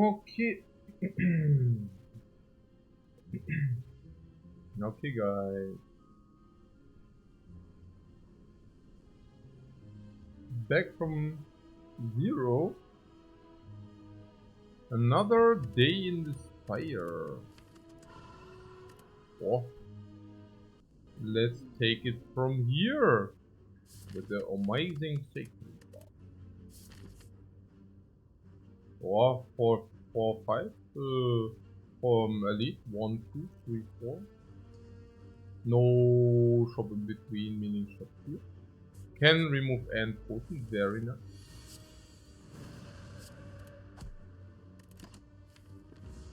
Okay. Okay, guys. Back from zero. Another day in the Spire. Oh. Let's take it from here. With the amazing sacred box. Oh, 5. From elite. 1, 2, 3, 4. No shop in between, meaning shop here. Can remove end potion, very nice.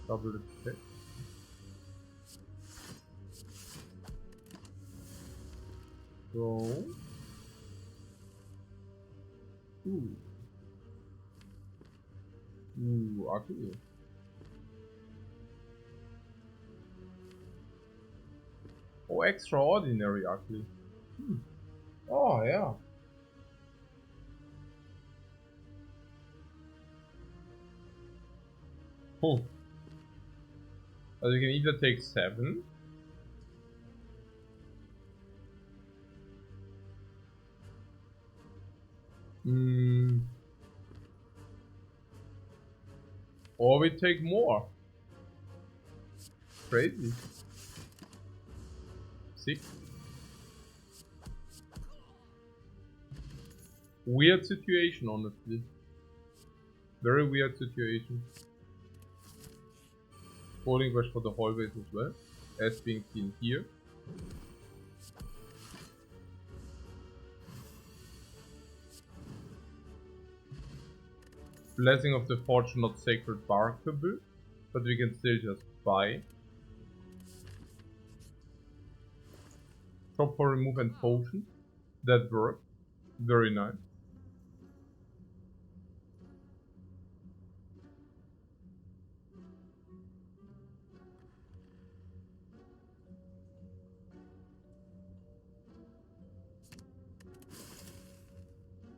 Double check. So. Ooh. Ugly. Oh, extraordinary ugly. Oh, yeah. Oh. So you can either take 7. Or we take more. Crazy. 6. Weird situation, honestly. Very weird situation. Holding brush for the hallways as well, as being seen here. Blessing of the Fortune, not sacred barkable, but we can still just buy. Shop for remove and potion. That worked. Very nice.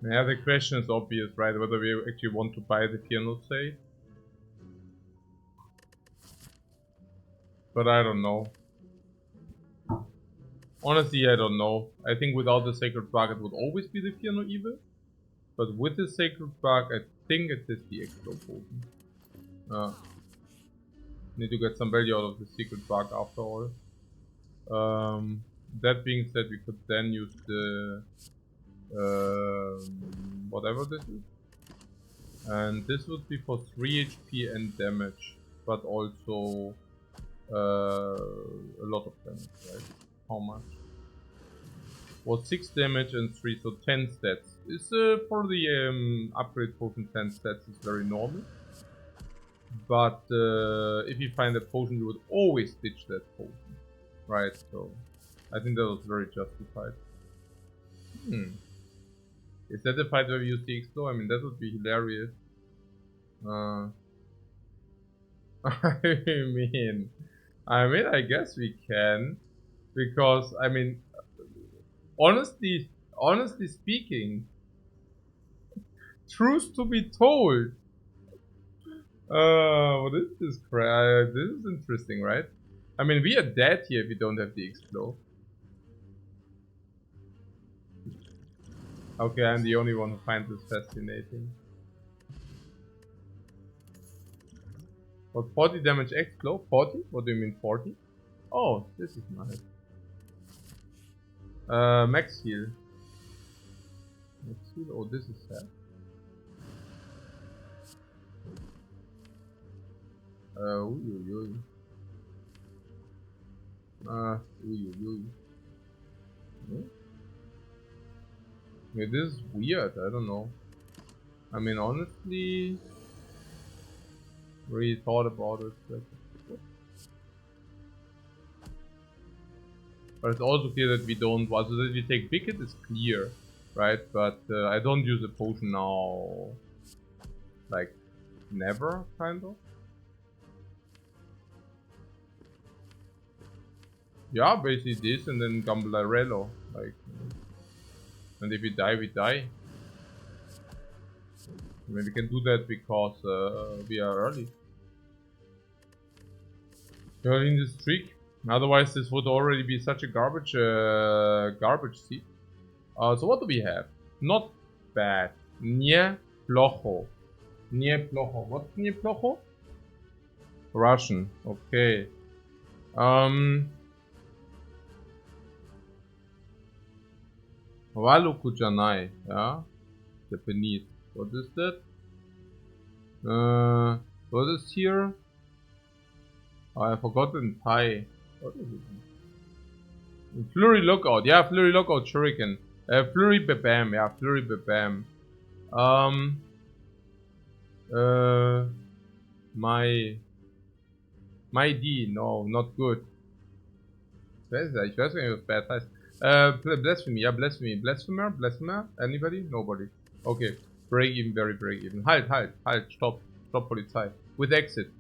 Yeah, the question is obvious, right? Whether we actually want to buy the piano say. But I don't know. Honestly, I don't know. I think without the Sacred Bark it would always be the piano evil. But with the Sacred Bark, I think it is the Explode Potion. Need to get some value out of the Secret Bark after all. That being said, we could then use the whatever this is. And this would be for 3 HP and damage, but also a lot of damage, right? How much? Was 6 damage and 3, so 10 stats. Is for the upgrade potion 10 stats is very normal. But if you find a potion, you would always ditch that potion, right? So I think that was very justified. Is that the fight where we use the Explode? I mean, that would be hilarious. I mean, I guess we can, because I mean, honestly speaking, truth to be told, what is this crap? This is interesting, right? I mean, we are dead here if we don't have the Explode. Okay, I'm the only one who finds this fascinating. What, 40 damage Explode? 40? What do you mean 40? Oh, this is nice. Max heal. Max heal? Oh, this is sad. Yeah, this is weird, I don't know. I mean, honestly, really thought about it. But it's also clear that we don't, so that we take Wicked is clear, right? But I don't use a potion now, like, never, kind of. Yeah, basically this and then Gambalarello, like, and if we die, we die. I mean, we can do that because we are early. You're in this streak. Otherwise, this would already be such a garbage seed. So what do we have? Not bad. Nie plocho. Nie plocho. What's nie plocho? Russian. Okay. Walukujanai. Yeah. Japanese. What is that? What is here? Oh, I forgot in Thai. What is it? Flurry Lookout. Yeah, Flurry Lookout Shuriken. Flurry Bebam. Yeah, Flurry Bebam. My D. No, not good. Ich weiß nicht, was bad heißt. Blasphemy. Ja, Blasphemy. Blasphemer? Anybody? Nobody. Okay. Break even, very break even. Halt. Stop. Stop Polizei. With exit.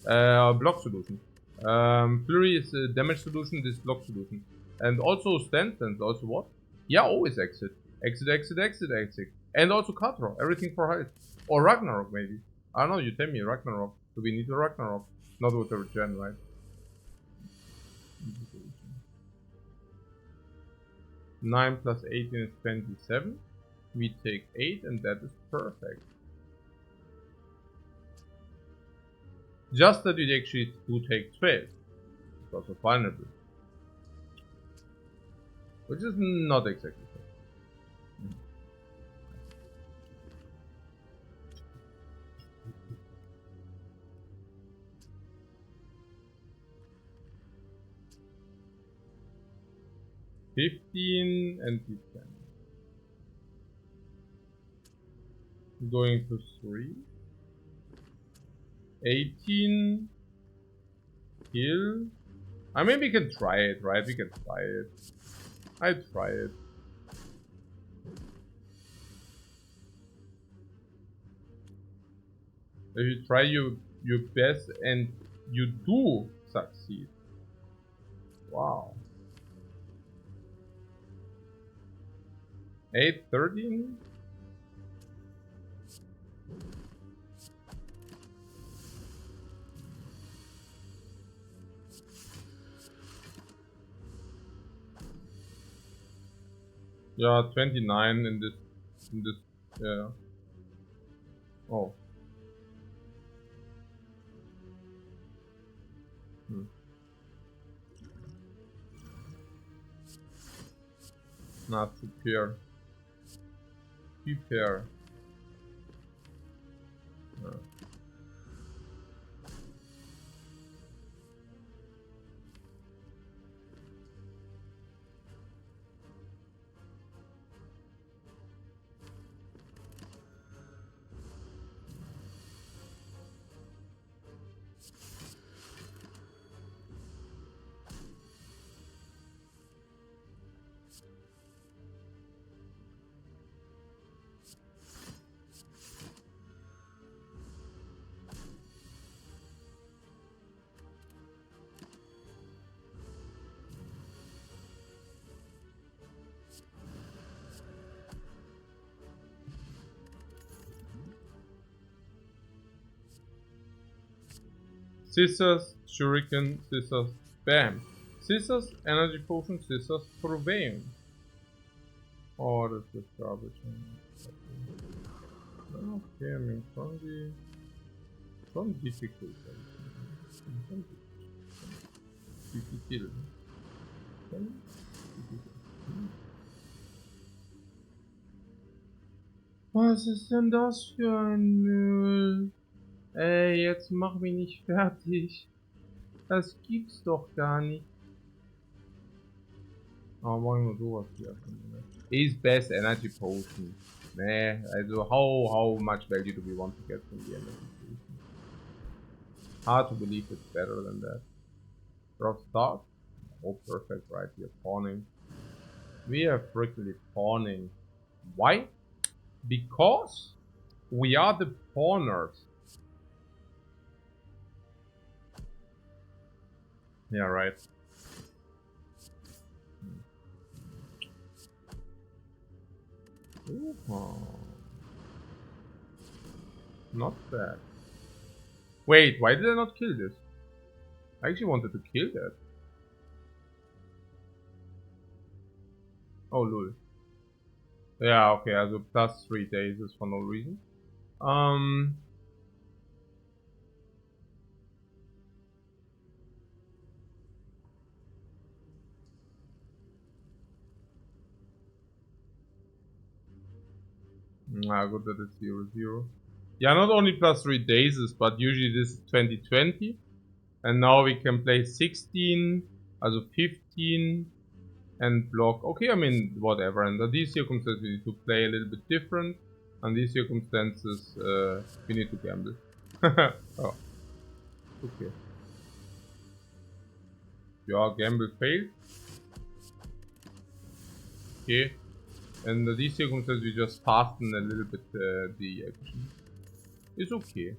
Block solution. Flurry is a damage solution, this block solution. And also stand, also what? Yeah, always exit. Exit. And also card draw, everything for health. Or Ragnarok maybe. I don't know, you tell me, Ragnarok. Do we need a Ragnarok? Not with the regen, right? 9 plus 18 is 27. We take 8 and that is perfect. Just that we actually do take 12. It's also vulnerable. Which is not exactly fair. 15 and 10. Going to 3. 18. Kill. I mean, we can try it, right? We can try it. I'd try it. If you try your best and you do succeed. Wow. 8, 13? Yeah, 29 in this, yeah. Oh. Not prepare. Prepare. Scissors, Shuriken, Scissors, Bam. Scissors, Energy Potion, Scissors, Purvein. Oh, das ist garbage. Okay, I mean, schon difficult. Difficult. Was ist denn das für ein Müll? Ey, jetzt mach mich nicht fertig. Das gibt's doch gar nicht. Oh, machen wir sowas hier. Is best energy potion. Nee, also how much value do we want to get from the energy potion? Hard to believe it's better than that. Drop start. Oh, perfect, right here. Pawning. We are frequently pawning. Why? Because we are the pawners. Yeah, right. Not bad. Wait, why did I not kill this? I actually wanted to kill that. Oh, lol. Yeah, okay, also plus 3 days is for no reason. Good that it's 0, 0. Yeah, not only plus 3 days, but usually this is 2020. And now we can play 16, also 15, and block. Okay, I mean, whatever. Under these circumstances, we need to play a little bit different. Under these circumstances, we need to gamble. Oh, okay. Yeah, gamble failed. Okay. And under these circumstances, we just fasten a little bit the action. It's okay.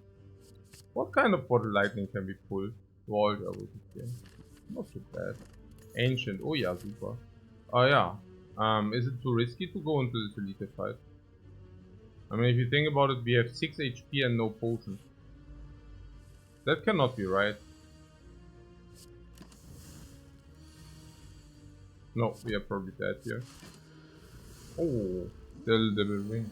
What kind of bottle lightning can we pull? Vault, I wouldn't say. Not too bad. Ancient. Oh yeah, super. Oh yeah. Is it too risky to go into this elite fight? I mean, if you think about it, we have 6 HP and no potions. That cannot be right. No, we are probably dead here. Oh, the ring.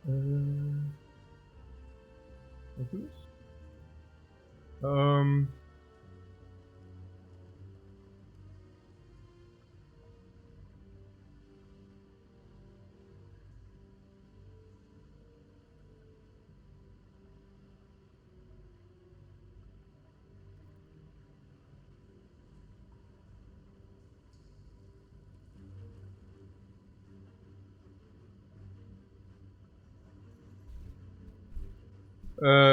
What's this?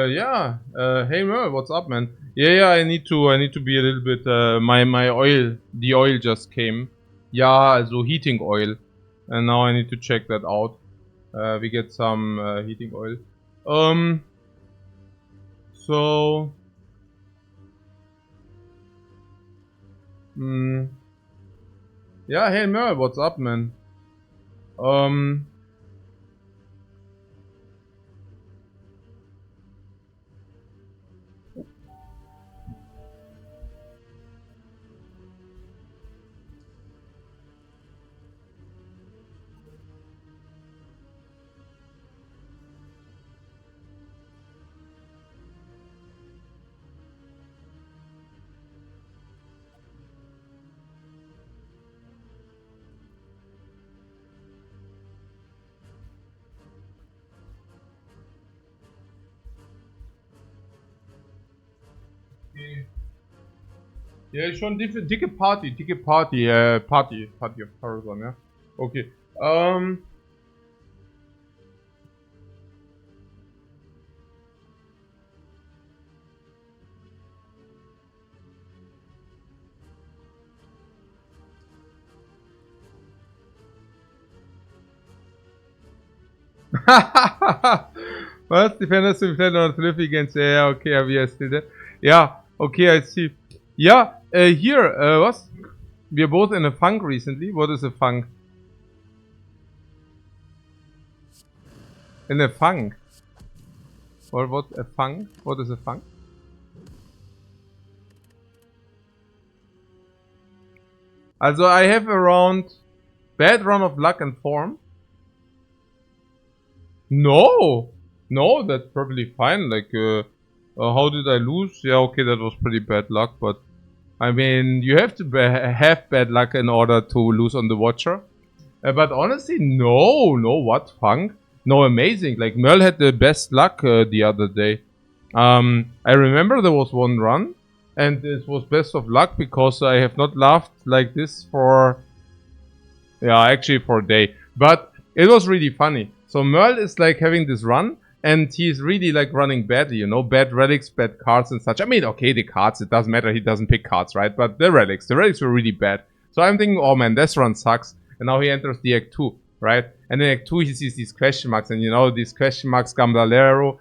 Yeah. Hey Merl, what's up, man? Yeah, I need to be a little bit. My oil, the oil just came. Yeah, so heating oil, and now I need to check that out. We get some heating oil. So. Yeah, hey Merl, what's up, man? Ja, schon dicke Party, Party of Tarzan, ja. Okay, Was? Defenders to defend on flip against, yeah, okay, we are still there. Yeah, okay, I see. Yeah, here, was? Wir both in a funk recently. What is a funk? In a funk? Or what? A funk? What is a funk? Also, I have around bad run of luck and form. No! No, that's probably fine. Like, how did I lose? Yeah, okay, that was pretty bad luck, but I mean, you have to have bad luck in order to lose on the Watcher. But honestly, no, what funk? No, amazing. Like, Merl had the best luck the other day. I remember there was one run, and it was best of luck because I have not laughed like this for, yeah, actually for a day. But it was really funny. So Merl is like having this run, and he's really like running badly, you know, bad relics, bad cards and such. I mean, okay, the cards, it doesn't matter, he doesn't pick cards, right? But the relics were really bad. So I'm thinking, oh man, this run sucks. And now he enters the Act 2, right? And in Act 2 he sees these question marks, and you know, these question marks, Gambalero.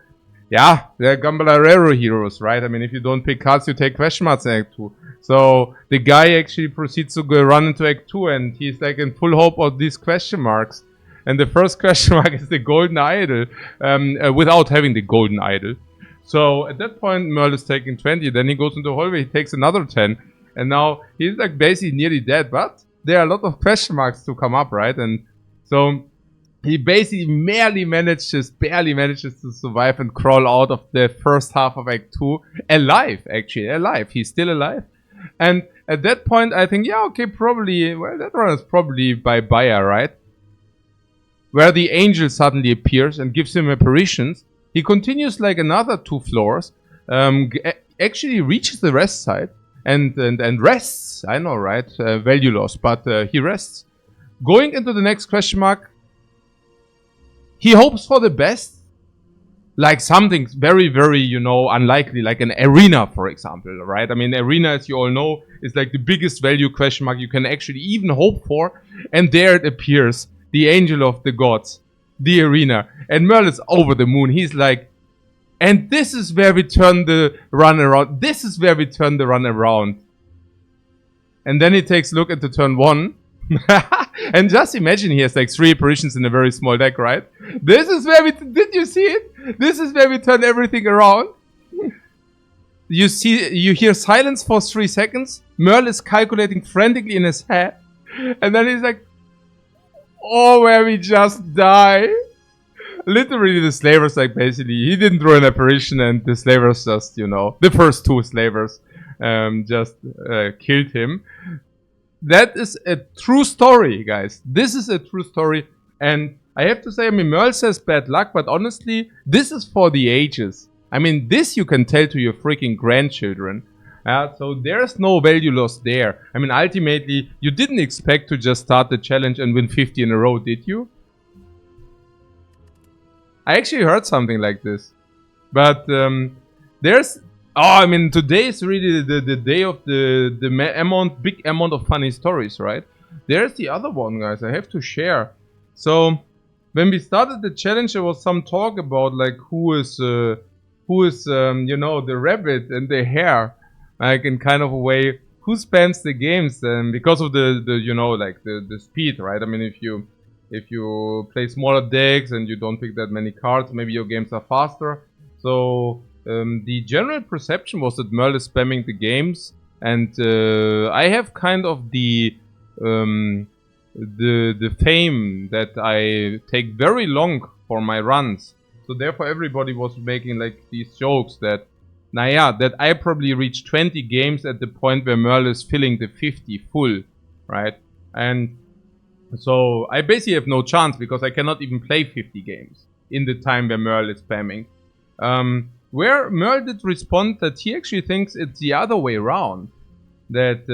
Yeah, they're Gambalero heroes, right? I mean, if you don't pick cards, you take question marks in Act 2. So the guy actually proceeds to go run into Act 2, and he's like in full hope of these question marks. And the first question mark is the golden idol, without having the golden idol. So at that point, Merl is taking 20. Then he goes into the hallway, he takes another 10. And now he's like basically nearly dead. But there are a lot of question marks to come up, right? And so he basically barely manages to survive and crawl out of the first half of Act 2. Alive, actually, alive. He's still alive. And at that point, I think, yeah, okay, probably, well, that run is probably by Bayer, right? Where the angel suddenly appears and gives him apparitions. He continues like another 2 floors, actually reaches the rest side, and rests. I know, right? Value loss, but he rests. Going into the next question mark, he hopes for the best, like something very, very, you know, unlikely, like an arena, for example, right? I mean, arena, as you all know, is like the biggest value question mark you can actually even hope for, and there it appears. The angel of the gods, the arena. And Merl is over the moon. He's like, and this is where we turn the run around. This is where we turn the run around. And then he takes a look at the turn 1. And just imagine he has like 3 apparitions in a very small deck, right? This is where we, did you see it? This is where we turn everything around. You hear silence for 3 seconds. Merl is calculating frantically in his head. And then he's like, oh, where we just die. Literally, the slavers, like, basically, he didn't throw an apparition, and the slavers just, you know, the first two slavers just killed him. That is a true story, guys. This is a true story. And I have to say, I mean, Merle says bad luck, but honestly, this is for the ages. I mean, this you can tell to your freaking grandchildren. So there's no value lost there. I mean, ultimately, you didn't expect to just start the challenge and win 50 in a row, did you? I actually heard something like this. But there's... Oh, I mean, today is really the day of the big amount of funny stories, right? There's the other one, guys, I have to share. So, when we started the challenge, there was some talk about, like, who is you know, the rabbit and the hare. Like, in kind of a way, who spams the games, because of the you know, like, the speed, right? I mean, if you play smaller decks and you don't pick that many cards, maybe your games are faster. So... the general perception was that Merle is spamming the games, and I have kind of the fame that I take very long for my runs. So therefore everybody was making like these jokes that, that I probably reached 20 games at the point where Merle is filling the 50 full, right? And so I basically have no chance because I cannot even play 50 games in the time where Merle is spamming. Where Merle did respond that he actually thinks it's the other way around. That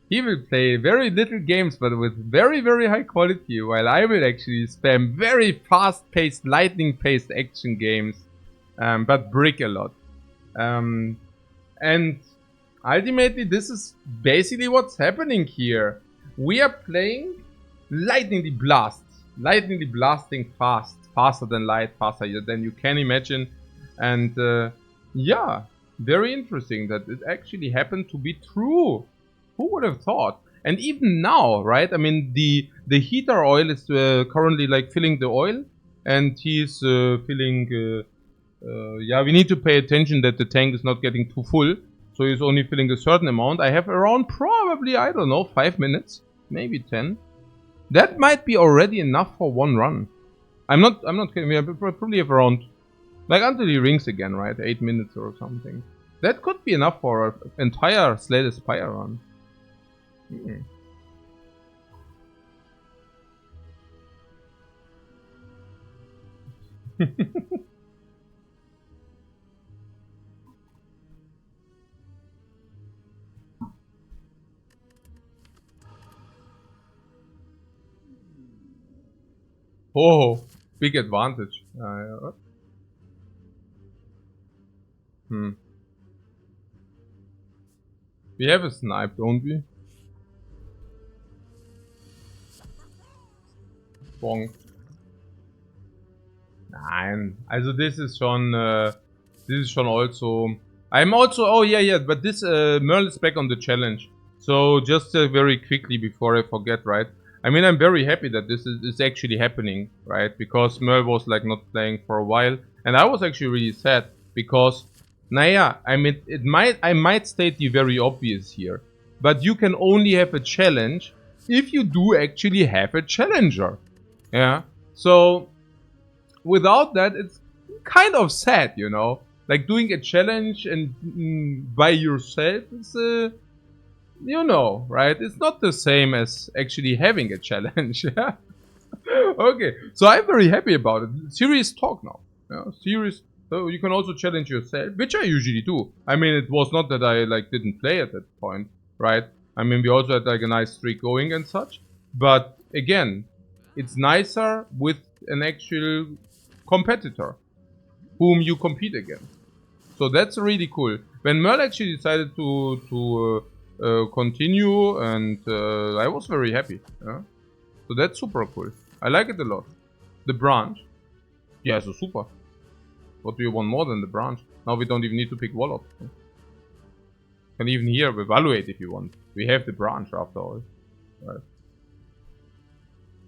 he will play very little games but with very, very high quality, while I will actually spam very fast-paced, lightning-paced action games, but brick a lot. And ultimately this is basically what's happening here. We are playing lightningly blasting faster than light, faster than you can imagine. And yeah, very interesting that it actually happened to be true. Who would have thought? And even now, right? I mean, the heater oil is currently like filling the oil, and he's filling. Yeah, we need to pay attention that the tank is not getting too full, so he's only filling a certain amount. I have around probably, I don't know, 5 minutes, maybe 10. That might be already enough for one run. I'm not kidding. We probably have around. Like until he rings again, right? 8 minutes or something. That could be enough for an entire Slay Spire run. Oh, big advantage. We have a snipe, don't we? Bonk. Nein, also this is schon also... I'm also... Oh yeah, but this Merle is back on the challenge. So just very quickly before I forget, right? I mean, I'm very happy that this is actually happening, right? Because Merle was like not playing for a while. And I was actually really sad because... I mean, I might state the very obvious here, but you can only have a challenge if you do actually have a challenger. Yeah. So without that, it's kind of sad, you know. Like doing a challenge and by yourself is, you know, right? It's not the same as actually having a challenge. Yeah. Okay. So I'm very happy about it. Serious talk now. Yeah. Serious. So you can also challenge yourself, which I usually do. I mean, it was not that I like didn't play at that point, right? I mean, we also had like a nice streak going and such. But again, it's nicer with an actual competitor whom you compete against. So that's really cool. When Merle actually decided to continue, and I was very happy. Yeah? So that's super cool. I like it a lot. The branch. Yeah, so super. What do you want more than the branch? Now we don't even need to pick Wallop. Can even here evaluate if you want. We have the branch after all. Right.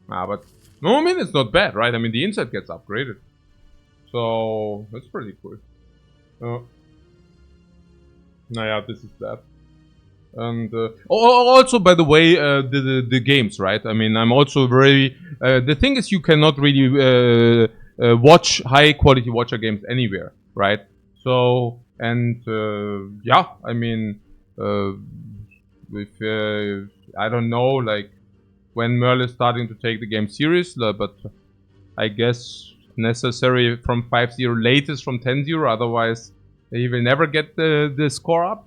But no, I mean it's not bad, right? I mean the inside gets upgraded. So that's pretty cool. This is that. And also, by the way, the games, right? I mean, I'm also very... the thing is, you cannot really high quality watcher games anywhere, right? So, and yeah, I mean, with I don't know, like when Merle is starting to take the game seriously, but I guess necessary from 5-0, latest from 10-0, otherwise he will never get the score up.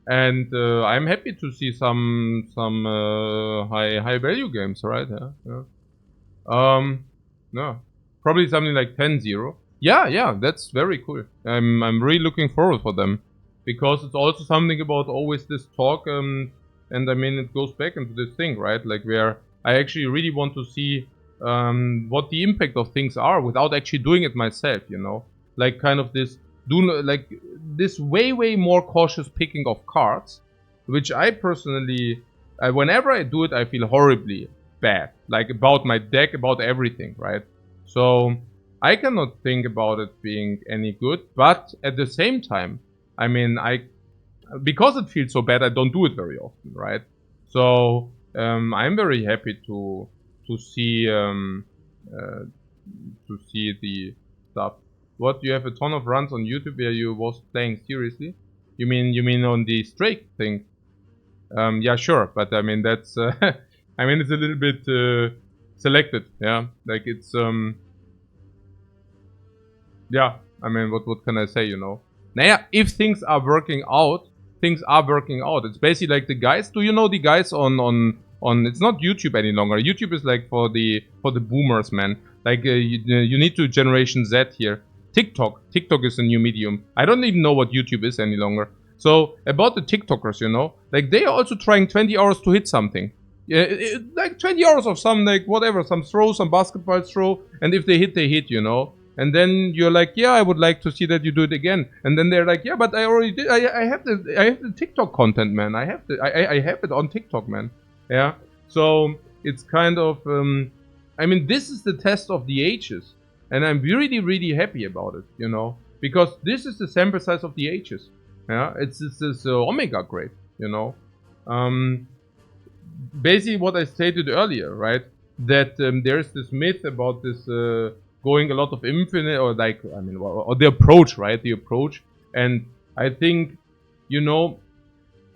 And I'm happy to see some high value games, right? Yeah. No, probably something like 10-0. Yeah, that's very cool. I'm really looking forward for them, because it's also something about always this talk, and I mean it goes back into this thing, right? Like where I actually really want to see what the impact of things are without actually doing it myself, you know? Like kind of this like this way more cautious picking of cards, which I personally, whenever I do it, I feel horribly bad, like about my deck, about everything, right? So I cannot think about it being any good, but at the same time, I mean, because it feels so bad, I don't do it very often, right? So I'm very happy to see the stuff. What, you have a ton of runs on YouTube where you was playing seriously? You mean on the Strake thing? Yeah, sure, but I mean that's I mean it's a little bit selected, yeah. Like it's yeah. I mean, what can I say? You know, naja, if things are working out, things are working out. It's basically like the guys. Do you know the guys on? It's not YouTube any longer. YouTube is like for the boomers, man. Like you need to Generation Z here. TikTok is a new medium. I don't even know what YouTube is any longer. So about the TikTokers, you know, like they are also trying 20 hours to hit something. Yeah, like 20 hours of some, like whatever, some throw, some basketball throw, and if they hit, you know. And then you're like, yeah, I would like to see that you do it again. And then they're like, yeah, but I already did. I have the TikTok content, man. I have it on TikTok, man. Yeah. So it's kind of, I mean, this is the test of the ages, and I'm really happy about it, you know, because this is the sample size of the ages. Yeah, it's this Omega grade, you know. Basically what I stated earlier, right? That there's this myth about this going a lot of infinite, or like, I mean, or the approach, right? The approach. And I think, you know,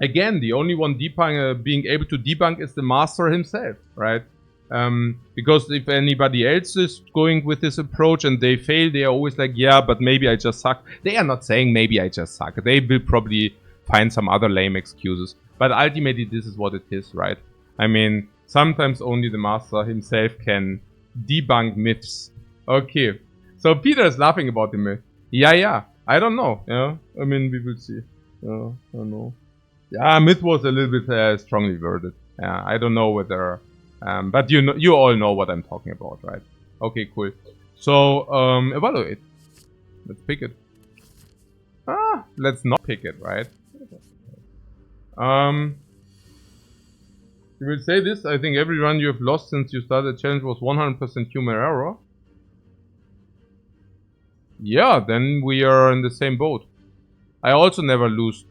again, the only one being able to debunk is the master himself, right? Because if anybody else is going with this approach and they fail, they are always like, yeah, but maybe I just suck. They are not saying maybe I just suck. They will probably find some other lame excuses. But ultimately, this is what it is, right? I mean, sometimes only the master himself can debunk myths. Okay, so Peter is laughing about the myth. Yeah, I don't know. Yeah, I mean, we will see. Yeah, I don't know. Yeah, myth was a little bit strongly worded. Yeah, I don't know whether, but you all know what I'm talking about, right? Okay, cool. So evaluate. Let's pick it. Let's not pick it, right? You will say this. I think every run you have lost since you started the challenge was 100% human error. Yeah, then we are in the same boat. I also never lose.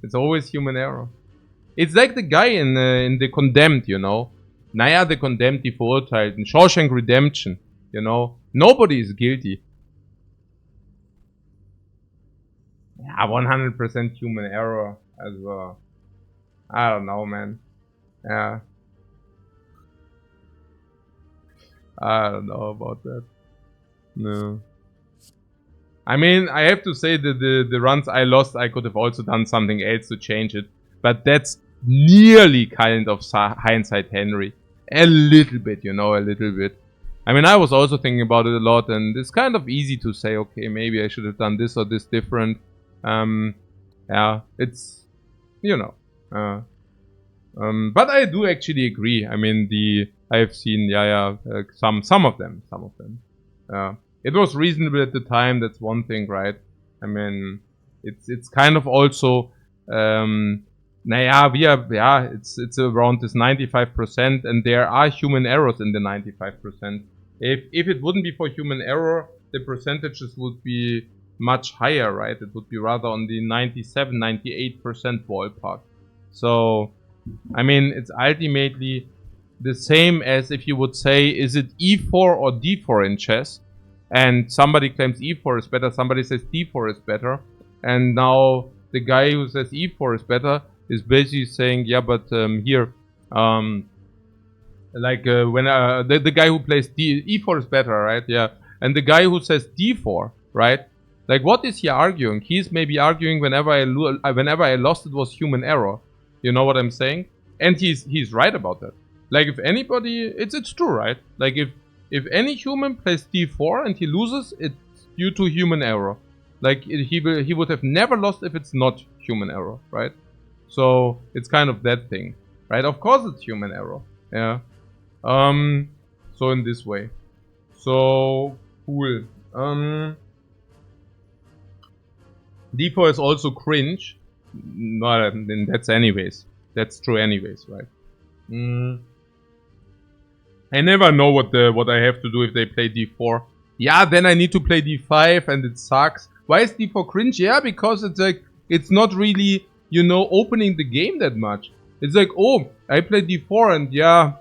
It's always human error. It's like the guy in the Condemned, you know. Naja, the Condemned, die Verurteilten. Shawshank Redemption, you know. Nobody is guilty. Yeah, 100% human error as well. I don't know, man. Yeah. I don't know about that. No. I mean, I have to say that the runs I lost, I could have also done something else to change it. But that's nearly kind of hindsight Henry. A little bit, you know, a little bit. I mean, I was also thinking about it a lot, and it's kind of easy to say, okay, maybe I should have done this or this different. Yeah, it's, you know. But I do actually agree. I mean, I've seen, some of them. It was reasonable at the time. That's one thing, right? I mean, it's kind of also, it's around this 95%, and there are human errors in the 95%. If it wouldn't be for human error, the percentages would be much higher, right? It would be rather on the 97-98% ballpark. So, I mean, it's ultimately the same as if you would say, is it e4 or d4 in chess? And somebody claims e4 is better, somebody says d4 is better. And now the guy who says e4 is better is basically saying, yeah, but here, like when the guy who plays e4 is better, right? Yeah. And the guy who says d4, right? Like, what is he arguing? He's maybe arguing whenever I lost, it was human error. You know what I'm saying? And he's right about that. Like, if anybody, it's true, right? Like, if any human plays d4 and he loses, it's due to human error. Like, he would have never lost if it's not human error, right? So it's kind of that thing, right? Of course it's human error, yeah. So in this way, so cool. D4 is also cringe. No, that's anyways. That's true anyways, right? I never know what I have to do if they play d4. Yeah, then I need to play d5 and it sucks. Why is d4 cringe? Yeah, because it's like, it's not really, you know, opening the game that much. It's like, oh, I play d4 and yeah,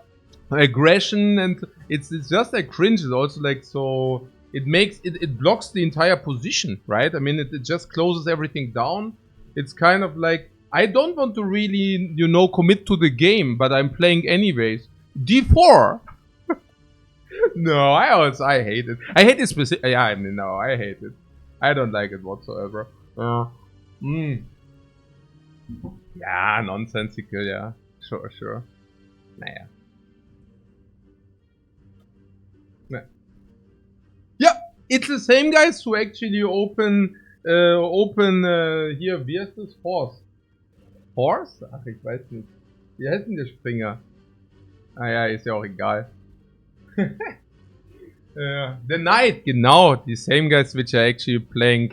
aggression, and it's just like cringe. It's also like, so it blocks the entire position, right? I mean, it just closes everything down. It's kind of like, I don't want to really, you know, commit to the game, but I'm playing anyways. d4. No, I hate it. I hate it specific. Yeah, I mean, no, I hate it. I don't like it whatsoever. Yeah, nonsensical. Yeah, sure. Naja. Yeah, it's the same guys who actually open hier, wie heißt das? Horse? Horse? Ach, ich weiß nicht. Wie heißt denn der Springer? Ah ja, ist ja auch egal. The Knight, genau. The same guys which are actually playing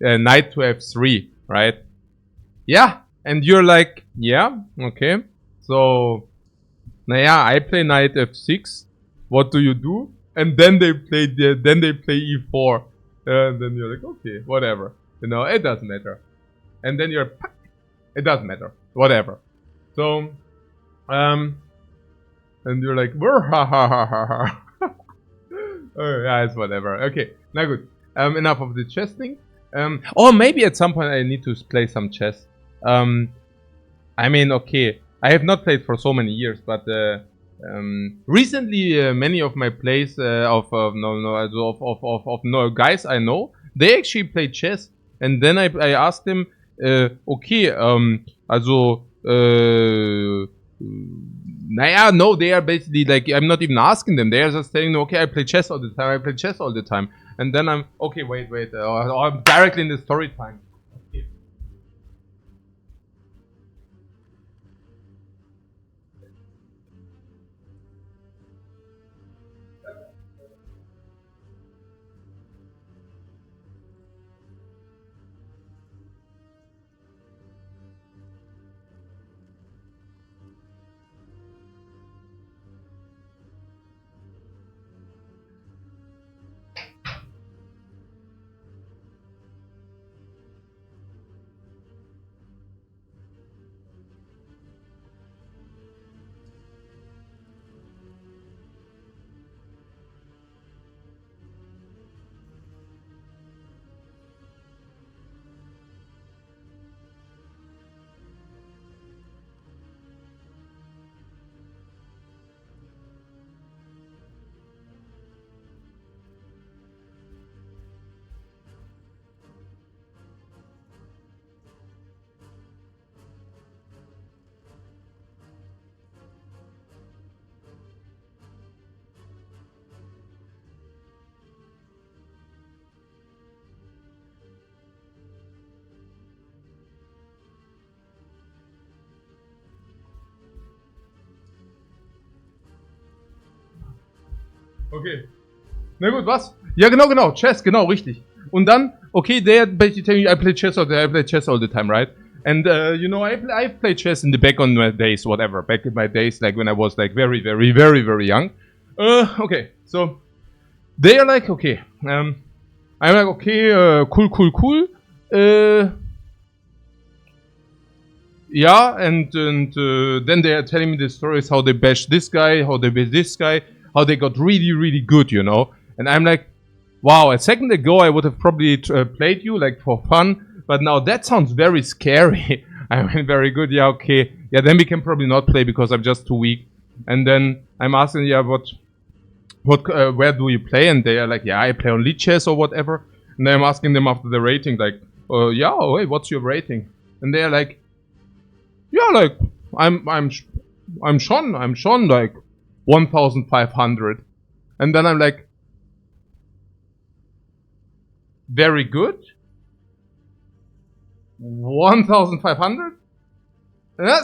Knight to f3, right? Yeah, and you're like, yeah, okay. So, naja, I play Knight f6. What do you do? And then they play e4. And then you're like, okay, whatever. You know, it doesn't matter. And then you're, it doesn't matter. Whatever. So, and you're like, ha ha ha ha ha. Oh, yeah, it's whatever. Okay, now good. Enough of the chess thing. Or maybe at some point I need to play some chess. I mean, okay, I have not played for so many years, but recently many of my plays of guys I know, they actually play chess, and then I asked them, okay, naja, no, they are basically like, I'm not even asking them. They are just saying, okay, I play chess all the time. And then I'm, okay, wait, I'm directly in the story time. Okay. Okay. Na gut, was? Ja, genau. Chess, genau, richtig. Und dann, okay, they are basically telling you, I play chess all the time, right? And, you know, I played chess in the back on my days, whatever. Back in my days, like when I was like very young. Okay, so they are like, okay. I'm like, okay, cool. yeah, and then they are telling me the stories how they bashed this guy, how they bashed this guy, how they got really, really good, you know. And I'm like, wow, a second ago I would have probably played you like for fun, but now that sounds very scary. I mean, very good, yeah, okay. Yeah, then we can probably not play because I'm just too weak. And then I'm asking, yeah, where do you play? And they are like, yeah, I play on lead chess or whatever. And then I'm asking them after the rating, like, yeah, wait, what's your rating? And they are like, yeah, like, I'm Sean, like, 1,500. And then I'm like, very good? 1,500?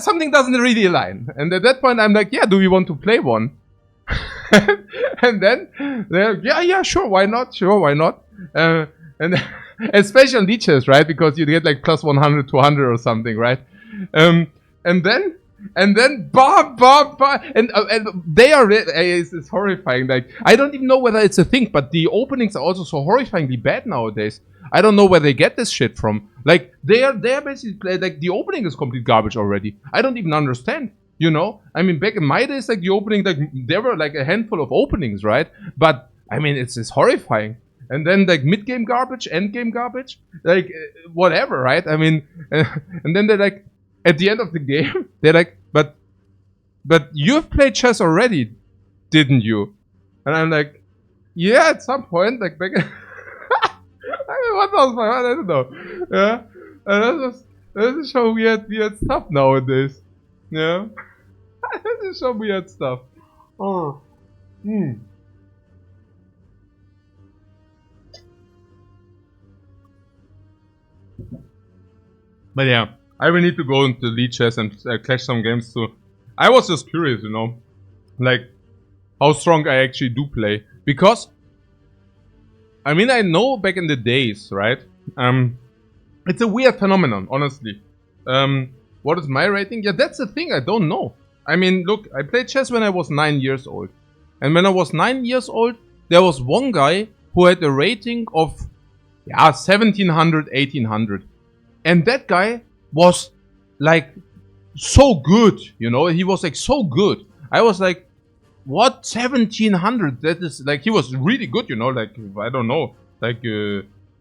Something doesn't really align. And at that point, I'm like, yeah, do we want to play one? And then they're like, yeah, sure, why not? Sure, why not? And especially on lead chess, right? Because you get like plus 100, 200 or something, right? And then and they are it's horrifying. Like, I don't even know whether it's a thing, but the openings are also so horrifyingly bad nowadays. I don't know where they get this shit from. Like, they're basically like the opening is complete garbage already. I don't even understand. You know, I mean, back in my days, like the opening, like there were like a handful of openings, right? But I mean, it's horrifying. And then like mid-game garbage, end-game garbage, like whatever, right? I mean, and then they're like, at the end of the game, they're like, but you've played chess already, didn't you? And I'm like, yeah, at some point, like back. I mean, 1,500, I don't know. Yeah, and that's just so weird stuff nowadays. Yeah. This is some weird stuff. Oh. But yeah, I will need to go into lead chess and clash some games too. I was just curious, you know, like how strong I actually do play. Because, I mean, I know back in the days, right? It's a weird phenomenon, honestly. What is my rating? Yeah, that's the thing, I don't know. I mean, look, I played chess when I was 9 years old. And when I was 9 years old, there was one guy who had a rating of, yeah, 1,700, 1,800. And that guy was, like, so good, you know? He was, like, so good. I was like, what? 1,700? That is, like, he was really good, you know? Like, I don't know. Like,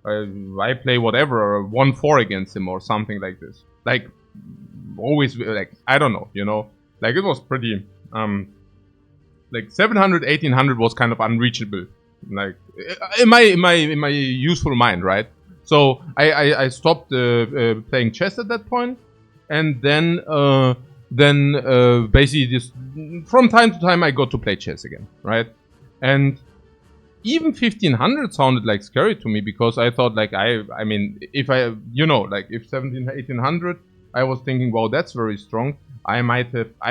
I play whatever, 1-4 against him or something like this. Like, always, like, I don't know, you know? Like, it was pretty, like 700, 1,800 was kind of unreachable, like in my useful mind, right? So I stopped playing chess at that point, and then basically just from time to time I got to play chess again, right? And even 1,500 sounded like scary to me because I thought like I mean if I like if 1,800 I was thinking, wow, that's very strong. I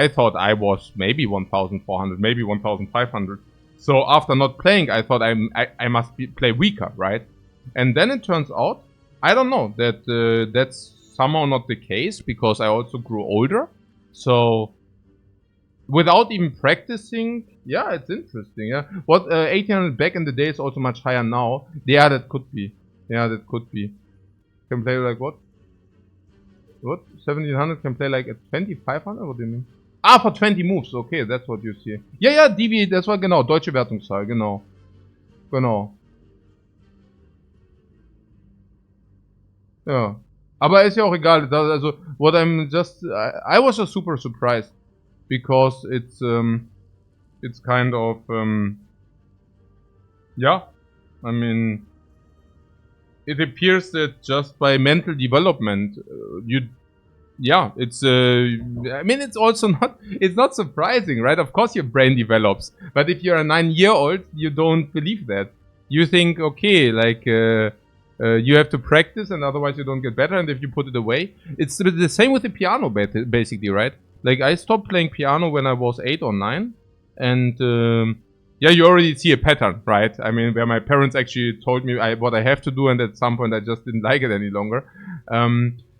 thought I was maybe 1,400, maybe 1,500. So after not playing, I thought I must play weaker, right? And then it turns out, I don't know, that that's somehow not the case because I also grew older. So without even practicing, yeah, it's interesting. Yeah, what 1,800 back in the day is also much higher now. Yeah, that could be. Yeah, that could be. Can play like what? What? 1,700 can play like at 2,500? What do you mean? Ah, for 20 moves. Okay, that's what you see. Ja, Divi, das war genau. Deutsche Wertungszahl, genau. Genau. Ja. Aber ist ja auch egal. Also, what I'm just... I was just super surprised. Because it's kind of... yeah. I mean... It appears that just by mental development, it's I mean, it's also not surprising, right? Of course your brain develops, but if you're a 9-year-old, you don't believe that. You think, okay, like you have to practice and otherwise you don't get better, and if you put it away, it's the same with the piano basically, right? Like I stopped playing piano when I was 8 or 9, and yeah, you already see a pattern, right? I mean, where my parents actually told me what I have to do, and at some point I just didn't like it any longer.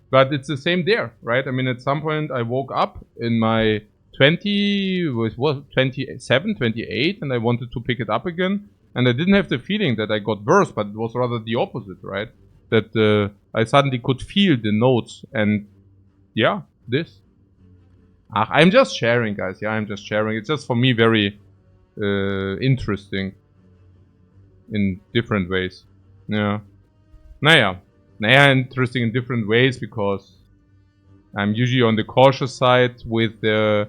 But it's the same there, right? I mean, at some point I woke up in my 27, 28, and I wanted to pick it up again. And I didn't have the feeling that I got worse, but it was rather the opposite, right? That I suddenly could feel the notes, and yeah, This? I'm just sharing, guys. Yeah, I'm just sharing. It's just for me very interesting. In different ways. Yeah. Naja, interesting in different ways because I'm usually on the cautious side with the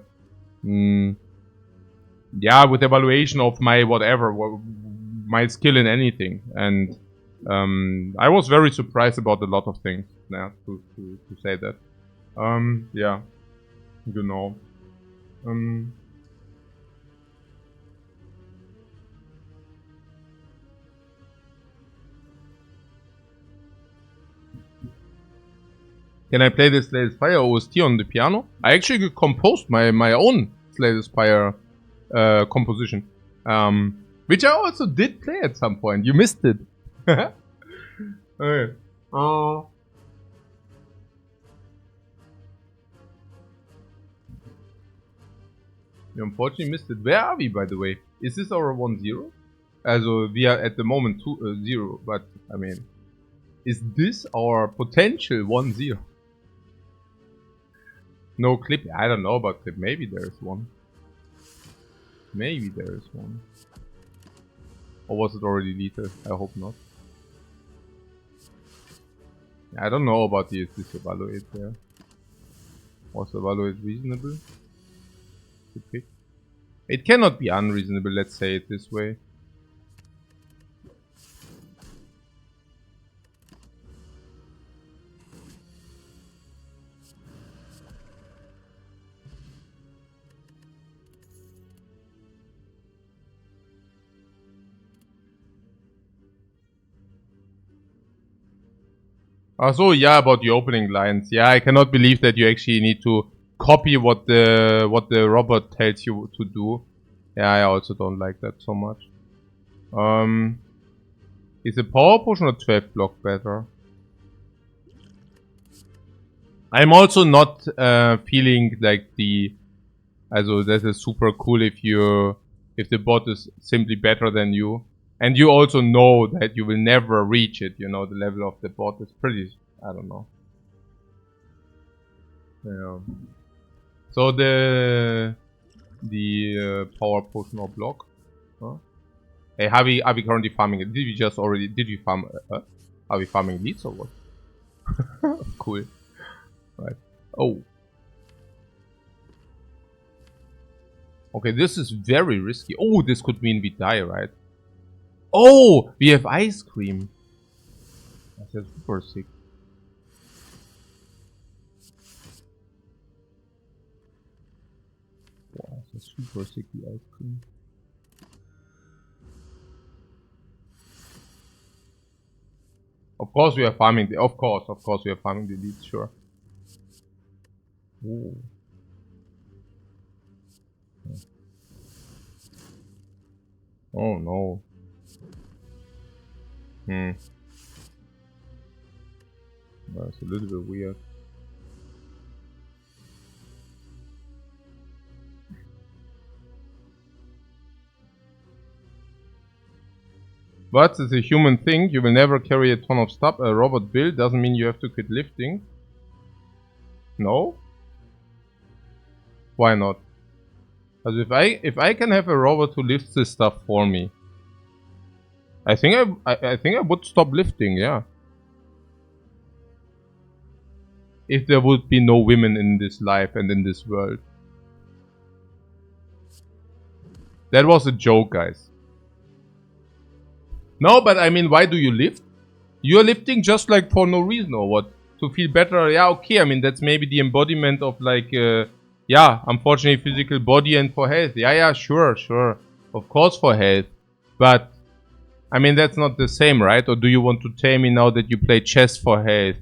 yeah, with evaluation of my whatever, my skill in anything, and I was very surprised about a lot of things. Yeah, to say that. Yeah, you know. Can I play this Slay the Spire OST on the piano? I actually composed my own Slay the Spire composition. Which I also did play at some point. You missed it. Okay. You unfortunately missed it. Where are we, by the way? Is this our 1-0? Also, we are at the moment 2-0, but I mean, is this our potential 1-0? No clip. I don't know about clip. Maybe there is one. Maybe there is one. Or was it already deleted? I hope not. I don't know about this evaluate there. Was evaluate reasonable? To pick. It cannot be unreasonable, let's say it this way. So yeah, about the opening lines. Yeah, I cannot believe that you actually need to copy what the robot tells you to do. Yeah, I also don't like that so much. Is a power potion or 12 block better? I'm also not feeling like the. Also, that is super cool if the bot is simply better than you. And you also know that you will never reach it, you know, the level of the bot is pretty, I don't know. Yeah. So the power potion or block. Huh? Hey, are we currently farming it? Did we farm, are we farming leads or what? Cool. Right. Oh. Okay, this is very risky. Oh, this could mean we die, right? Oh, we have ice cream. That's super sick. Wow, that's super sick, the ice cream. Of course we are farming the, of course we are farming the leads, sure. Ooh. Oh no. That's a little bit weird. But it's a human thing. You will never carry a ton of stuff. A robot build doesn't mean you have to quit lifting. No? Why not? Because if I can have a robot who lifts this stuff for me, I think I would stop lifting, yeah. If there would be no women in this life and in this world. That was a joke, guys. No, but I mean, why do you lift? You're lifting just like for no reason or what? To feel better? Yeah, okay, I mean, that's maybe the embodiment of like, yeah, unfortunately physical body and for health. Yeah, sure. Of course for health. But, I mean, that's not the same, right? Or do you want to tell me now that you play chess for health?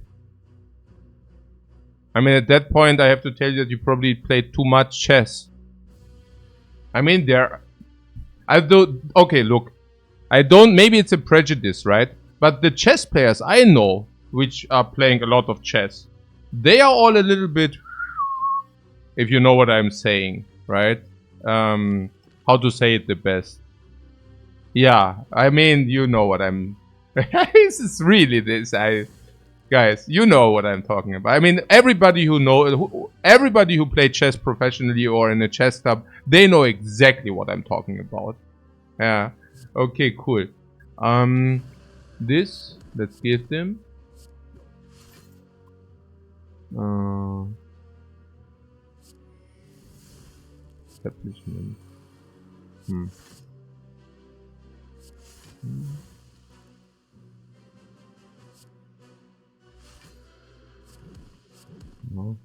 I mean, at that point, I have to tell you that you probably played too much chess. I mean, okay, look. Maybe it's a prejudice, right? But the chess players I know, which are playing a lot of chess, they are all a little bit, if you know what I'm saying, right? How to say it the best. Yeah, I mean, you know what I'm... This is really this, Guys, you know what I'm talking about. I mean, everybody everybody who played chess professionally or in a chess club, they know exactly what I'm talking about. Yeah. Okay, cool. This, let's give them. Establishment. No.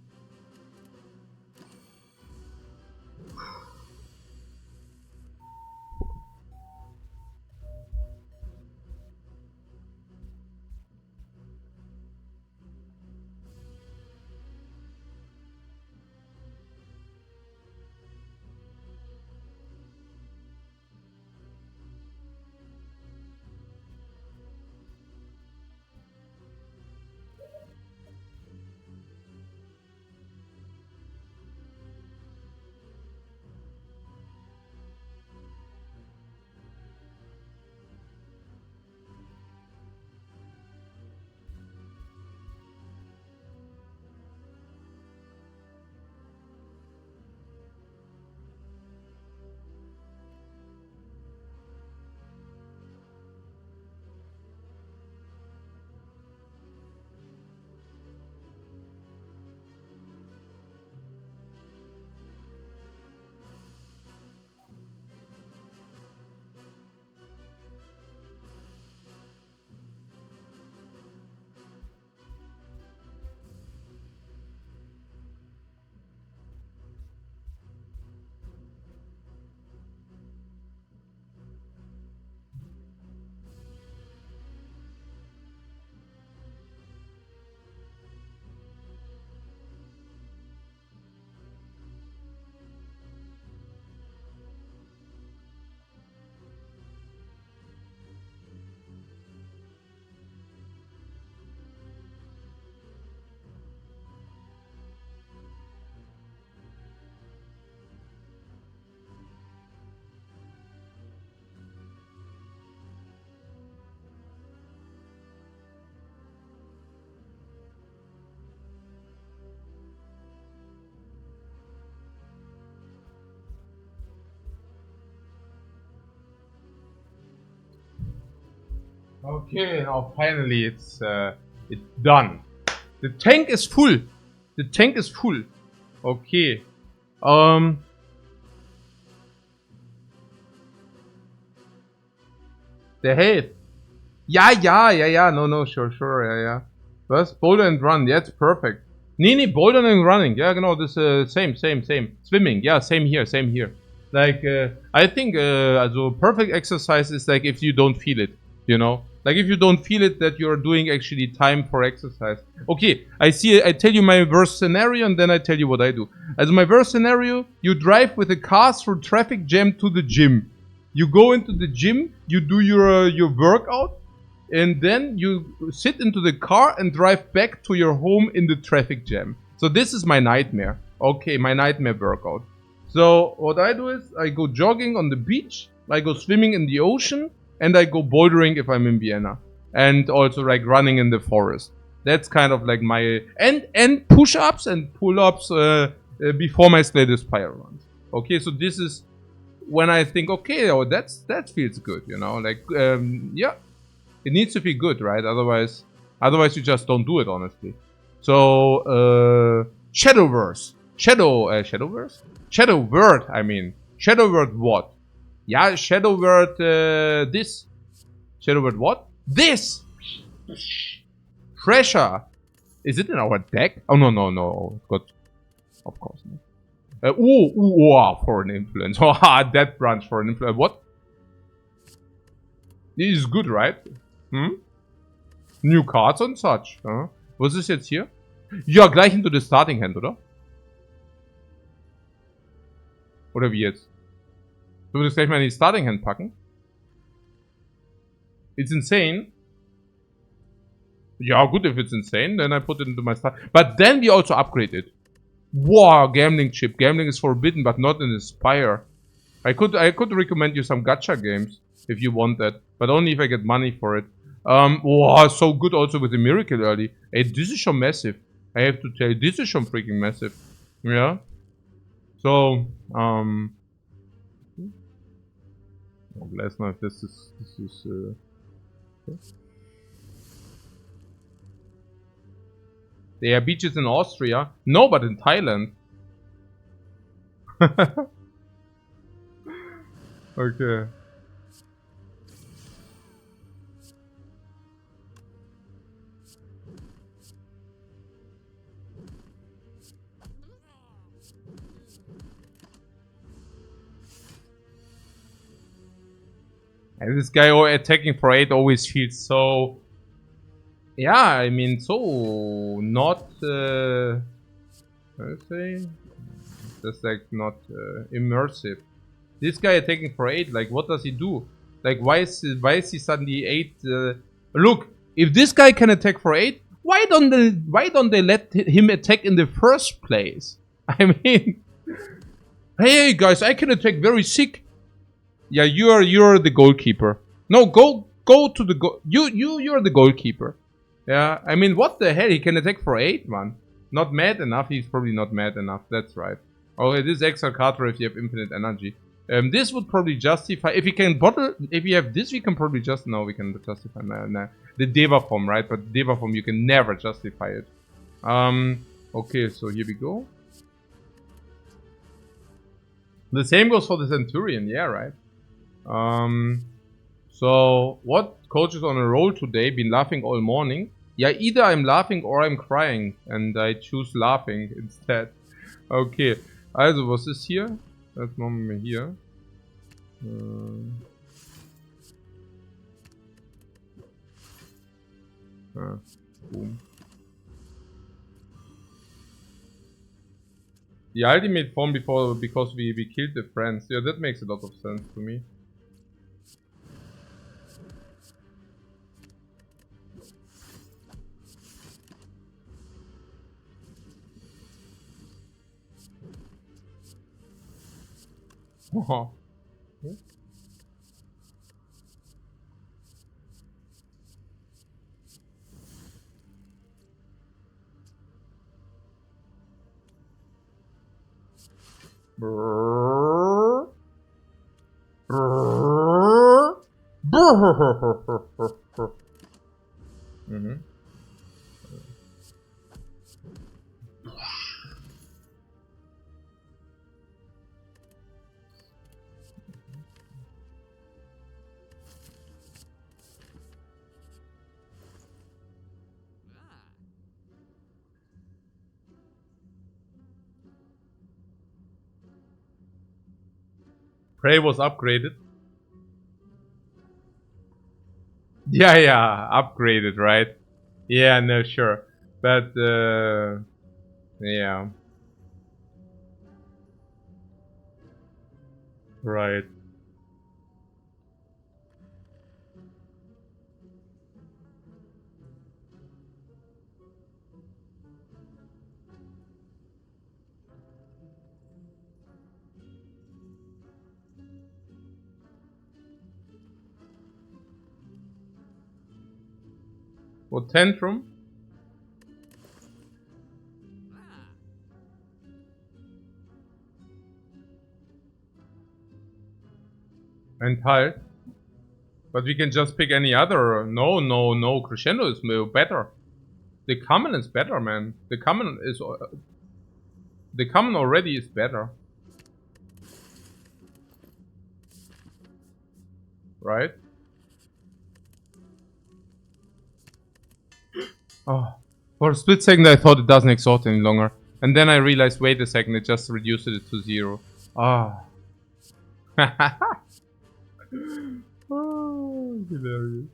Okay, now finally it's done. The tank is full. The tank is full. Okay. The health. Yeah. No, sure, yeah. First, boulder and run. Yeah, it's perfect. Nini, boulder and running. Yeah, genau, this same. Swimming. Yeah, same here. Like, I think, also perfect exercise is like if you don't feel it, you know? Like if you don't feel it that you're doing actually time for exercise. Okay, I tell you my worst scenario and then I tell you what I do. As my worst scenario, you drive with a car through traffic jam to the gym. You go into the gym, you do your workout, and then you sit into the car and drive back to your home in the traffic jam. So this is my nightmare. Okay, my nightmare workout. So what I do is I go jogging on the beach, I go swimming in the ocean, and I go bouldering if I'm in Vienna. And also like running in the forest. That's kind of like my... And push-ups and pull-ups before my Spire runs. Okay, so this is when I think, okay, oh, that feels good, you know? Like, yeah. It needs to be good, right? Otherwise you just don't do it, honestly. So, Shadowverse. Shadowverse? Shadowword, I mean. Shadowword what? Yeah, Shadowword, this. Shadowword what? This! Treasure. Is it in our deck? Oh, no. God. Of course not. Foreign influence. That branch foreign influence. What? This is good, right? New cards and such. Was ist jetzt hier? Ja, gleich into the starting hand, oder? Oder wie jetzt? Du würdest gleich mal in die starting hand packen? It's insane. Yeah, good, if it's insane, then I put it into my start. But then we also upgrade it. Wow, gambling chip. Gambling is forbidden, but not in Spire. I could recommend you some gacha games if you want that, but only if I get money for it. Wow, so good also with the miracle early. Hey, this is schon massive. I have to tell you, this is schon freaking massive. Yeah. So, oh, let's know if this is, okay. There are beaches in Austria. No, but in Thailand. Okay. And this guy attacking for 8 always feels so... Yeah, I mean, so not... how do I say? Just like not immersive. This guy attacking for 8, like what does he do? Like why is he suddenly 8? Look, if this guy can attack for 8, why don't they let him attack in the first place? I mean, hey guys, I can attack very sick. Yeah, you're the goalkeeper. No, go to the goal. You're the goalkeeper. Yeah, I mean, what the hell? He can attack for 8, man. Not mad enough. He's probably not mad enough. That's right. Okay, this extra card if you have infinite energy. This would probably justify if you can bottle. If you have this, we can probably just no. We can justify nah. The Deva form, right? But Deva form, you can never justify it. Okay, so here we go. The same goes for the Centurion, yeah, right? So what coach is on a roll today? Been laughing all morning. Yeah, either I'm laughing or I'm crying, and I choose laughing instead. Okay, also was ist hier? Das machen wir hier. Boom. The ultimate form because we killed the friends. Yeah, that makes a lot of sense to me. Oh. Mhm. Prey was upgraded. Yeah, upgraded, right? Yeah, no, sure. But, yeah. Right. What, Tantrum? And Halt. But we can just pick any other. No. Crescendo is better. The common is better, man. The common already is better. Right? Oh. For a split second I thought it doesn't exhaust any longer. And then I realized, wait a second, it just reduced it to 0. Ah. Oh, hilarious.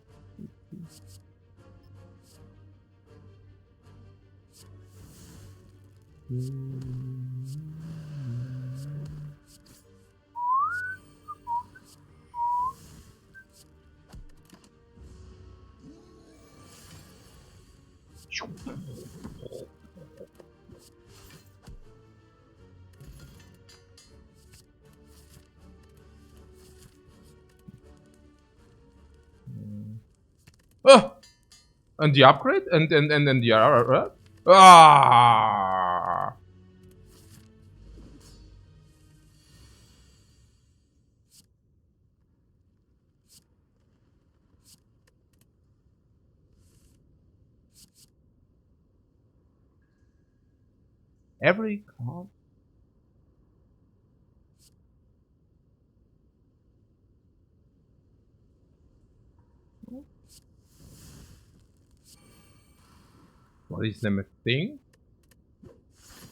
And the upgrade? And the... Ah! Every card? What is them a thing?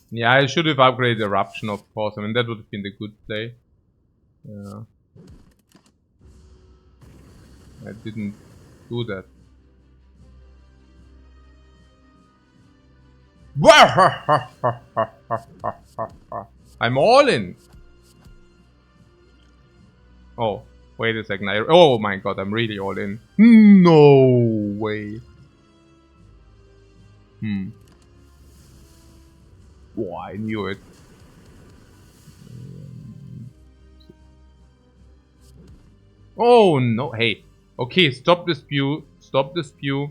Yeah, I should have upgraded Eruption, of course. I mean, that would have been the good play. Yeah. I didn't do that. I'm all in. Oh, wait a second. Oh my god, I'm really all in. No way. Oh, I knew it. Oh no, hey. Okay, stop the spew. Stop the spew.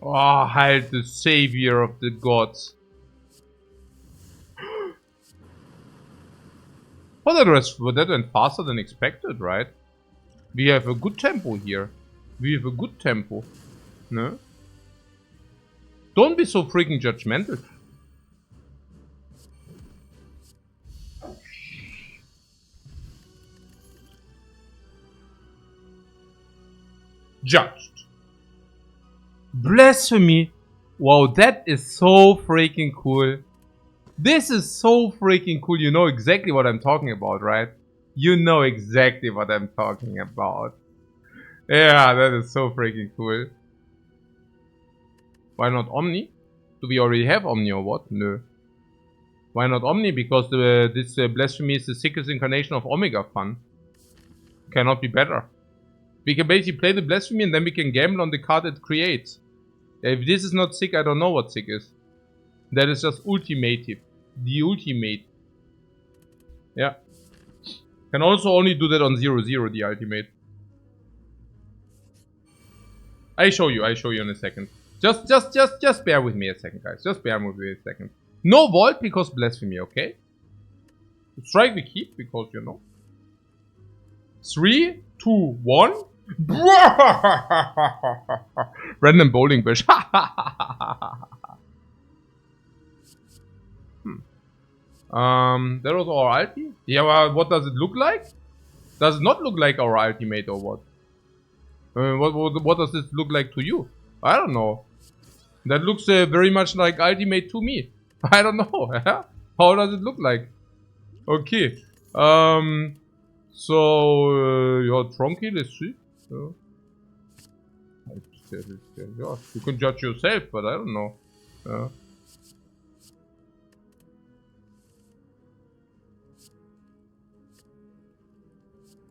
Oh, Heil the savior of the gods. Well, that went faster than expected, right? We have a good tempo here. We have a good tempo. No? Don't be so freaking judgmental. Judged. Blasphemy. Wow, that is so freaking cool. This is so freaking cool. You know exactly what I'm talking about, right? You know exactly what I'm talking about. Yeah, that is so freaking cool. Why not Omni? Do we already have Omni or what? No. Why not Omni? Because this Blasphemy is the sickest incarnation of Omega fun. Cannot be better. We can basically play the Blasphemy and then we can gamble on the card it creates. If this is not sick, I don't know what sick is. That is just ultimative. The ultimate. Yeah. Can also only do that on 0/0, the ultimate. I show you in a second. Just bear with me a second, guys. Just bear with me a second. No Vault because Blasphemy, okay? Strike we keep because, you know. 3, 2, 1. Random bowling bush. That was our ulti? Yeah, well, what does it look like? Does it not look like our ultimate or what? What does this look like to you? I don't know. That looks very much like ultimate to me. I don't know. How does it look like? Okay. So, yeah, Tronky, let's see. Yeah, you can judge yourself, but I don't know.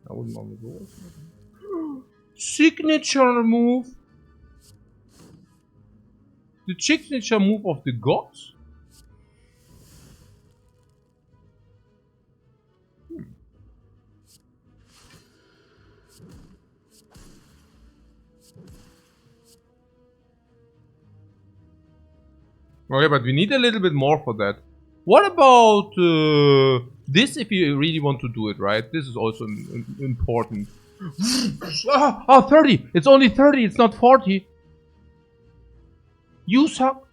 I wouldn't normally go. Signature move. The signature move of the gods? Okay, but we need a little bit more for that. What about this if you really want to do it, right? This is also important. 30! It's only 30, it's not 40. You suck.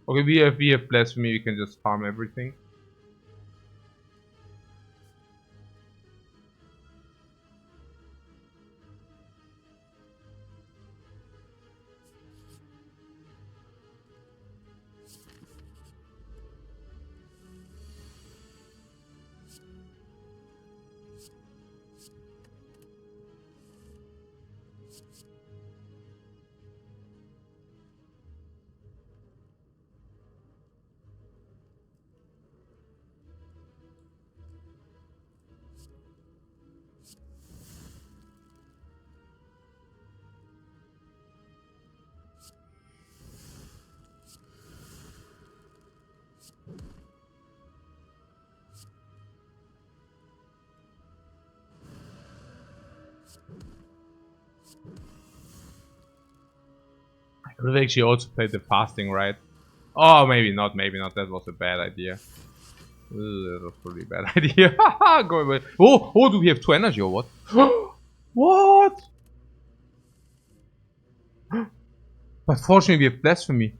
Okay, we have blasphemy. We can just farm everything. I could have actually also played the fasting, right? Oh, maybe not. Maybe not. That was a bad idea. That was a really bad idea. Go away. Oh, do we have 2 energy or what? What? But fortunately, we have blasphemy.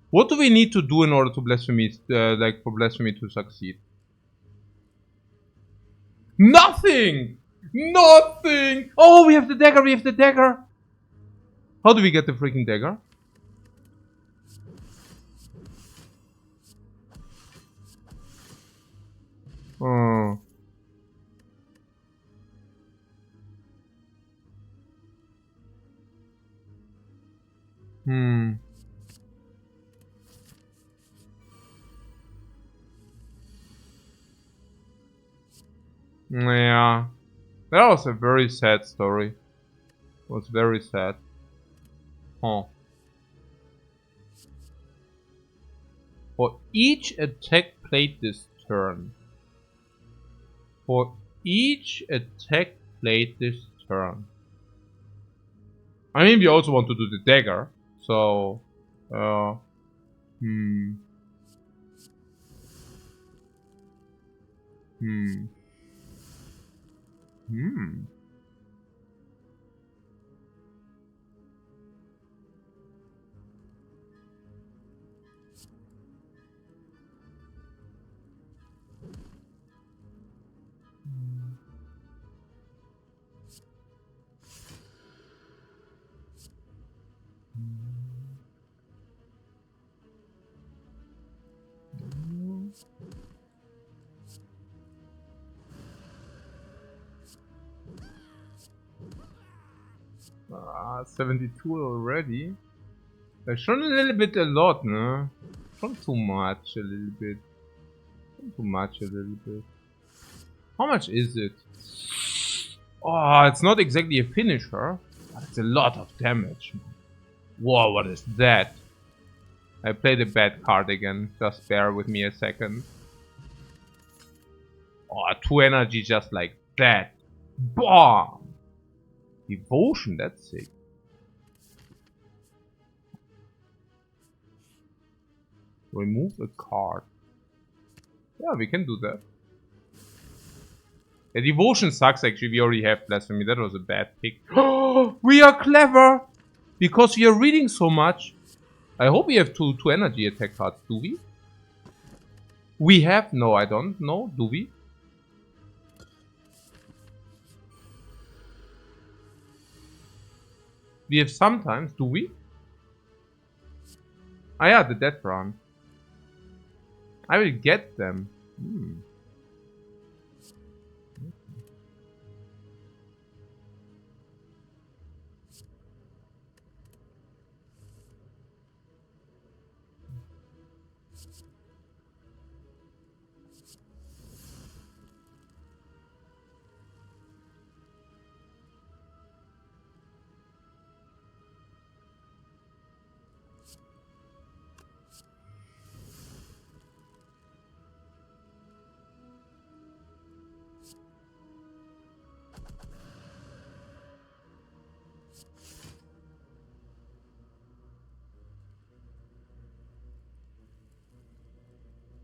What do we need to do in order to blasphemy, like for blasphemy to succeed? Nothing! Nothing! Oh, we have the dagger, we have the dagger! How do we get the freaking dagger? Oh. Hmm. Yeah. That was a very sad story. It was very sad. Huh. For each attack played this turn. For each attack played this turn. I mean, we also want to do the dagger. So, hmm. Hmm. Hmm. Ah, 72 already. Schon a little bit a lot, no? Schon too much a little bit. Schon too much a little bit. How much is it? Oh, it's not exactly a finisher, but it's a lot of damage. Whoa, what is that? I played a bad card again. Just bear with me a second. Oh, 2 energy just like that. Bomb! Devotion, that's sick. Remove a card. Yeah, we can do that. The devotion sucks actually, we already have blasphemy. That was a bad pick. We are clever! Because we are reading so much. I hope we have two energy attack cards, do we? We have? No, I don't know. Do we? We have sometimes, do we? Ah yeah, the Death Brown. I will get them.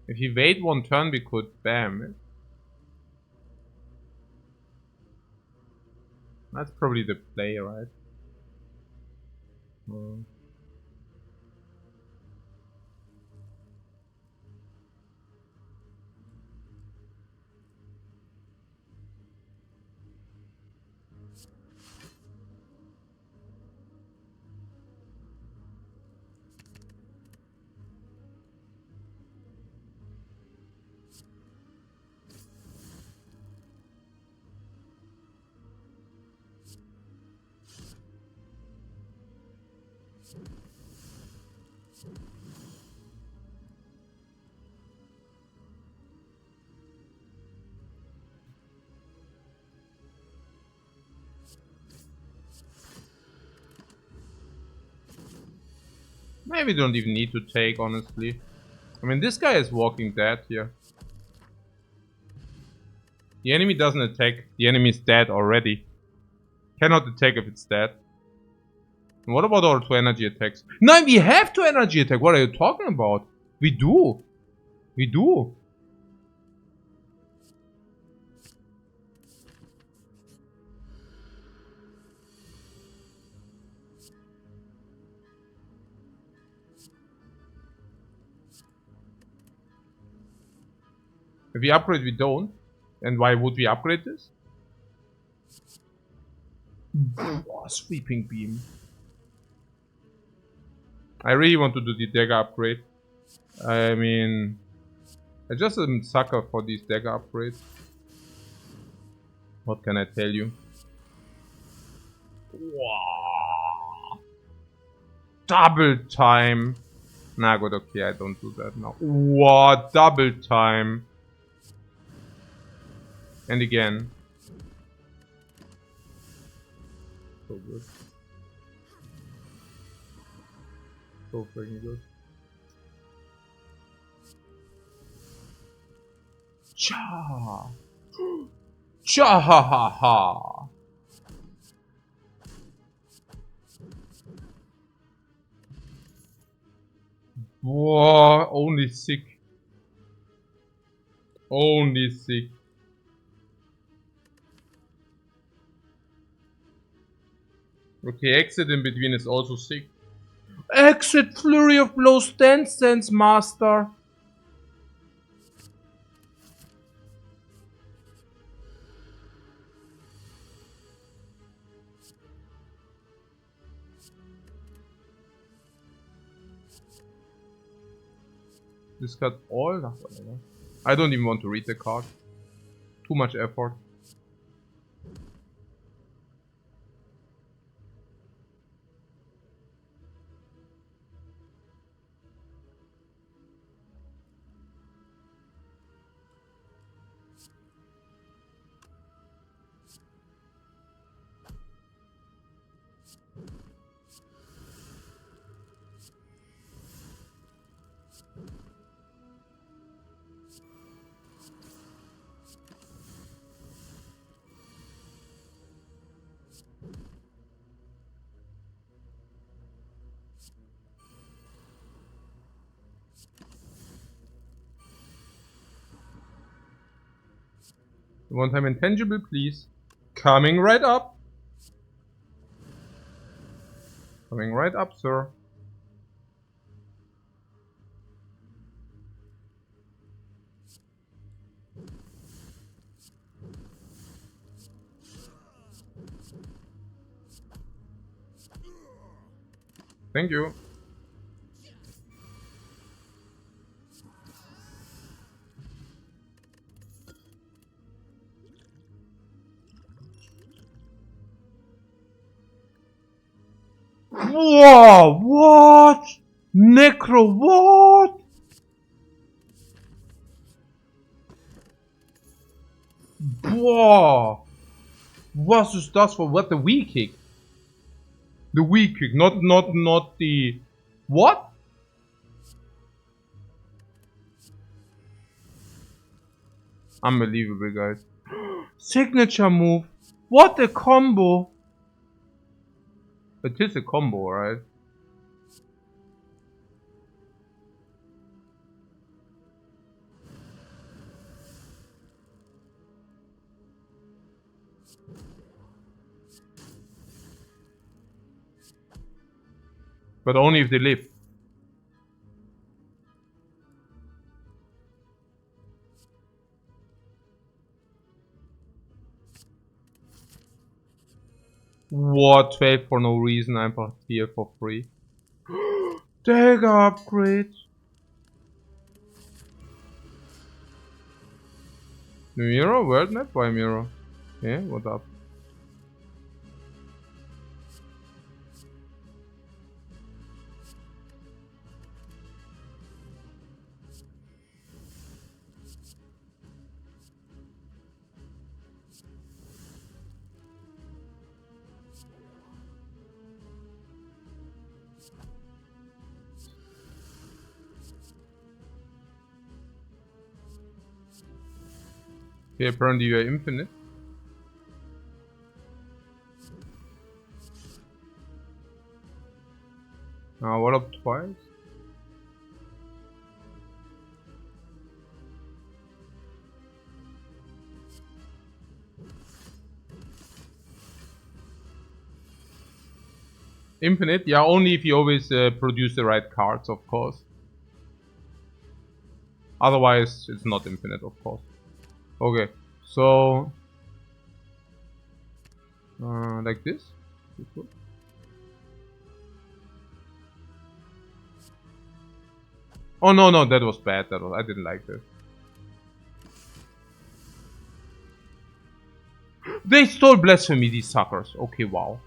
If you wait 1 turn, we could bam it. That's probably the play, right? Maybe don't even need to take, honestly. I mean, this guy is walking dead here. The enemy doesn't attack. The enemy is dead already. Cannot attack if it's dead. And what about our 2 energy attacks? No, we have 2 energy attack. What are you talking about? We do. We do. If we upgrade, we don't. And why would we upgrade this? Oh, sweeping beam. I really want to do the dagger upgrade. I mean, I just am a sucker for these dagger upgrades. What can I tell you? Wow. Double time. Nah, good, okay, I don't do that now. Wow, double time. And again. So good. So freaking good. Cha! Cha ha ha ha! Whoa, only sick. Only sick. Okay, exit in between is also sick. Exit flurry of blows, dance dance master. This got all that, whatever. I don't even want to read the card. Too much effort. One time intangible, please. Coming right up. Coming right up, sir. Thank you. Whoa, what? Necro, what? Whoa. Was ist das for what? The weak kick? The weak kick, not the... What? Unbelievable, guys. Signature move. What a combo. It is a combo, right? But only if they live. What? 12 for no reason, einfach here for free. Dagger upgrade. Mirror? World map? Why mirror? Yeah, what up? Okay, apparently you are infinite. What up twice? Infinite? Yeah, only if you always produce the right cards, of course. Otherwise, it's not infinite, of course. Okay, so... like this? Oh, no, no, that was bad. I didn't like this. They stole Blasphemy, these suckers. Okay, wow.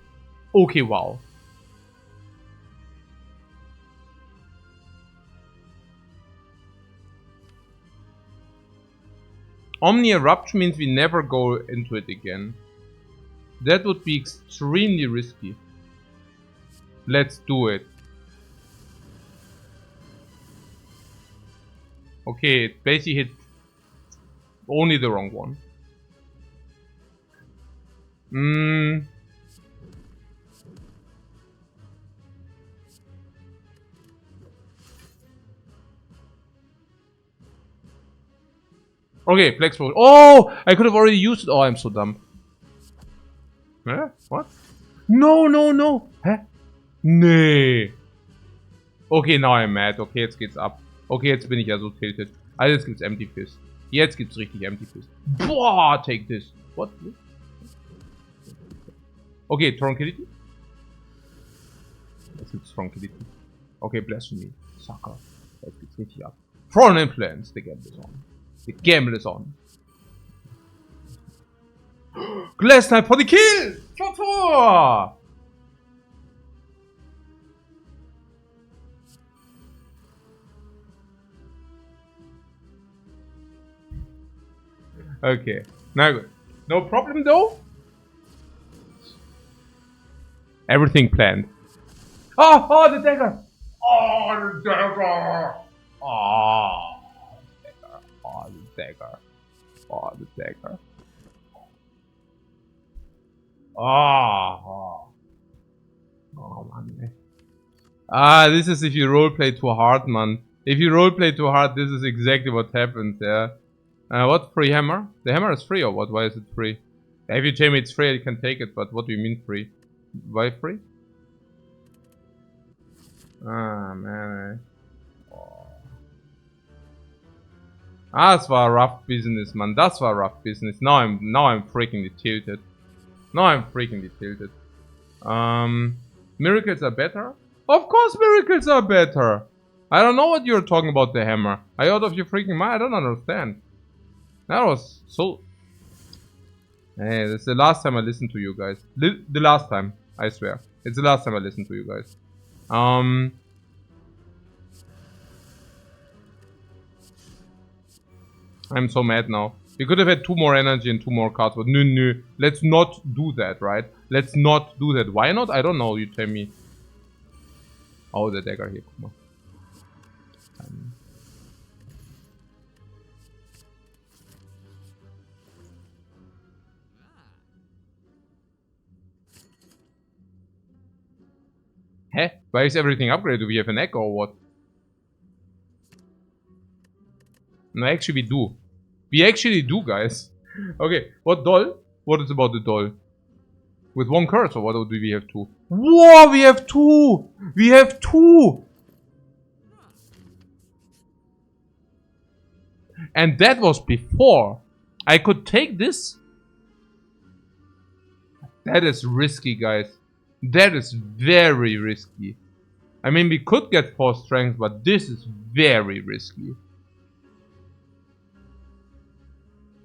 Okay, wow. Omni Eruption means we never go into it again. That would be extremely risky. Let's do it. Okay, it basically hit only the wrong one. Okay, Flex Roll. Oh! I could have already used it. Oh, I'm so dumb. Huh? What? No, no, no! Hä? Nee. Okay, now I'm mad. Okay, jetzt geht's ab. Okay, jetzt bin ich ja so tilted. Also jetzt gibt's Empty Fist. Jetzt gibt's richtig Empty Fist. Boah, take this. What? Okay, Tranquility. Jetzt gibt's Tranquility. Okay, Blasphemy. Sucker. Jetzt geht's richtig ab. Foreign Influence. The gamble is on. The gamble is on. Glass Knight for the kill! Tor! Okay, now good. No problem though? Everything planned. Oh, oh, the dagger! Oh, the dagger! Oh, the dagger. Oh, the dagger. Oh, the dagger. Oh, oh man. Ah, this is if you roleplay too hard, man. If you roleplay too hard, this is exactly what happens, yeah. What free hammer? The hammer is free or what? Why is it free? If you tell me it's free, I can take it, but what do you mean free? Why free? Ah, man. Oh. Ah, das war rough business, man. Das war rough business. Now I'm freakingly tilted. Now I'm freakingly tilted. Miracles are better? Of course miracles are better! I don't know what you're talking about the hammer. Are you out of your freaking mind? I don't understand. That was so... Hey, this is the last time I listened to you guys. The last time, I swear. It's the last time I listened to you guys. I'm so mad now. We could have had 2 more energy and 2 more cards, but no. Let's not do that, right? Let's not do that. Why not? I don't know, you tell me. Oh, the dagger here, guck mal. Hä? Why is everything upgraded? Do we have an echo or what? No, actually we do. We actually do, guys. Okay, what doll? What is about the doll? With 1 curse or what do we have 2? Whoa, we have 2! We have 2! And that was before. I could take this. That is risky, guys. That is very risky. I mean, we could get 4 strength, but this is very risky.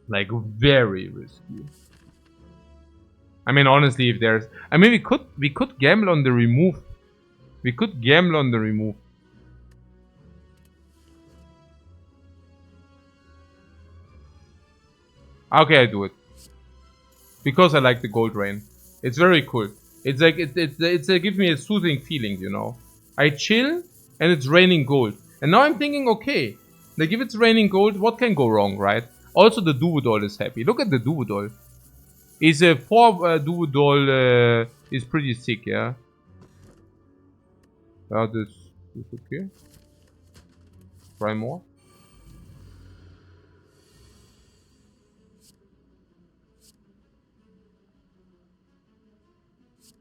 Like, very risky. I mean, honestly, if there's... I mean, we could gamble on the remove. We could gamble on the remove. Okay, I do it. Because I like the gold rain. It's very cool. It's like, it gives me a soothing feeling, you know. I chill, and it's raining gold. And now I'm thinking, okay, like if it's raining gold, what can go wrong, right? Also, the Duvodol is happy. Look at the Duvodol. Is a 4 Duvodol is pretty sick, yeah. This is okay. Try more.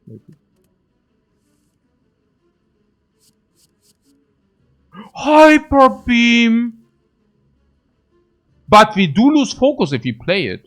Maybe. Hyper beam. But we do lose focus if we play it.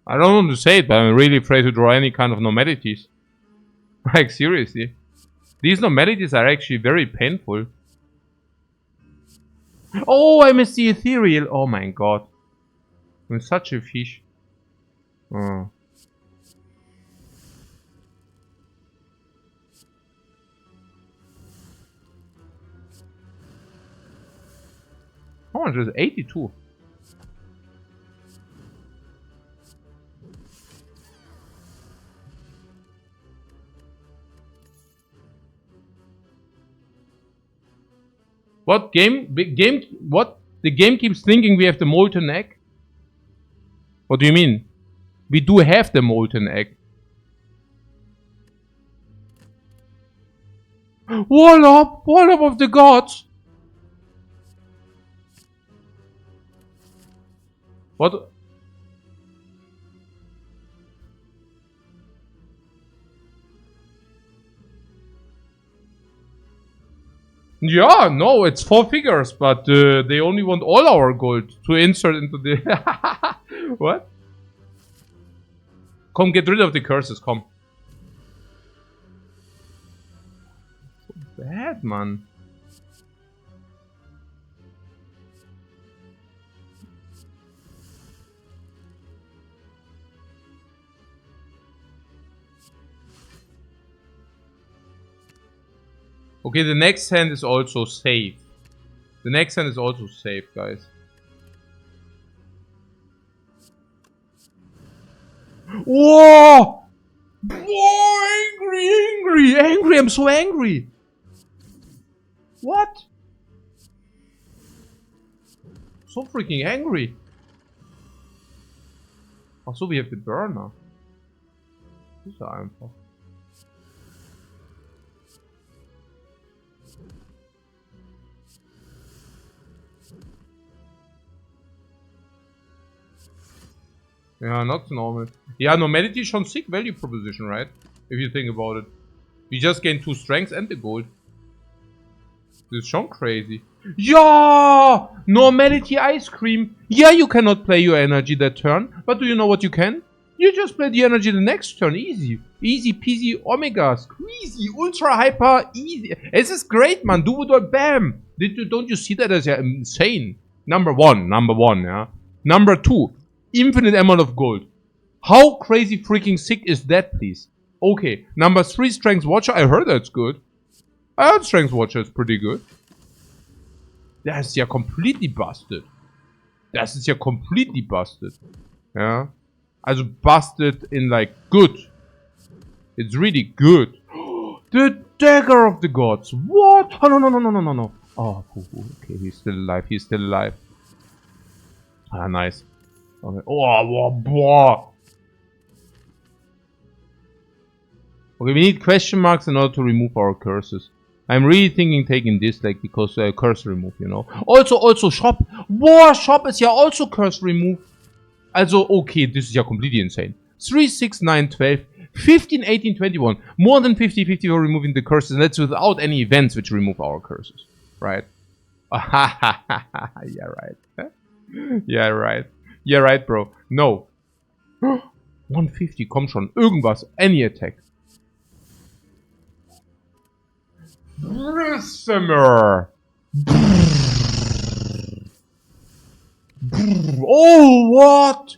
I don't want to say it, but I'm really afraid to draw any kind of normalities. Like, seriously. These normalities are actually very painful. Oh, I missed the ethereal. Oh my god. I'm such a fish. Oh. How much is it? 82. What game? What? The game keeps thinking we have the molten egg? What do you mean? We do have the molten egg. Wall up of the gods! What? Yeah, no, it's 4 figures, but they only want all our gold to insert into the... What? Come, get rid of the curses, come. So bad, man. Okay, the next hand is also safe. The next hand is also safe, guys. Whoa! Whoa! Angry! I'm so angry! What? So freaking angry. Also, we have the burner. Das ist ja einfach. Yeah, not normal. Yeah, normality is schon sick value proposition, right? If you think about it. We just gain 2 strengths and the gold. This is schon crazy. Yeah! Normality ice cream. Yeah, you cannot play your energy that turn. But do you know what you can? You just play the energy the next turn. Easy. Easy peasy omega. Squeezy. Ultra hyper. Easy. This is great, man. Duvodol. Bam. Don't you see that as insane? Number one, yeah. Number 2. Infinite amount of gold. How crazy freaking sick is that, please? Okay. Number 3, Strength Watcher. I heard that's good. I heard Strength Watcher is pretty good. Das ist ja completely busted. Das ist ja completely busted. Ja. Also busted in like good. It's really good. The Dagger of the Gods. What? Oh, no. Oh, okay. He's still alive. He's still alive. Ah, nice. Okay. Oh. Okay, we need question marks in order to remove our curses. I'm really thinking taking this, like, because curse remove, you know. Also, shop. War shop is ja also curse remove. Also, okay, this is ja completely insane. 3, 6, 9, 12, 15, 18, 21. More than 50-50 for removing the curses, and that's without any events which remove our curses. Right? Yeah, right. Yeah, right. Yeah, right, bro. No. 150, komm schon. Irgendwas. Any attack. Summer. Oh, what?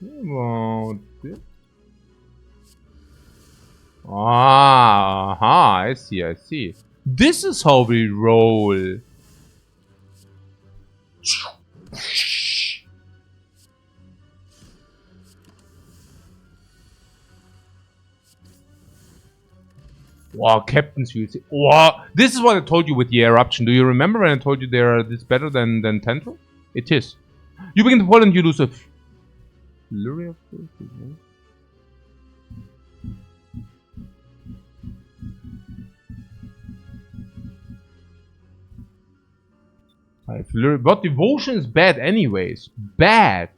About this. Ah, I see, I see. This is how we roll. Wow, Captain's View. Wow, this is what I told you with the eruption. Do you remember when I told you they are this better than Tendril? It is. You begin to fall and you lose a flurry of forces. Flurry, but devotion is bad anyways. Bad.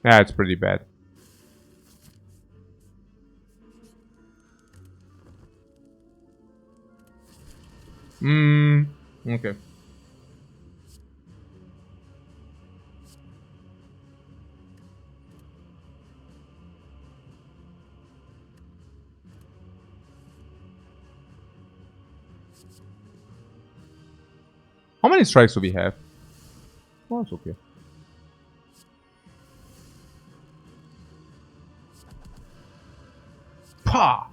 Yeah, it's pretty bad. Okay. How many strikes do we have? Oh, it's okay. Pa!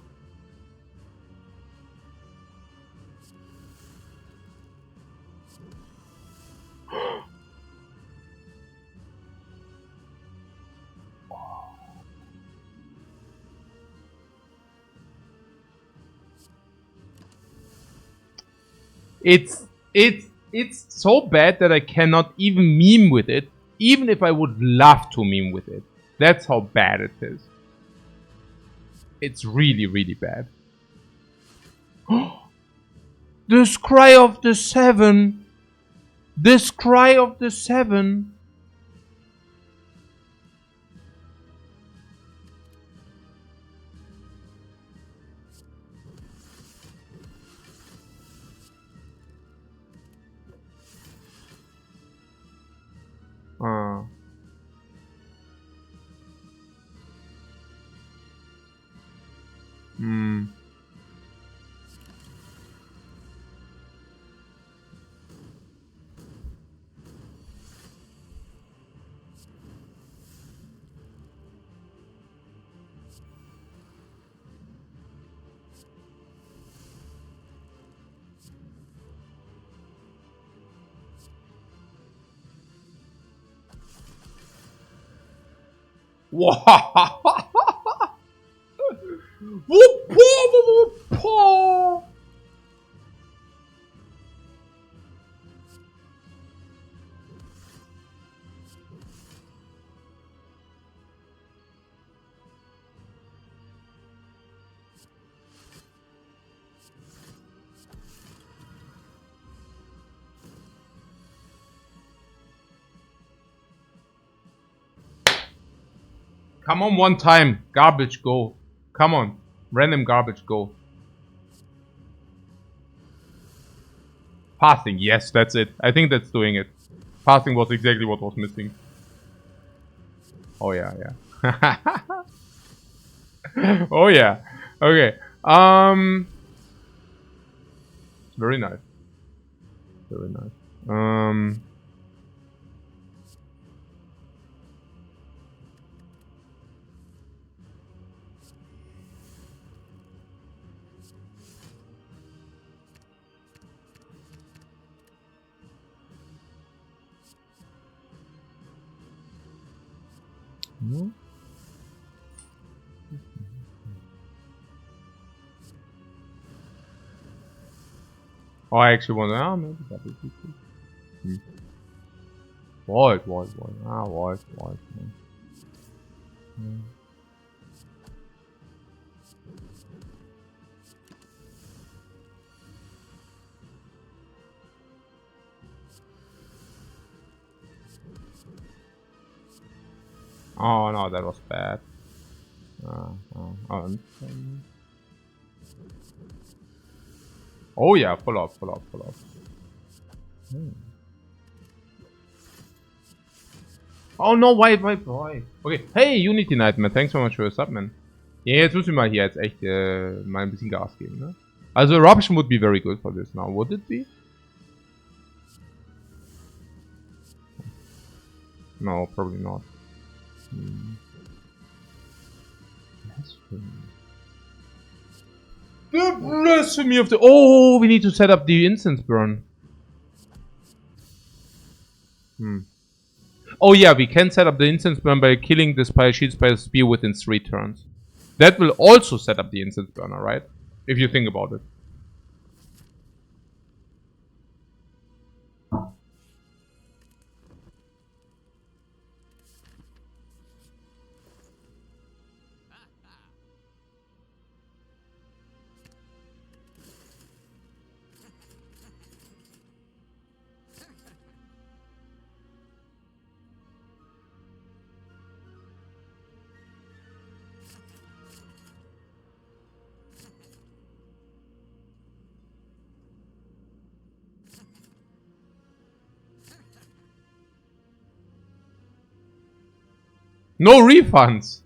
It's so bad that I cannot even meme with it, even if I would love to meme with it. That's how bad it is. It's really, really bad. The Scry of the Seven. The Scry of the Seven. Come on, one time. Garbage, go. Come on. Random garbage, go. Passing, yes, that's it. I think that's doing it. Passing was exactly what was missing. Oh yeah, yeah. Oh yeah. Okay. Very nice. Very nice. Oh, I actually want to. Maybe that would be cool. What? What? Oh no, that was bad. Oh yeah, full up. Oh no, why? Okay, hey, Unity Nightmare, thanks so much für das Sub, man. Ja, jetzt müssen wir mal hier jetzt echt mal ein bisschen Gas geben, ne? Also Eruption would be very good for this now, would it be? No, probably not. The blasphemy of the... Oh, we need to set up the incense burn. Oh yeah, we can set up the incense burn by killing the Spire Shields by a spear within 3 turns. That will also set up the incense burner, right? If you think about it. No refunds!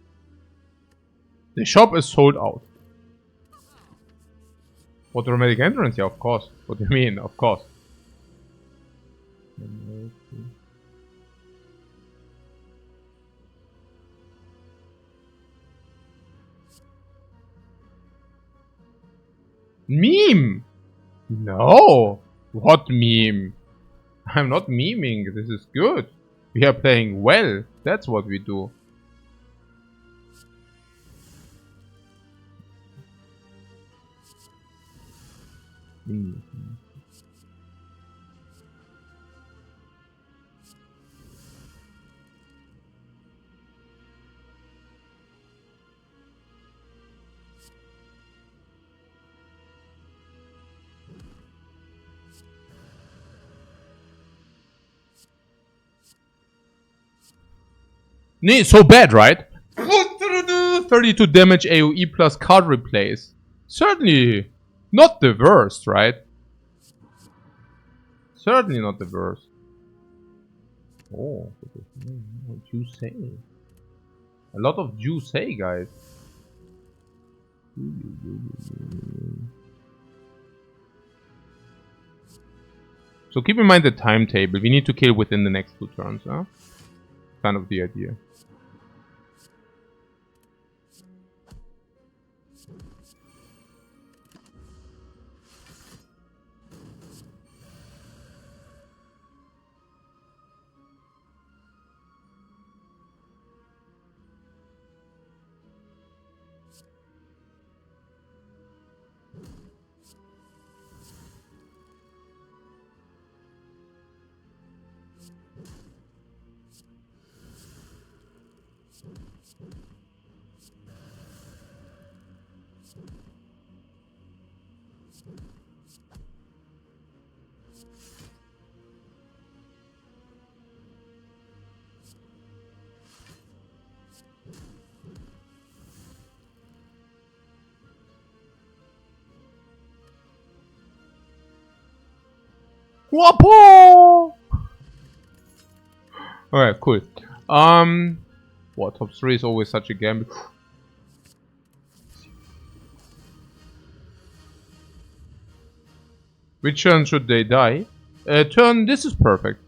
The shop is sold out. What, dramatic entrance? Yeah, of course. What do you mean? Of course. Meme? No! What meme? I'm not memeing. This is good. We are playing well. That's what we do. So bad, right? 32 damage AoE plus card replace. Certainly not the worst, right? Certainly not the worst. Oh, what you say? A lot of juice, hey guys. So keep in mind the timetable. We need to kill within the next 2 turns, huh? Kind of the idea. Wapo! Alright, cool. What, top 3 is always such a gamble. Which turn should they die? Turn, this is perfect.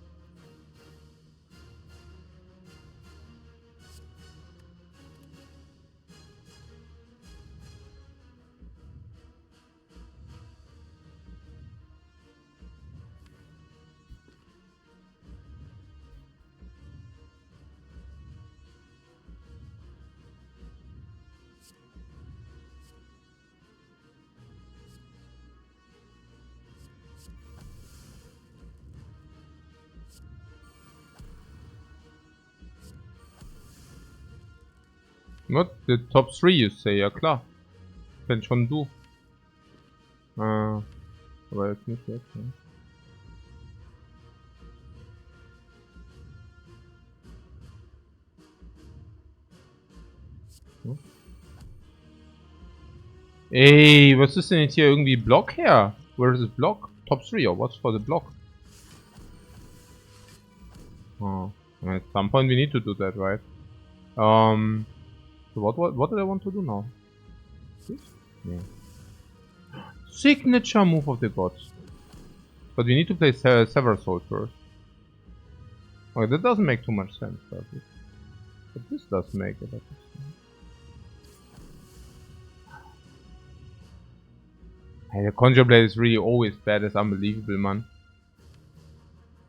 What? The top 3 you say, ja klar. Kenn schon du. Aber jetzt nicht jetzt, ne? Hm? Ey, was ist denn jetzt hier irgendwie Block her? Where is the block? Top 3 or what's for the block? Oh, at some point we need to do that, right? So what did I want to do now? This? Yeah. Signature move of the gods. But we need to play Sever Soul first. Okay, that doesn't make too much sense, does it? But this does make it. Hey, the Conjure Blade is really always bad. It's unbelievable, man.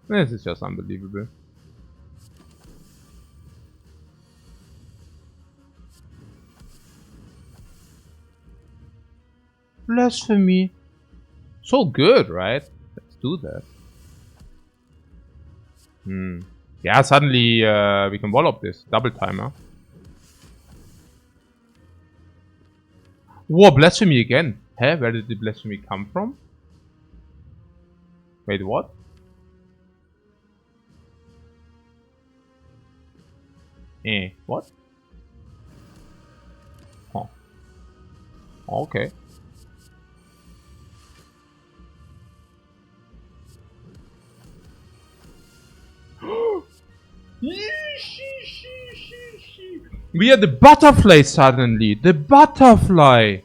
This is just unbelievable. Blasphemy. So good, right? Let's do that. Yeah, suddenly we can wall up this. Double timer. Whoa, Blasphemy again. Huh? Where did the Blasphemy come from? Wait, what? What? Oh. Okay. We are the butterfly suddenly. The butterfly.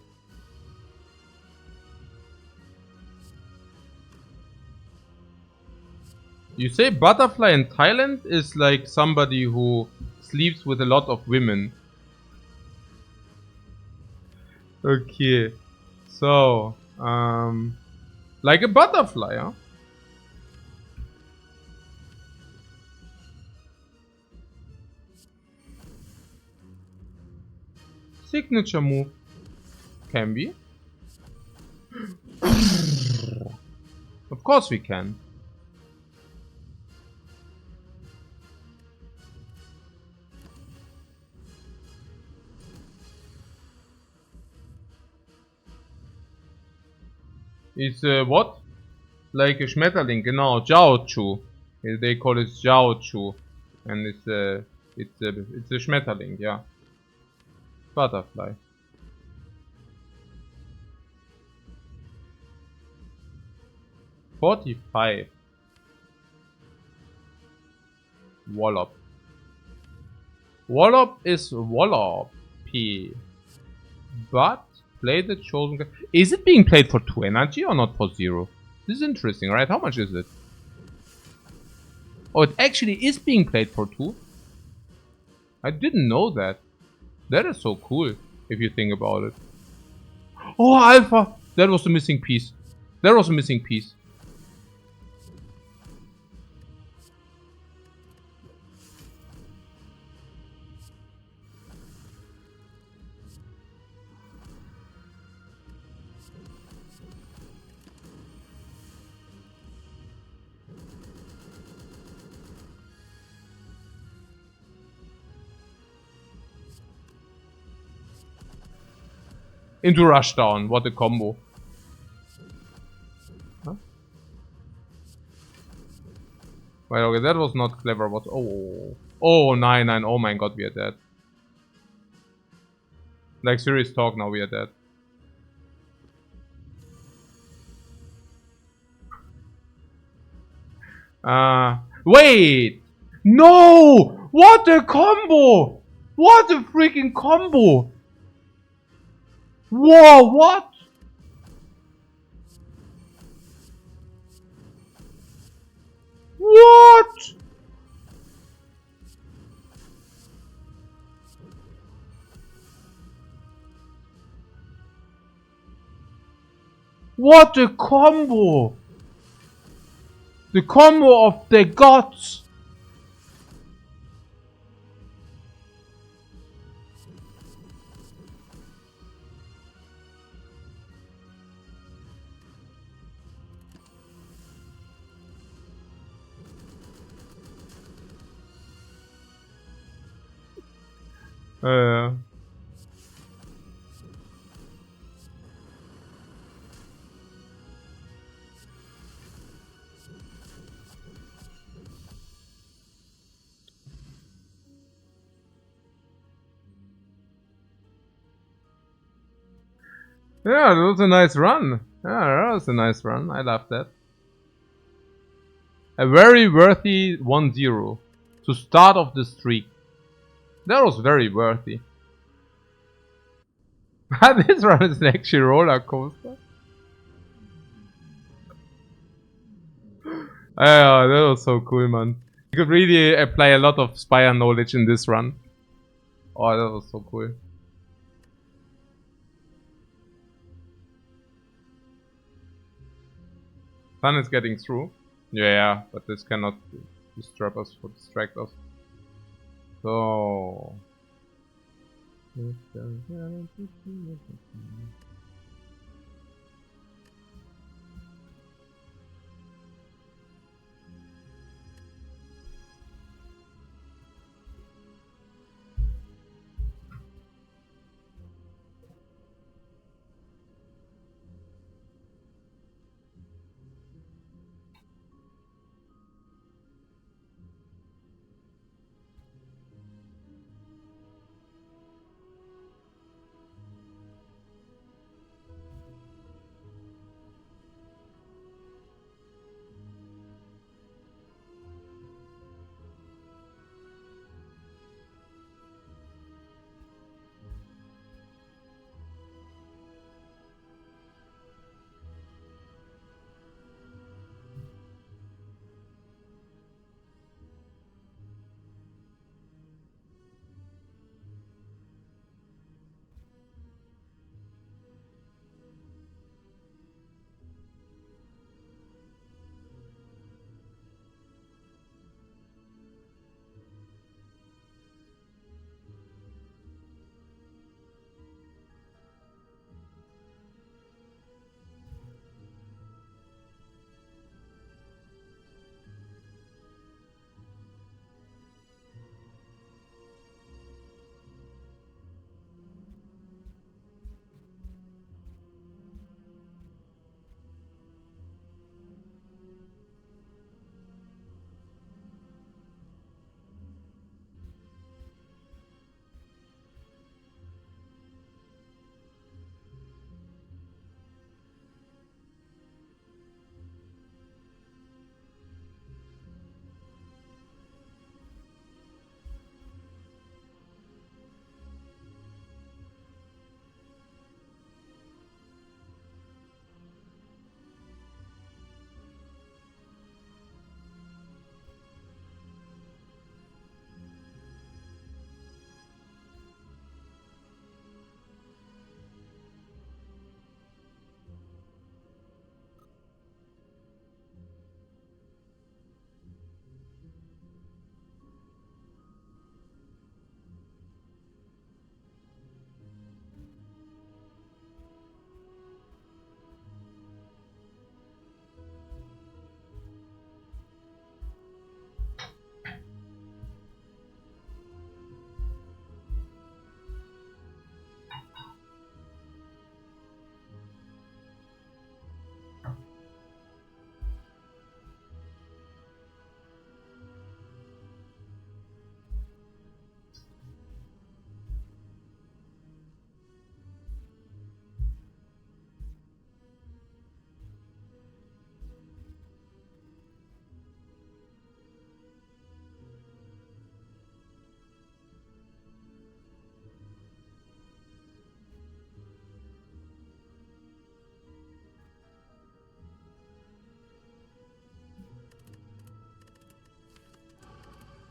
You say butterfly in Thailand is like somebody who sleeps with a lot of women. Okay. So, like a butterfly, huh? Signature move. Can we? Of course we can. It's what? Like a Schmetterling, genau, Jiaochu. They call it Jiaochu. And it's a Schmetterling, yeah. Butterfly. $45. Wallop. Wallop is Wallopy. But play the chosen. Is it being played for 2 energy or not for 0? This is interesting, right? How much is it? Oh, it actually is being played for 2. I didn't know that. That is so cool, if you think about it. Oh, Alpha! That was the missing piece. That was a missing piece. Into Rushdown. What a combo. Huh? Wait, okay, that was not clever. What? Oh. Oh, 9-9. Oh my god, we are dead. Like, serious talk, now we are dead. Wait! No! What a combo! What a freaking combo! Whoa, what? What? What a combo! The combo of the gods! Yeah, that was a nice run. Yeah, that was a nice run. I love that. A very worthy 1-0 to start off the streak. That was very worthy. This run is actually a roller coaster. Yeah, that was so cool, man. You could really apply a lot of Spire knowledge in this run. Oh, that was so cool. Sun is getting through. Yeah, but this cannot disturb us or distract us. So...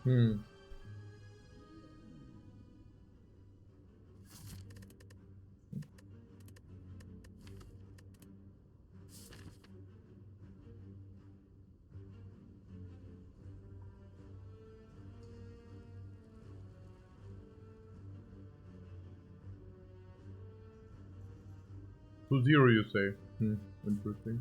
Hmm. To 0 you say? Interesting.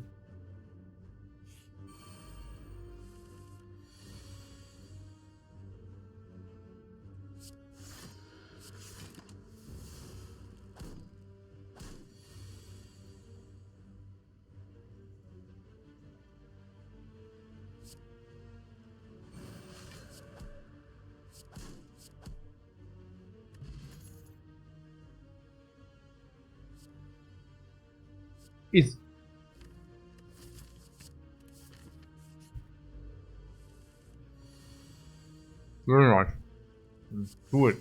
Is. Very nice. Do it.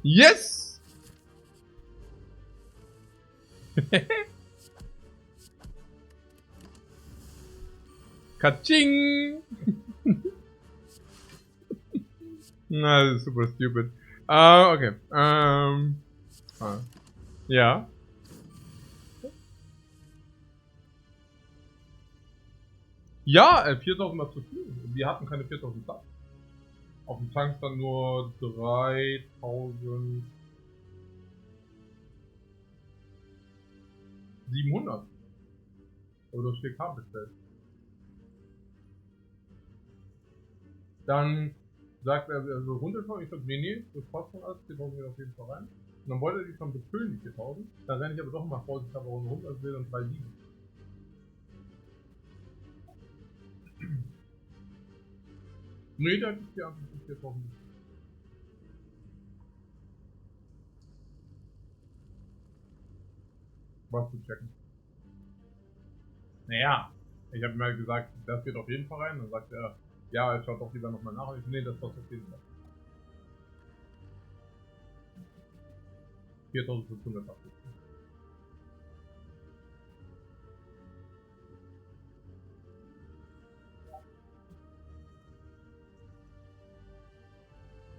Yes! Ka-ching! Nah, das ist super stupid. Okay. Ja. Ja, 4000 war zu viel. Wir hatten keine 4000 Platz. Auf dem Tank dann nur 3700. Aber du hast 4K bestellt. Dann sagt er, also runterschauen. Ich sag, nee, das passt schon alles, 4000 geht auf jeden Fall rein. Und dann wollte er die schon befüllen, die 4000. Dann renne ich aber doch mal vorsichtshalber runter, also will dann 3,7. Nee, da gibt es die Antwort für 4000. Was zu checken. Naja, ich habe mir gesagt, das geht auf jeden Fall rein. Dann sagt er, ja, ich schaut doch lieber nochmal nach. Und ich so, nee, das kostet auf jeden Fall. 4500 abgegeben.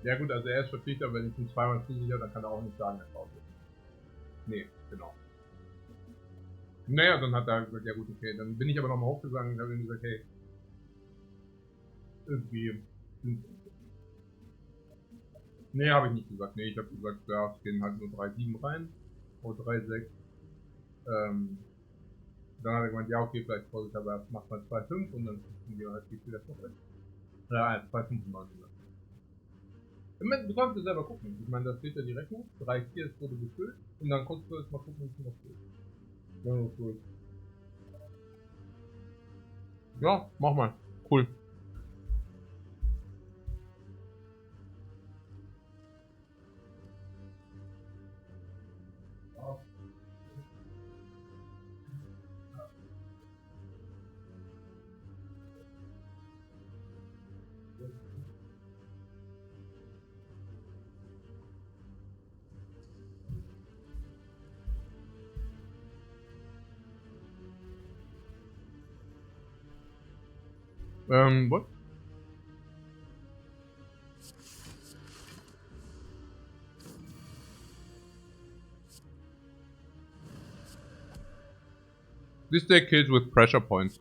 Ja gut, also er ist verpflichtet, aber wenn ich ihn zweimal zusichere, dann kann er auch nicht sagen, er kauft es. Nee, genau. Naja, dann hat er gesagt, ja gut, okay. Dann bin ich aber nochmal hochgegangen und habe ihm gesagt, hey, irgendwie. Nee, habe ich nicht gesagt. Nee, ich habe gesagt, ja, es gehen halt nur 3,7 rein. Oder 3,6. Dann hat er gemeint, ja okay, vielleicht wollte ich aber macht mal 2,5 und dann kriegen wir halt wieder zurück. Ja, 2,95. Du kannst es selber gucken. Ich meine, da steht ja die Rechnung. 3,4 ist wurde gefüllt. Und dann kannst du jetzt mal gucken, wie es noch geht. Ja, cool. Ja, mach mal. Cool. What? This deck kills with pressure points.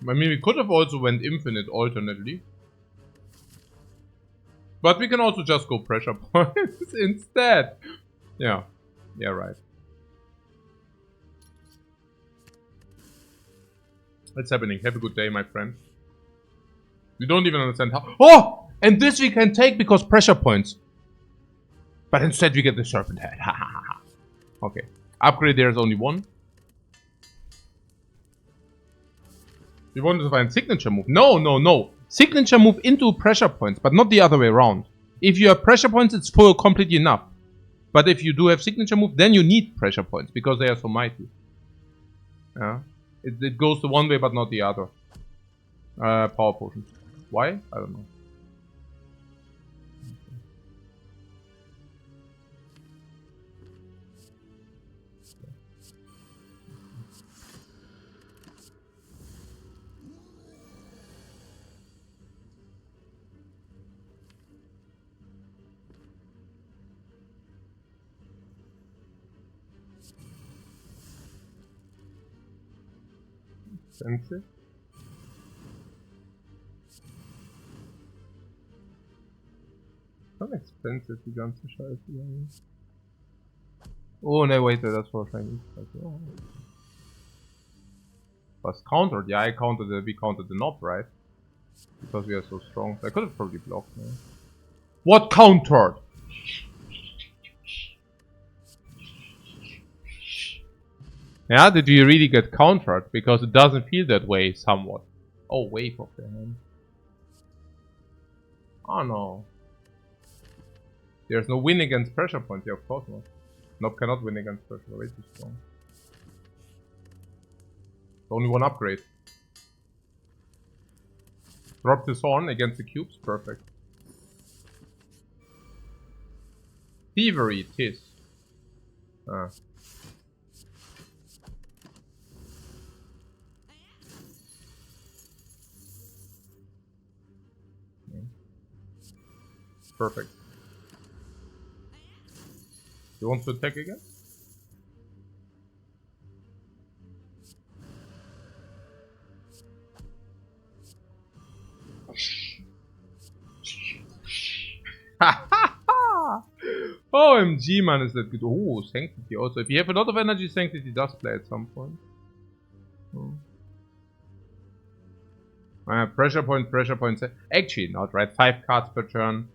I mean, we could have also went infinite alternately. But we can also just go pressure points instead. Yeah. Yeah, right. It's happening. Have a good day, my friend. You don't even understand how. Oh! And this we can take because pressure points. But instead we get the serpent head. Okay. Upgrade there is only one. We wanted to find signature move. No. Signature move into pressure points, but not the other way around. If you have pressure points, it's full completely enough. But if you do have signature move, then you need pressure points because they are so mighty. Yeah. It goes the one way, but not the other. Power potion. Why? I don't know. Expensive. Schon expensive, die ganze Scheiße. Oh no, wait, that's for Chinese. Okay. Oh. Was countered? Yeah, I countered we countered the knob, right? Because we are so strong. I could have probably blocked. No? What countered? Yeah, did we really get countered? Because it doesn't feel that way somewhat. Oh, wave of the hand. Oh no. There's no win against pressure points. Yeah, of course not. Nope, cannot win against pressure. Way too strong. Only one upgrade. Drop this on against the cubes. Perfect. Thievery, tis. Ah. Perfect. You want to attack again? OMG, man, is that good. Oh, Sanctity also. If you have a lot of energy, Sanctity does play at some point. Oh. Pressure point. Actually, not right. 5 cards per turn.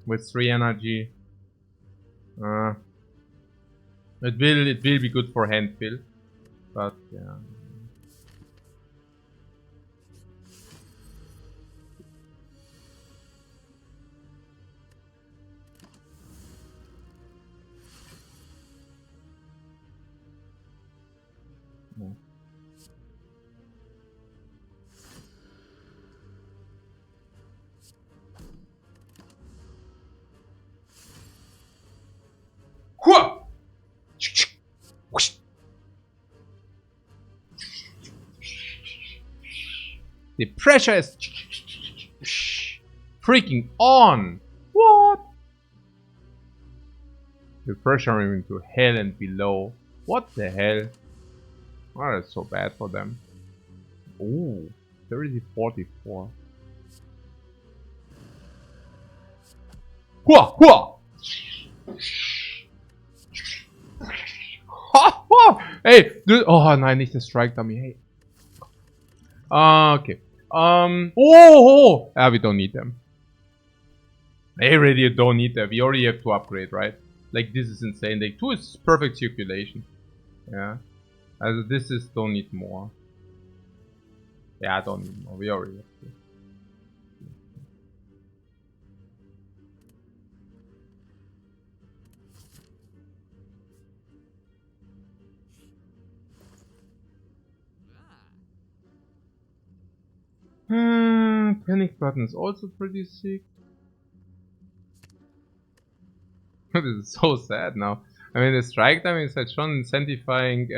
With 3 energy. It will be good for hand fill. But yeah. No. The pressure is freaking on. What? The pressure into hell and below. What the hell? Oh, that's so bad for them. Ooh, 30-44. Hua! Hua! Hey, dude. Oh nein, nicht der Strike Dummy. Hey. Okay. Oh! Ah, we don't need them. They really don't need them. We already have to upgrade, right? Like, this is insane. Like, 2 is perfect circulation. Yeah. Also, this is don't need more. Yeah, I don't need more. We already have to. Panic button is also pretty sick. This is so sad now. I mean, the strike time is like schon incentivizing.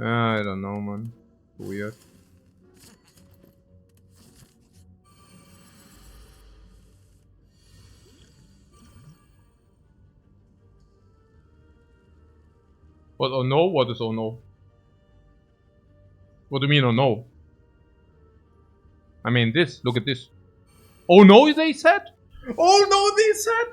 I don't know, man. Weird. What? Oh no? What is oh no? What do you mean oh no? I mean this. Look at this. Oh no, they said. Oh no, they said.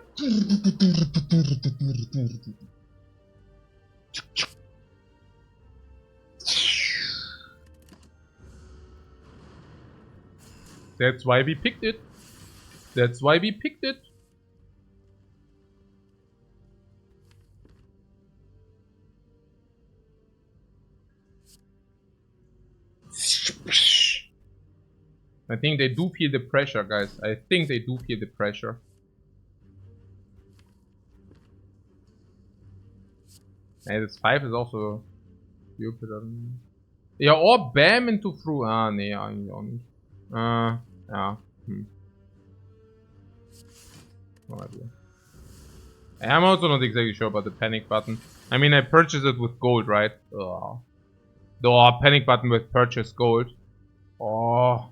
That's why we picked it. That's why we picked it. I think they do feel the pressure, guys. I think they do feel the pressure. And this 5 is also stupid. Ja, or bam into through. Ah, nee, eigentlich auch nicht. Ja. No idea. I'm also not exactly sure about the panic button. I mean, I purchased it with gold, right? Ugh. The panic button with purchase gold. Oh.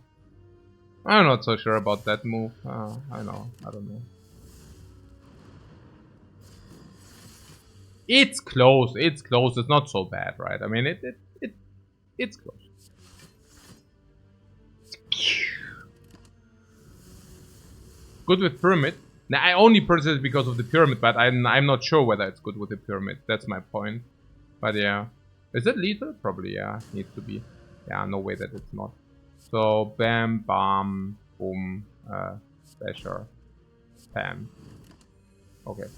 I'm not so sure about that move. I know. I don't know. It's close. It's close. It's not so bad, right? I mean, it's close. Good with pyramid. Now, I only purchased it because of the pyramid, but I'm not sure whether it's good with the pyramid. That's my point. But yeah. Is it lethal? Probably, yeah. Needs to be. Yeah, no way that it's not. So, bam, bam, boom, slasher, bam. Okay.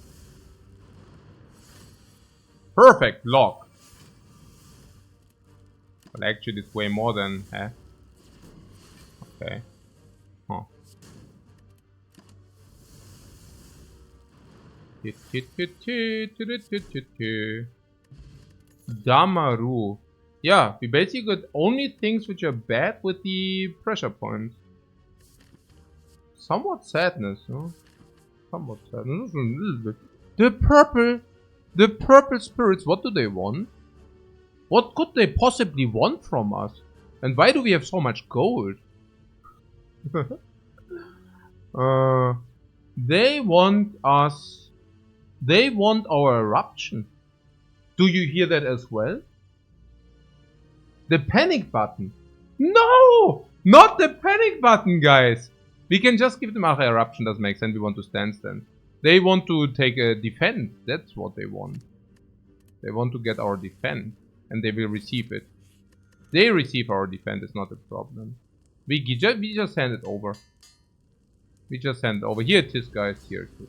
Perfect, lock. Well, actually, it's way more than, Okay. Huh. Damaru. Yeah, we basically got only things which are bad with the pressure points. Somewhat sadness, no? Somewhat sadness. A little bit. The purple spirits, what do they want? What could they possibly want from us? And why do we have so much gold? They want us. They want our eruption. Do you hear that as well? The panic button. No! Not the panic button, guys! We can just give them our eruption, doesn't make sense. We want to stand. They want to take a defense. That's what they want. They want to get our defense. And they will receive it. They receive our defense, it's not a problem. We just hand it over. We just hand it over. Here it is, guys. Here it is.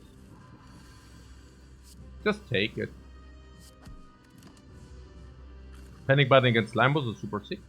Just take it. Panic button against slime was super sick.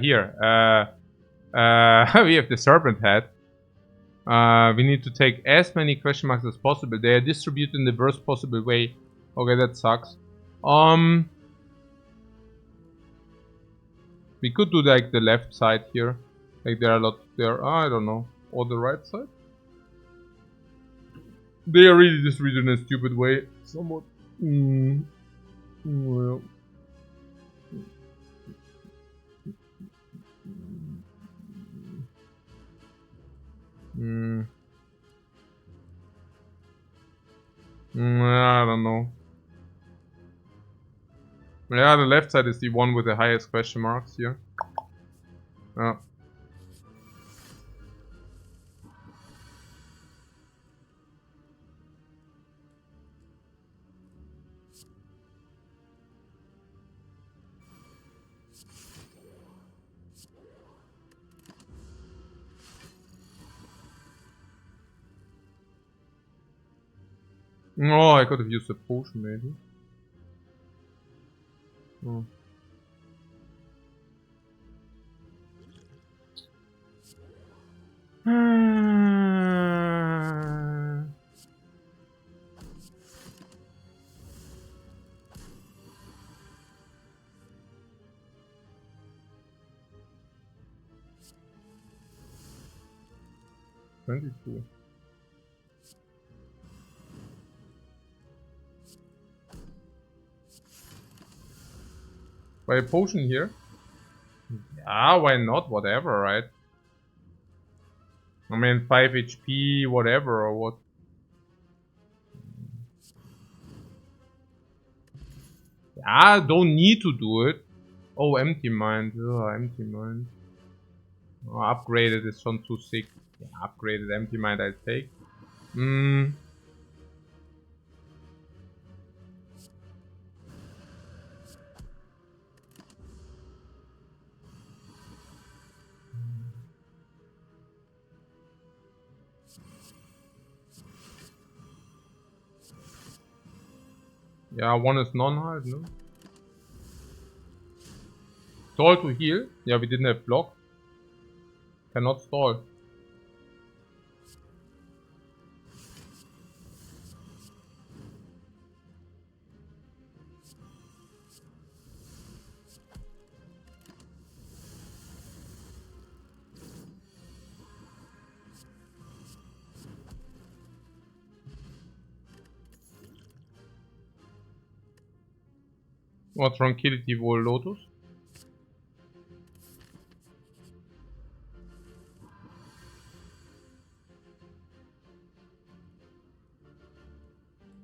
Here. We have the serpent head. We need to take as many question marks as possible. They are distributed in the worst possible way. Okay, that sucks. We could do like the left side here. Like there are a lot there. I don't know. Or the right side. They are really distributed in a stupid way. Somewhat. Well. I don't know. Yeah, the left side is the one with the highest question marks here. Oh. Oh, I could have used a potion maybe. Oh. $22. Buy a potion here? Yeah, why not? Whatever, right? I mean, 5 HP, whatever, or what? Yeah, don't need to do it. Oh, empty mind. Oh, empty mind. Oh, upgraded is schon too sick. Yeah, upgraded empty mind I take. Yeah, one is non-hard, no? Stall to heal. Yeah, we didn't have block. Cannot stall. Or Tranquility Wall Lotus.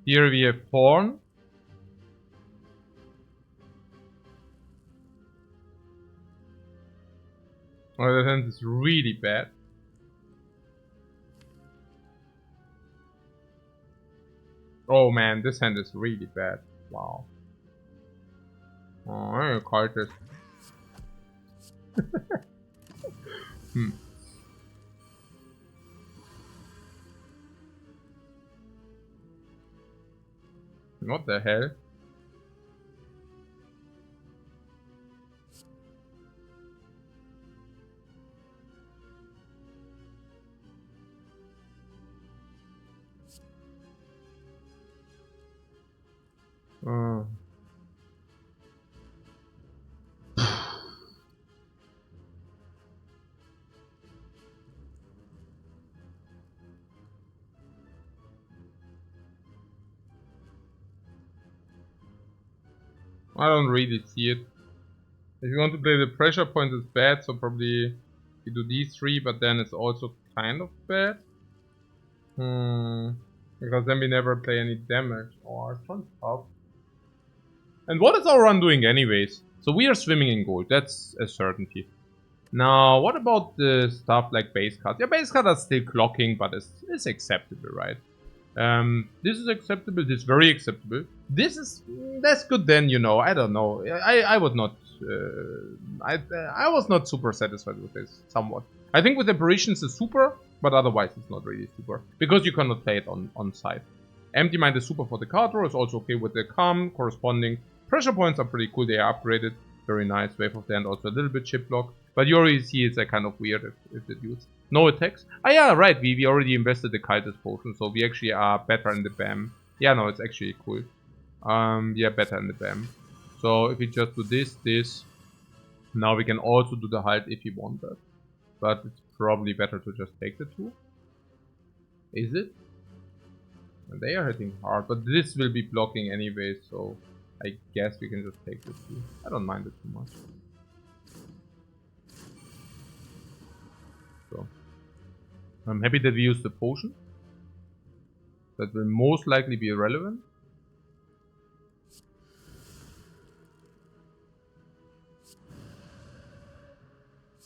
Here we have Thorn. On the other hand, it's really bad. Oh man, this hand is really bad. Wow. Oh, card this. What the hell? I don't really see it. If you want to play the pressure point, it's bad, so probably you do these three, but then it's also kind of bad. Because then we never play any damage. Oh, it's not tough. And what is our run doing anyways? So we are swimming in gold, that's a certainty. Now, what about the stuff like base cards? Yeah, base cards are still clocking, but it's acceptable, right? This is acceptable, this is very acceptable. That's good then, you know, I don't know. I was not, I was not super satisfied with this, somewhat. I think with Apparitions it's super, but otherwise it's not really super. Because you cannot play it on site. Empty Mind is super for the card draw, is also okay with the Calm corresponding. Pressure points are pretty cool, they are upgraded. Very nice. Wave of the Hand also a little bit chip block. But you already see it's a kind of weird if it used. No attacks. Ah yeah, right, we already invested the Cultist potion, so we actually are better in the BAM. Yeah, no, it's actually cool. We are better in the BAM. So if we just do this, now we can also do the halt if we want that. But it's probably better to just take the two. Is it? And they are hitting hard, but this will be blocking anyway, so I guess we can just take this two. I don't mind it too much. So I'm happy that we used the potion. That will most likely be irrelevant.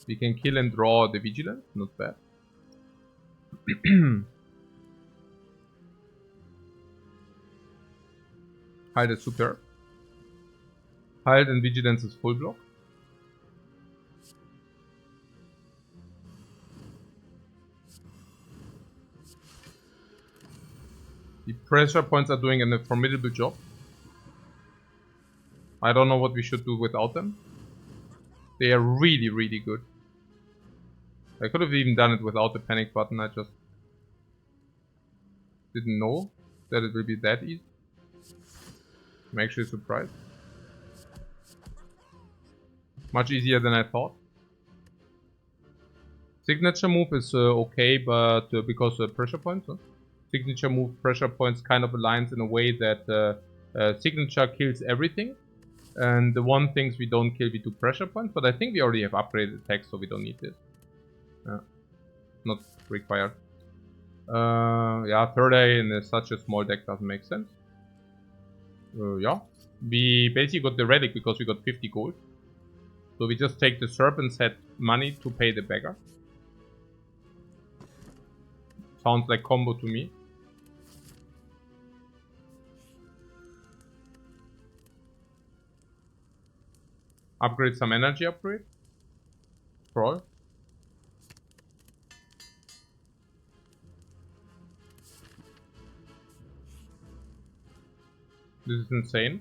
We can kill and draw the Vigilance, not bad. Halt is superb. Halt and Vigilance is full block. The pressure points are doing a formidable job. I don't know what we should do without them. They are really, really good. I could have even done it without the panic button, I just didn't know that it will be that easy. I'm actually surprised. Much easier than I thought. Signature move is okay, but because pressure points. Signature move pressure points kind of aligns in a way that signature kills everything. And the one things we don't kill, we do pressure points. But I think we already have upgraded attacks, so we don't need this. Not required. Yeah, third eye in such a small deck doesn't make sense. Yeah. We basically got the relic because we got 50 gold. So we just take the Serpent's Head money to pay the beggar. Sounds like combo to me. Upgrade some energy upgrade. Scroll. This is insane.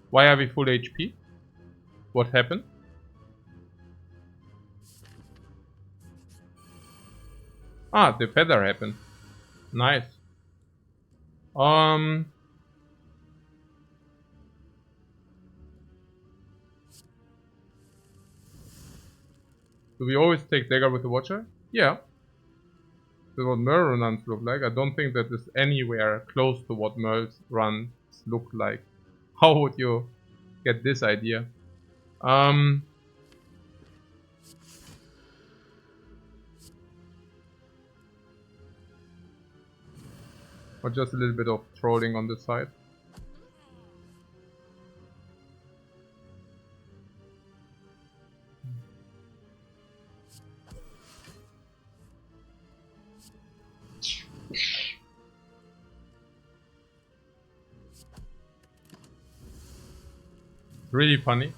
Why are we full HP? What happened? Ah, the feather happened. Nice. Do we always take dagger with the watcher? Yeah. That's what Merle runs look like. I don't think that is anywhere close to what Merle's runs look like. How would you get this idea? Or just a little bit of trolling on the side. Really funny.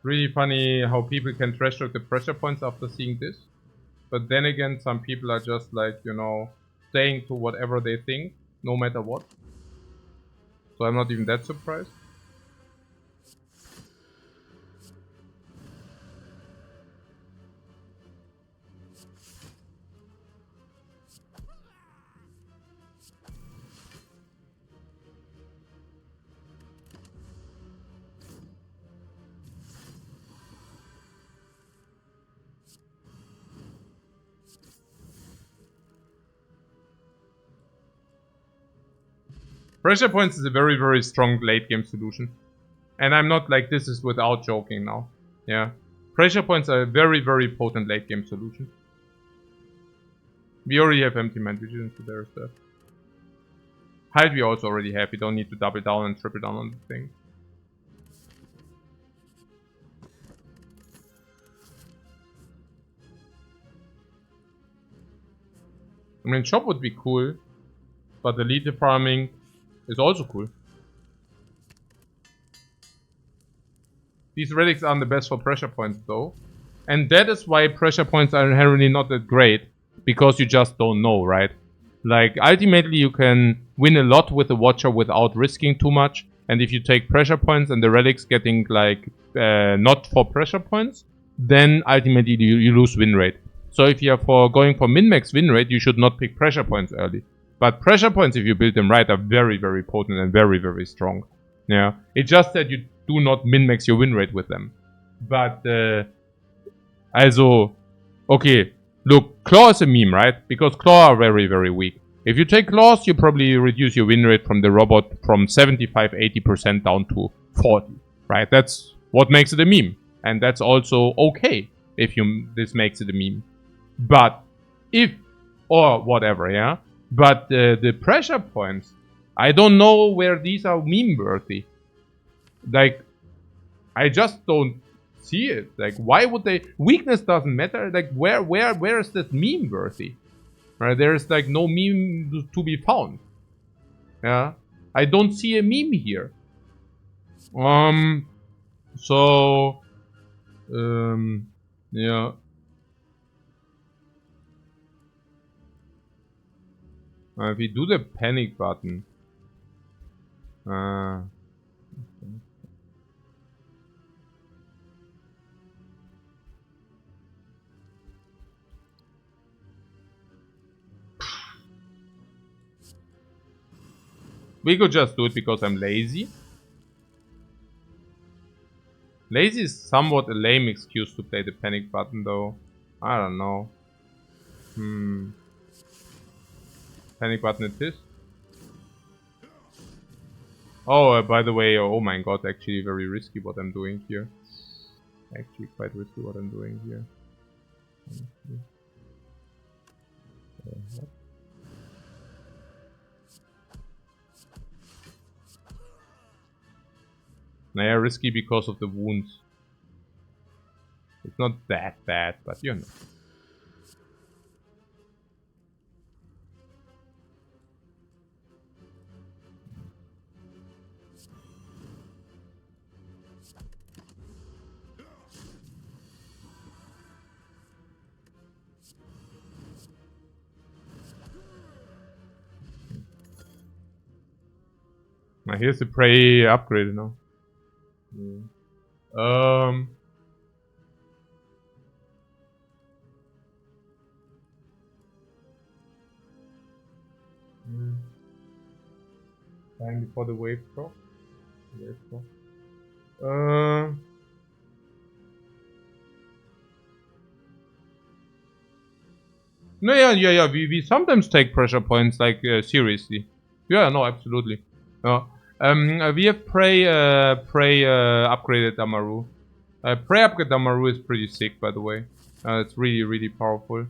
Really funny how people can trash talk the pressure points after seeing this. But then again, some people are just like, you know, staying to whatever they think, no matter what. So I'm not even that surprised. Pressure points is a very, very strong late game solution. And I'm not like this is without joking now. Yeah. Pressure points are a very, very potent late game solution. We already have empty mind vision, so there's that. Hide we also already have. We don't need to double down and triple down on the thing. I mean, shop would be cool, but elite farming is also cool. These relics aren't the best for pressure points though. And that is why pressure points are inherently not that great. Because you just don't know, right? Like, ultimately you can win a lot with the Watcher without risking too much. And if you take pressure points and the relics getting, like, not for pressure points, then ultimately you lose win rate. So if you are going for min-max win rate, you should not pick pressure points early. But pressure points, if you build them right, are very, very potent and very, very strong. Yeah. It's just that you do not min-max your win rate with them. But, also, okay. Look, Claw is a meme, right? Because Claw are very, very weak. If you take Claws, you probably reduce your win rate from the robot from 75-80% down to 40, right? That's what makes it a meme. And that's also okay if this makes it a meme. But if, or whatever, yeah? But the pressure points, I don't know where these are meme worthy. Like, I just don't see it. Like, why would they? Weakness doesn't matter. Like, where is this meme worthy? Right? There is like no meme to be found. Yeah, I don't see a meme here. So, yeah. If we do the panic button, we could just do it because I'm lazy. Lazy is somewhat a lame excuse to play the panic button though. I don't know. Panic button it is. Oh, by the way, oh my god, actually very risky what I'm doing here. Actually quite risky what I'm doing here. Naja, risky because of the wounds. It's not that bad, but you know. Now here's the prey upgrade now. Yeah. Time before the wave drop. No, yeah. We sometimes take pressure points, like, seriously. Yeah, no, absolutely. No. We have Prey upgraded Amaru. Prey upgraded Amaru is pretty sick, by the way. It's really powerful.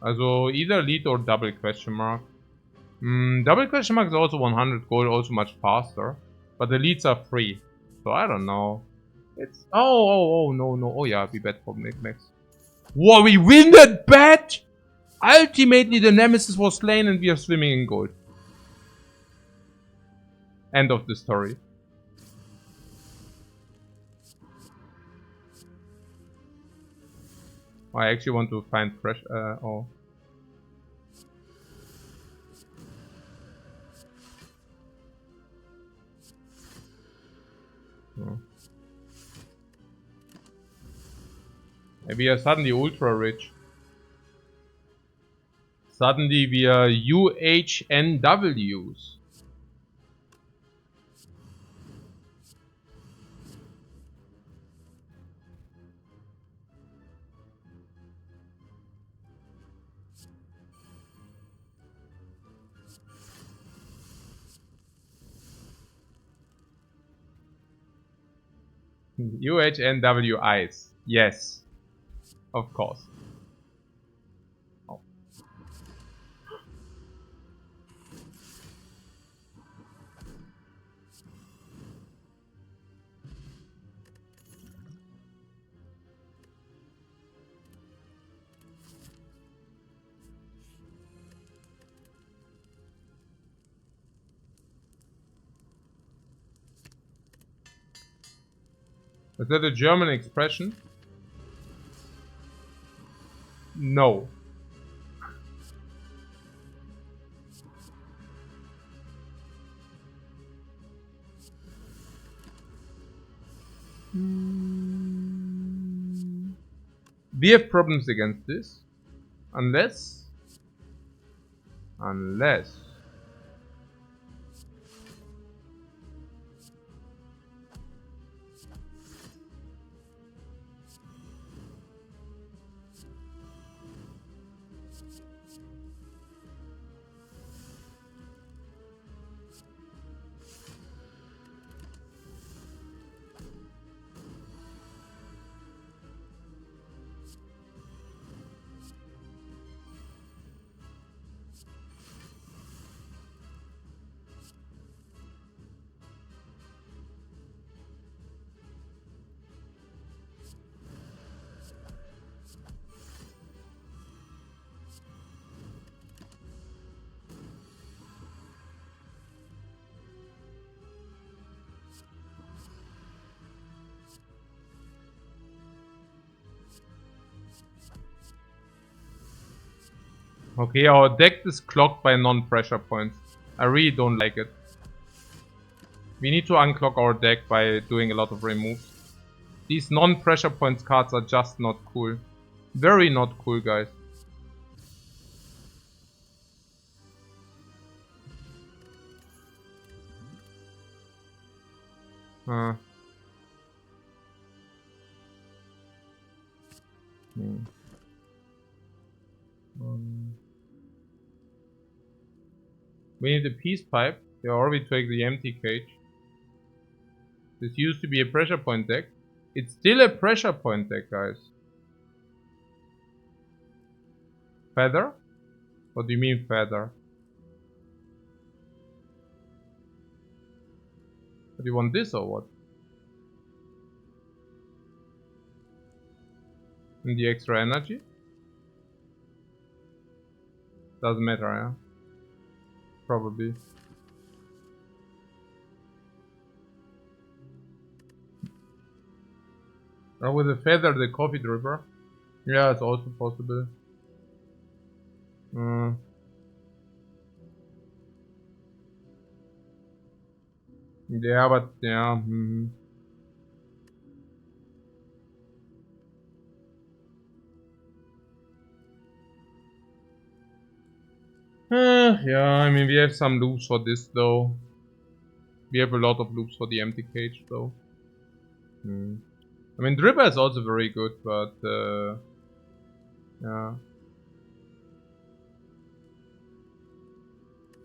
Also either lead or double question mark. Double question mark is also 100 gold, also much faster. But the leads are free. So I don't know. It's no. Oh yeah, we bet for Max. Whoa, we win that bet! Ultimately the Nemesis was slain and we are swimming in gold. End of the story. I actually want to find fresh oh. We are suddenly ultra rich. Suddenly we are UHNWs. UHNWIs. Yes. Of course. Oh. Is that a German expression? No. We have problems against this. Unless... Okay, our deck is clogged by non-pressure points. I really don't like it. We need to unclog our deck by doing a lot of removes. These non-pressure points cards are just not cool. Very not cool, guys. We need a peace pipe. They already take the empty cage. This used to be a pressure point deck. It's still a pressure point deck, guys. Feather? What do you mean feather? Do you want this or what? And the extra energy? Doesn't matter, yeah? Probably. Or with a feather, the coffee dripper. Yeah, it's also possible. Yeah, but yeah. Yeah, I mean, we have some loops for this though. We have a lot of loops for the empty cage though. I mean, Dripper is also very good, but yeah.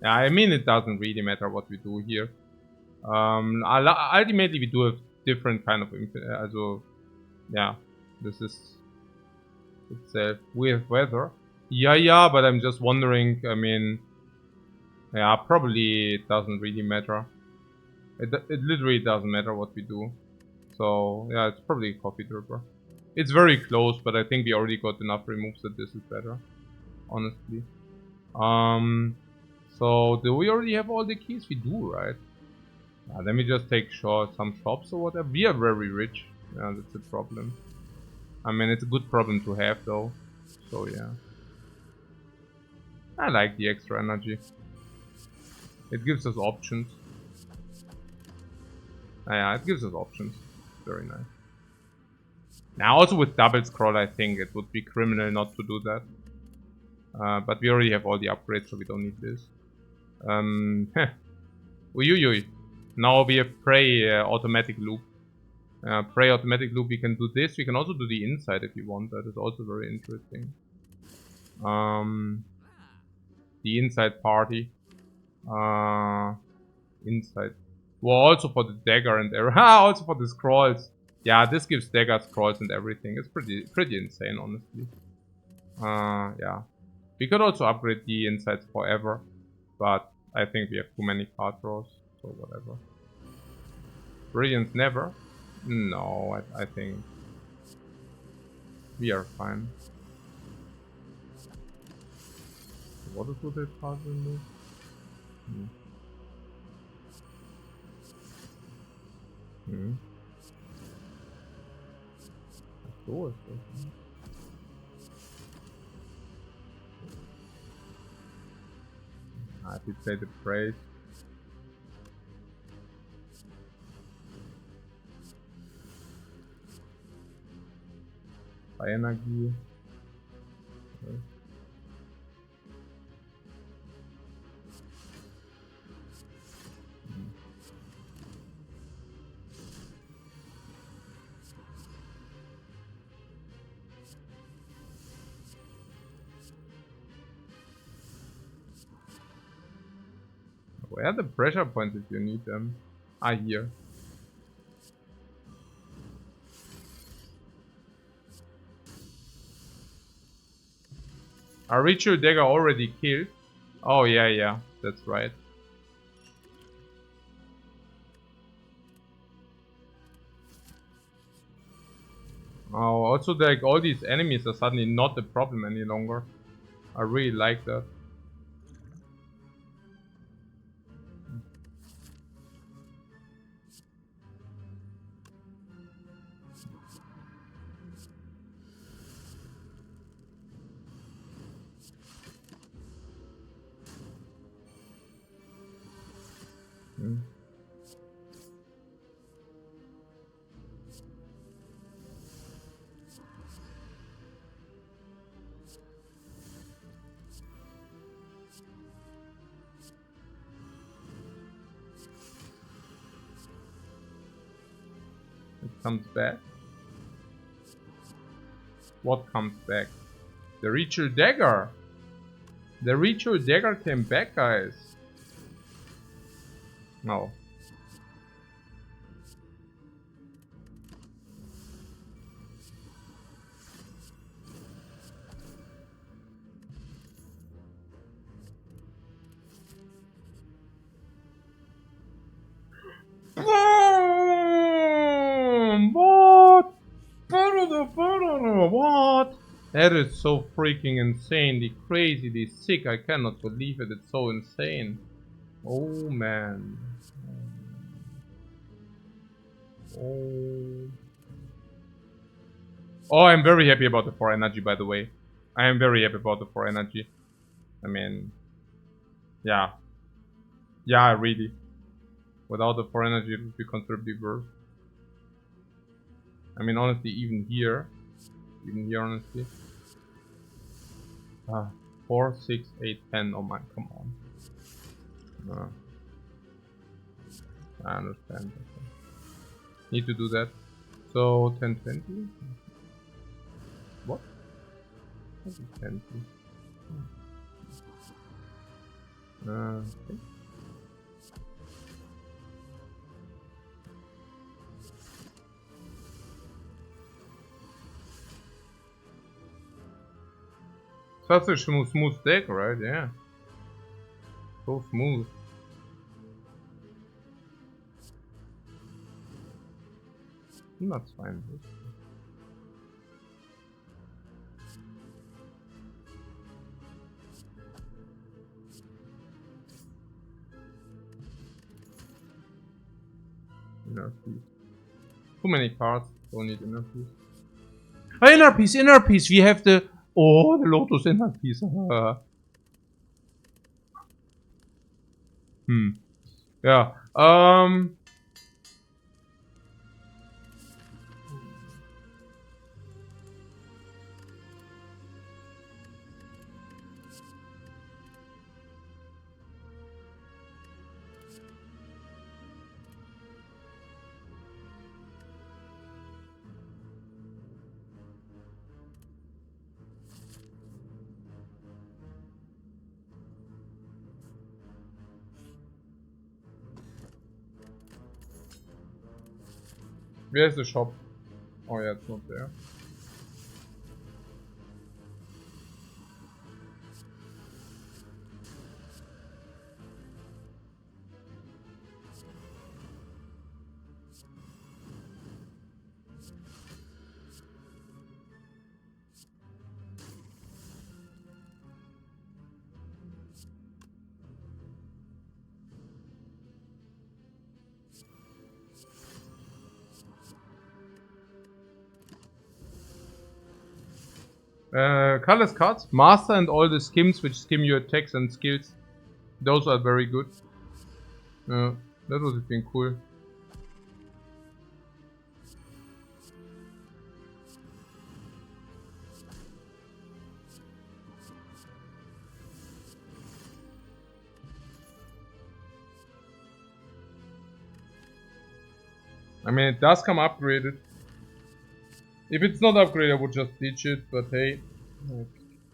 Yeah, I mean, it doesn't really matter what we do here. Ultimately, we do have different kind of also, yeah, this is itself with weather. Yeah, but I'm just wondering. I mean, yeah, probably it doesn't really matter. It literally doesn't matter what we do. So yeah, it's probably a coffee dripper. It's very close, but I think we already got enough removes that this is better. Honestly. So do we already have all the keys? We do, right? Let me just take some shops or whatever. We are very rich. Yeah, that's a problem. I mean, it's a good problem to have though. So yeah. I like the extra energy. It gives us options. Yeah, it gives us options. Very nice. Now also with double scroll, I think it would be criminal not to do that. But we already have all the upgrades, so we don't need this. Uyuyuy. Now we have Prey automatic loop. Prey automatic loop, we can do this. We can also do the inside if you want. That is also very interesting. The inside party. Inside. Well, also for the dagger and everything. Also for the scrolls. Yeah, this gives dagger, scrolls, and everything. It's pretty insane, honestly. Yeah. We could also upgrade the insides forever, but I think we have too many card draws, so whatever. Brilliance never? No, I think we are fine. What is with this card remove? So ist das. I did say the praise. Bei Energie. Okay. Where are the pressure points if you need them? Ah, here. Are Ritual Dagger already killed? Oh, yeah, that's right. Oh, also like all these enemies are suddenly not a problem any longer. I really like that. It comes back. What comes back? The Ritual Dagger. The Ritual Dagger came back, guys. No. That is so freaking insanely crazily sick. I cannot believe it. It's so insane. Oh man. Oh. Oh, I'm very happy about the 4 energy, by the way. I am very happy about the 4 energy. I mean, yeah. Yeah, really. Without the 4 energy, it would be considerably worse. I mean, honestly, even here, honestly. 4, 6, 8, 10. Oh my, come on. I understand. Okay. Need to do that. So 10, 20. What? What is 10? Okay. Such a smooth deck, right? Yeah. So smooth. That's fine. Inner piece. Too many cards. Don't need inner piece. Oh, inner piece, inner piece. We have the the Lotus inner piece. Yeah. Where's the shop? Oh yeah, it's not there. Colorless cards. Master and all the skims which skim your attacks and skills. Those are very good. That would have been cool. I mean, it does come upgraded. If it's not upgraded, I would just ditch it, but hey.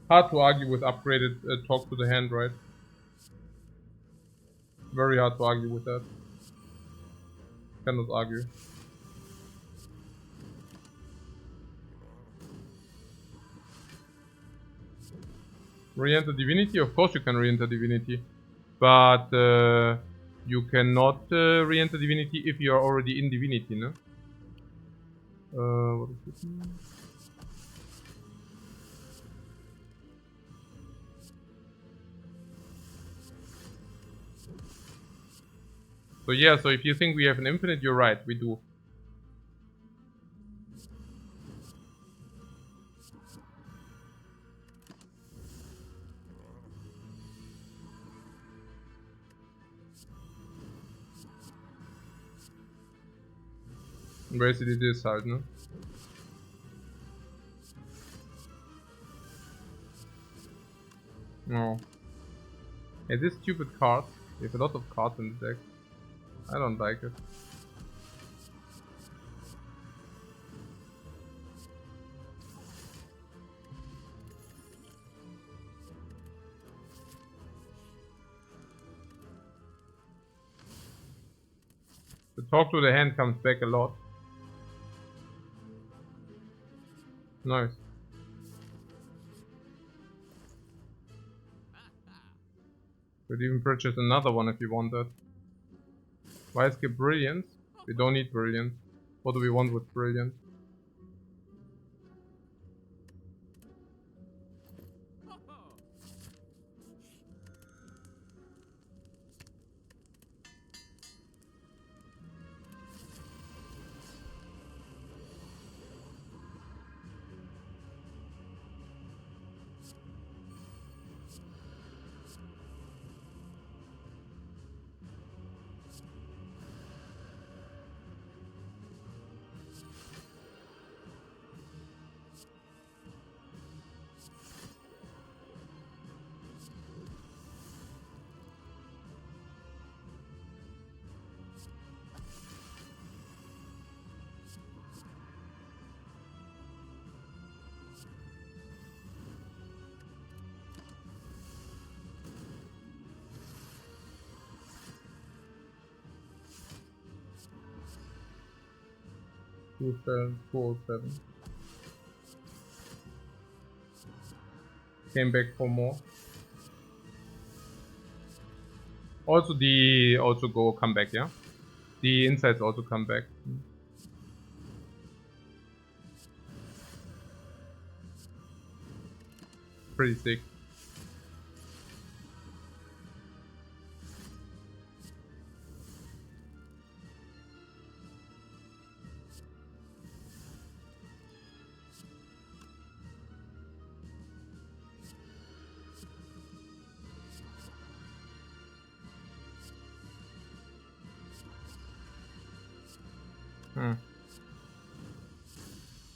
Hard to argue with upgraded talk to the hand, right? Very hard to argue with that. Cannot argue. Re-enter Divinity? Of course you can re-enter Divinity. But you cannot re-enter Divinity if you are already in Divinity, no? What is this? So yeah, so if you think we have an infinite, you're right, we do. Basically this halt, no? No. Hey, this stupid card. We have a lot of cards in the deck. I don't like it. The talk to the hand comes back a lot. Nice. Could even purchase another one if you want that. Why skip Brilliance? We don't need Brilliance. What do we want with Brilliance? 207. Came back for more. Also come back, yeah? The insides also come back. Pretty sick.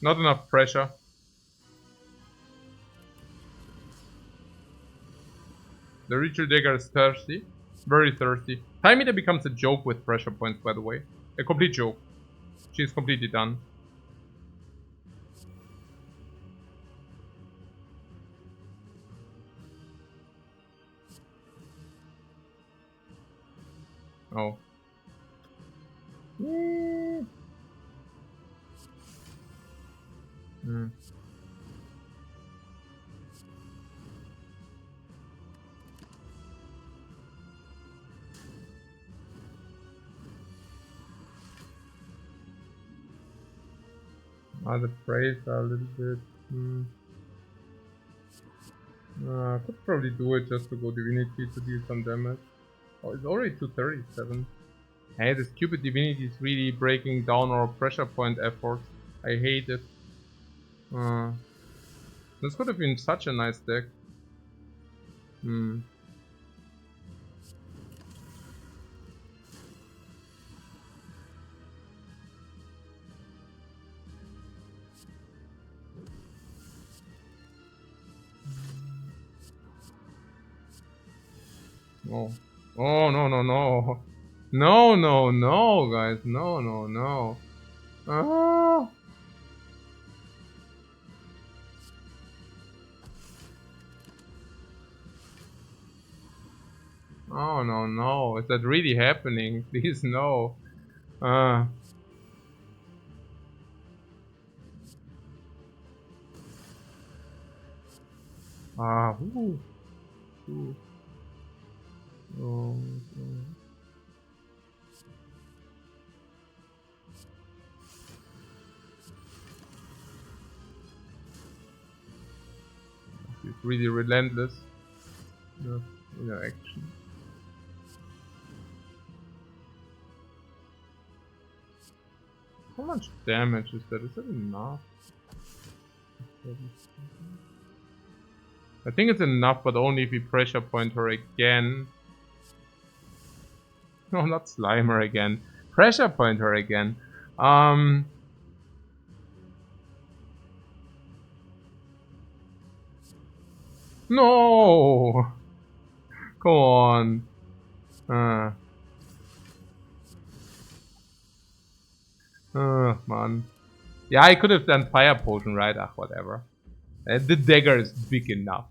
Not enough pressure. The Ritual Dagger is thirsty. Very thirsty. Time Eater becomes a joke with pressure points, by the way. A complete joke. She's completely done. Oh. The praise are a little bit. I could probably do it just to go Divinity to deal some damage. Oh, it's already 237. Hey, the stupid Divinity is really breaking down our pressure point efforts. I hate it. This could have been such a nice deck. Oh. Oh, no, no, no. No, no, no, guys. No, no, no. Ah. Oh, no, no. Is that really happening? Please, no. Ah. Ooh. Ooh. Oh, it's really relentless. No action. How much damage is that? Is that enough? I think it's enough, but only if we pressure point her again. No, not Slimer again. Pressure point her again. No! Come on. Man. Yeah, I could have done Fire Potion, right? Whatever. The dagger is big enough.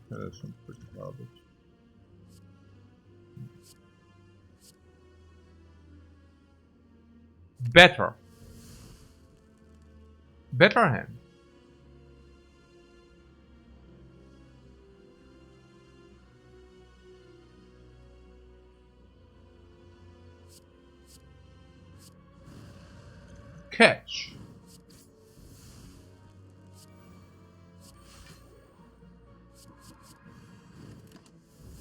That's some pretty garbage. Better hand. Catch.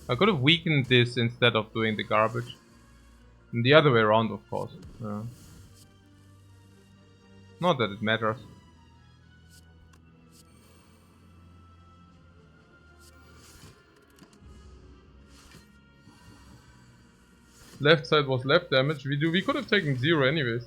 I could have weakened this instead of doing the garbage. And the other way around, of course. Not that it matters. Left side was left damage. We could have taken 0 anyways.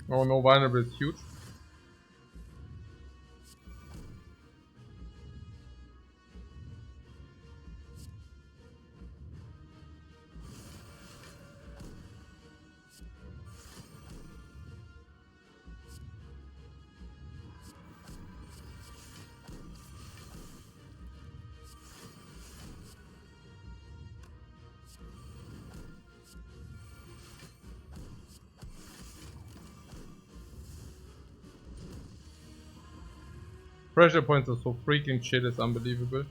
Oh no, vulnerable is huge. Pressure points are so freaking chill, it's unbelievable.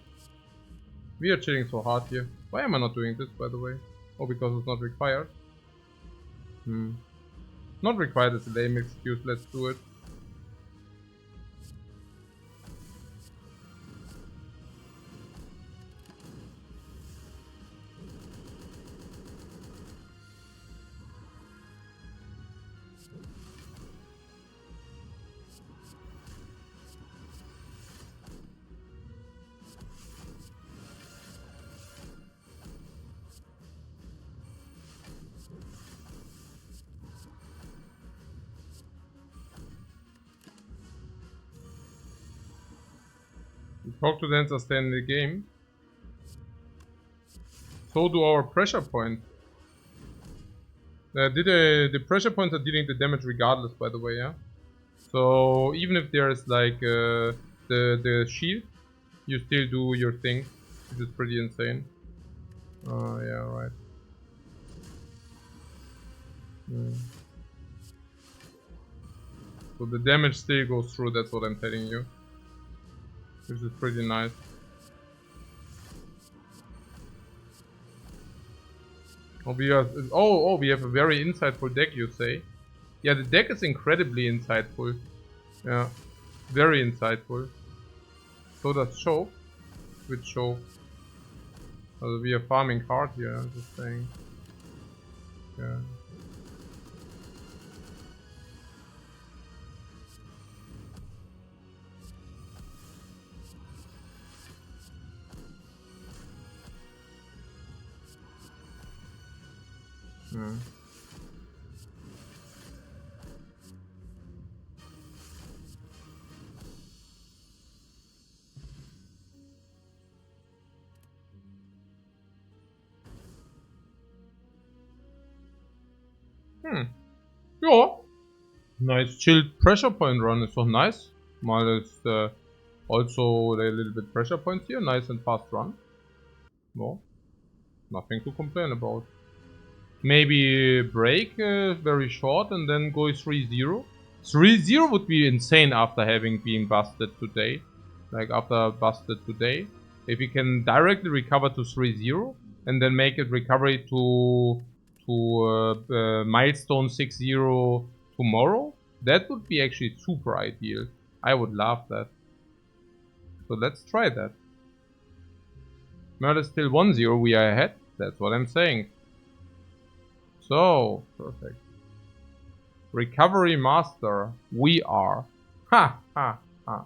We are chilling so hard here. Why am I not doing this, by the way? Oh, because it's not required. Not required is a lame excuse, let's do it. Talk to the answer, stay in the game. So do our pressure point. The pressure points are dealing the damage regardless, by the way, yeah? So even if there's like the shield, you still do your thing, which is pretty insane. Yeah, right. So the damage still goes through, that's what I'm telling you. Which is pretty nice. Oh, we have a very insightful deck, you say? Yeah, the deck is incredibly insightful. Yeah, very insightful. So does Choke. With Choke. We are farming hard here, I'm just saying. Yeah. Ja. Nice chilled pressure point run is doch nice. Mal ist also a little bit pressure points here. Nice and fast run. No. Nothing to complain about. Maybe break very short and then go 3-0. 3-0 would be insane after having been busted today. Like after busted today. If we can directly recover to 3-0 and then make it recovery to milestone 6-0 tomorrow, that would be actually super ideal. I would love that. So let's try that. Murder still 1-0, we are ahead. That's what I'm saying. So, perfect. Recovery master, we are. Ha ha ha.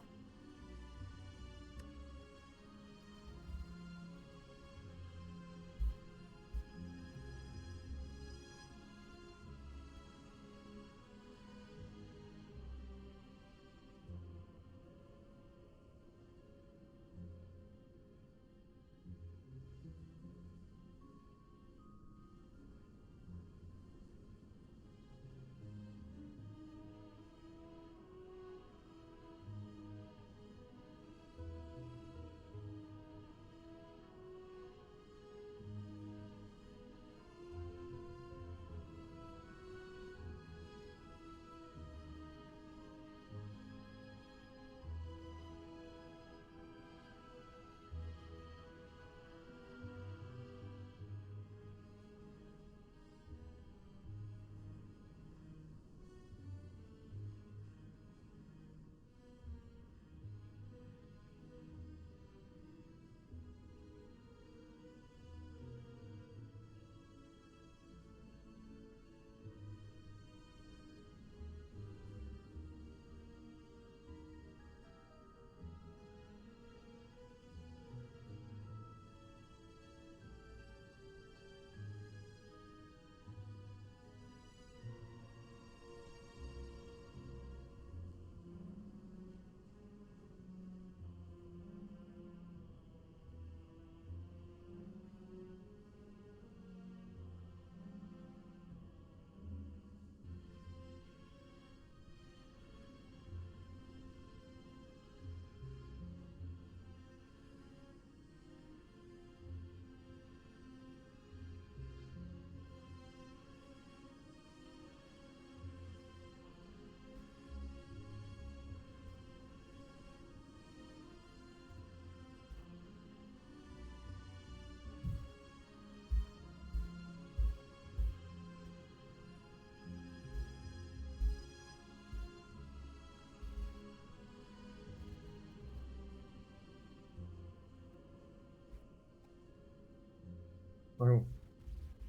Oh.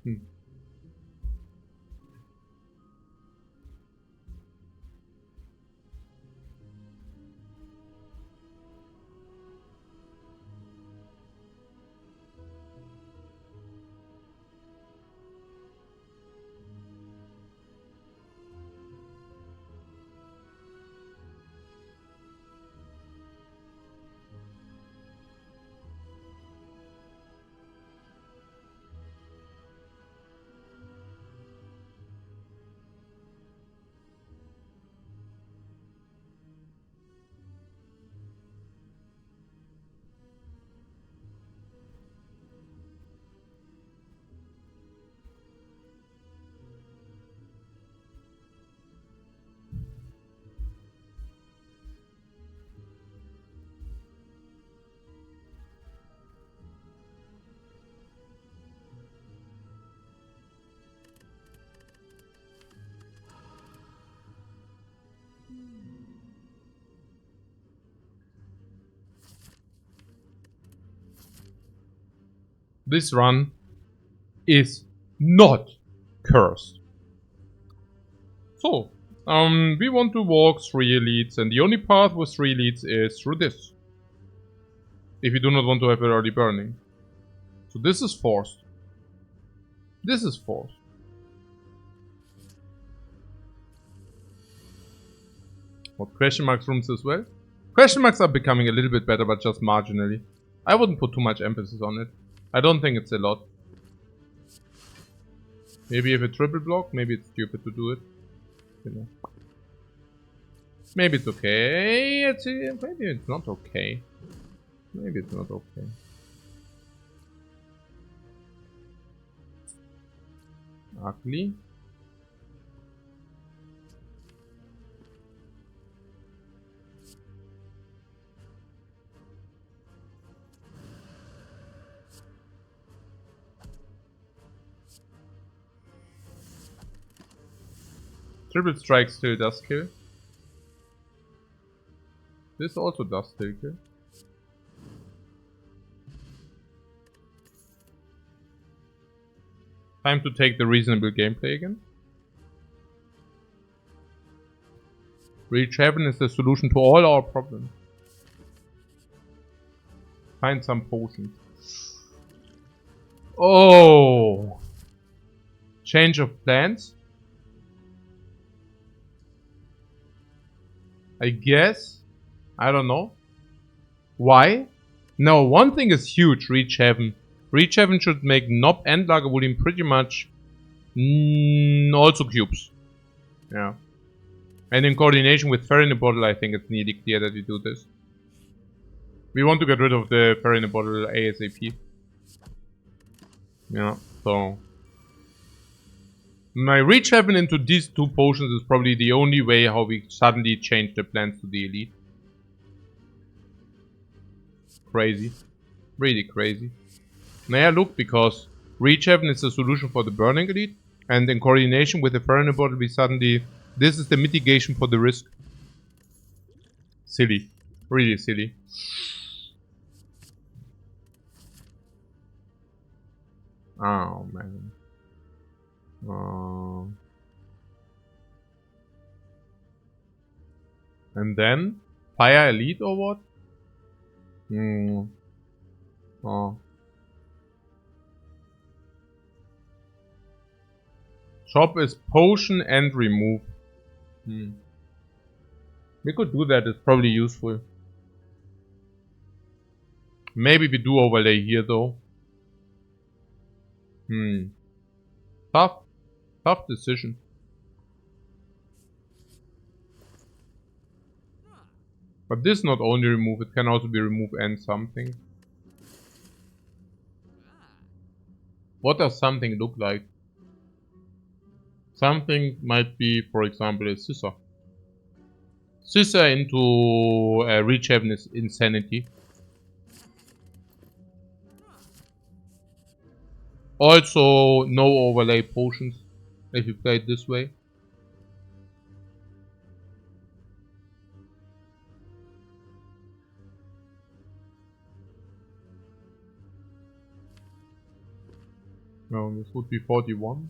Hmm. This run is not cursed. So, we want to walk 3 elites, and the only path with 3 elites is through this. If you do not want to have it already burning. So this is forced. This is forced. What, question marks rooms as well? Question marks are becoming a little bit better, but just marginally. I wouldn't put too much emphasis on it. I don't think it's a lot. Maybe if a triple block, maybe it's stupid to do it. You know. Maybe it's okay. Maybe it's not okay. Maybe it's not okay. Ugly. Triple strike still does kill. This also does still kill. Time to take the reasonable gameplay again. Reach heaven is the solution to all our problems. Find some potions. Oh! Change of plans? I guess. I don't know. Why? No, one thing is huge, Reach Heaven. Reach Heaven should make Nob and Lagavulin pretty much also cubes. Yeah. And in coordination with Fair in a Bottle, I think it's nearly clear that we do this. We want to get rid of the Fair in a Bottle ASAP. Yeah, so... My Reach Heaven into these 2 potions is probably the only way how we suddenly change the plans to the elite. Crazy. Really crazy. Now look, because Reach Heaven is the solution for the Burning Elite, and in coordination with the Fair in a Bottle we suddenly... This is the mitigation for the risk. Silly. Really silly. Oh man. And then? Fire Elite or what? Oh. Chop is potion and remove. We could do that, it's probably useful. Maybe we do overlay here though. Tough decision. But this not only remove, it can also be remove and something. What does something look like? Something might be, for example, a scissor. Scissor into Reach Heaven is insanity. Also, no overlay potions if you play it this way. No, this would be 41.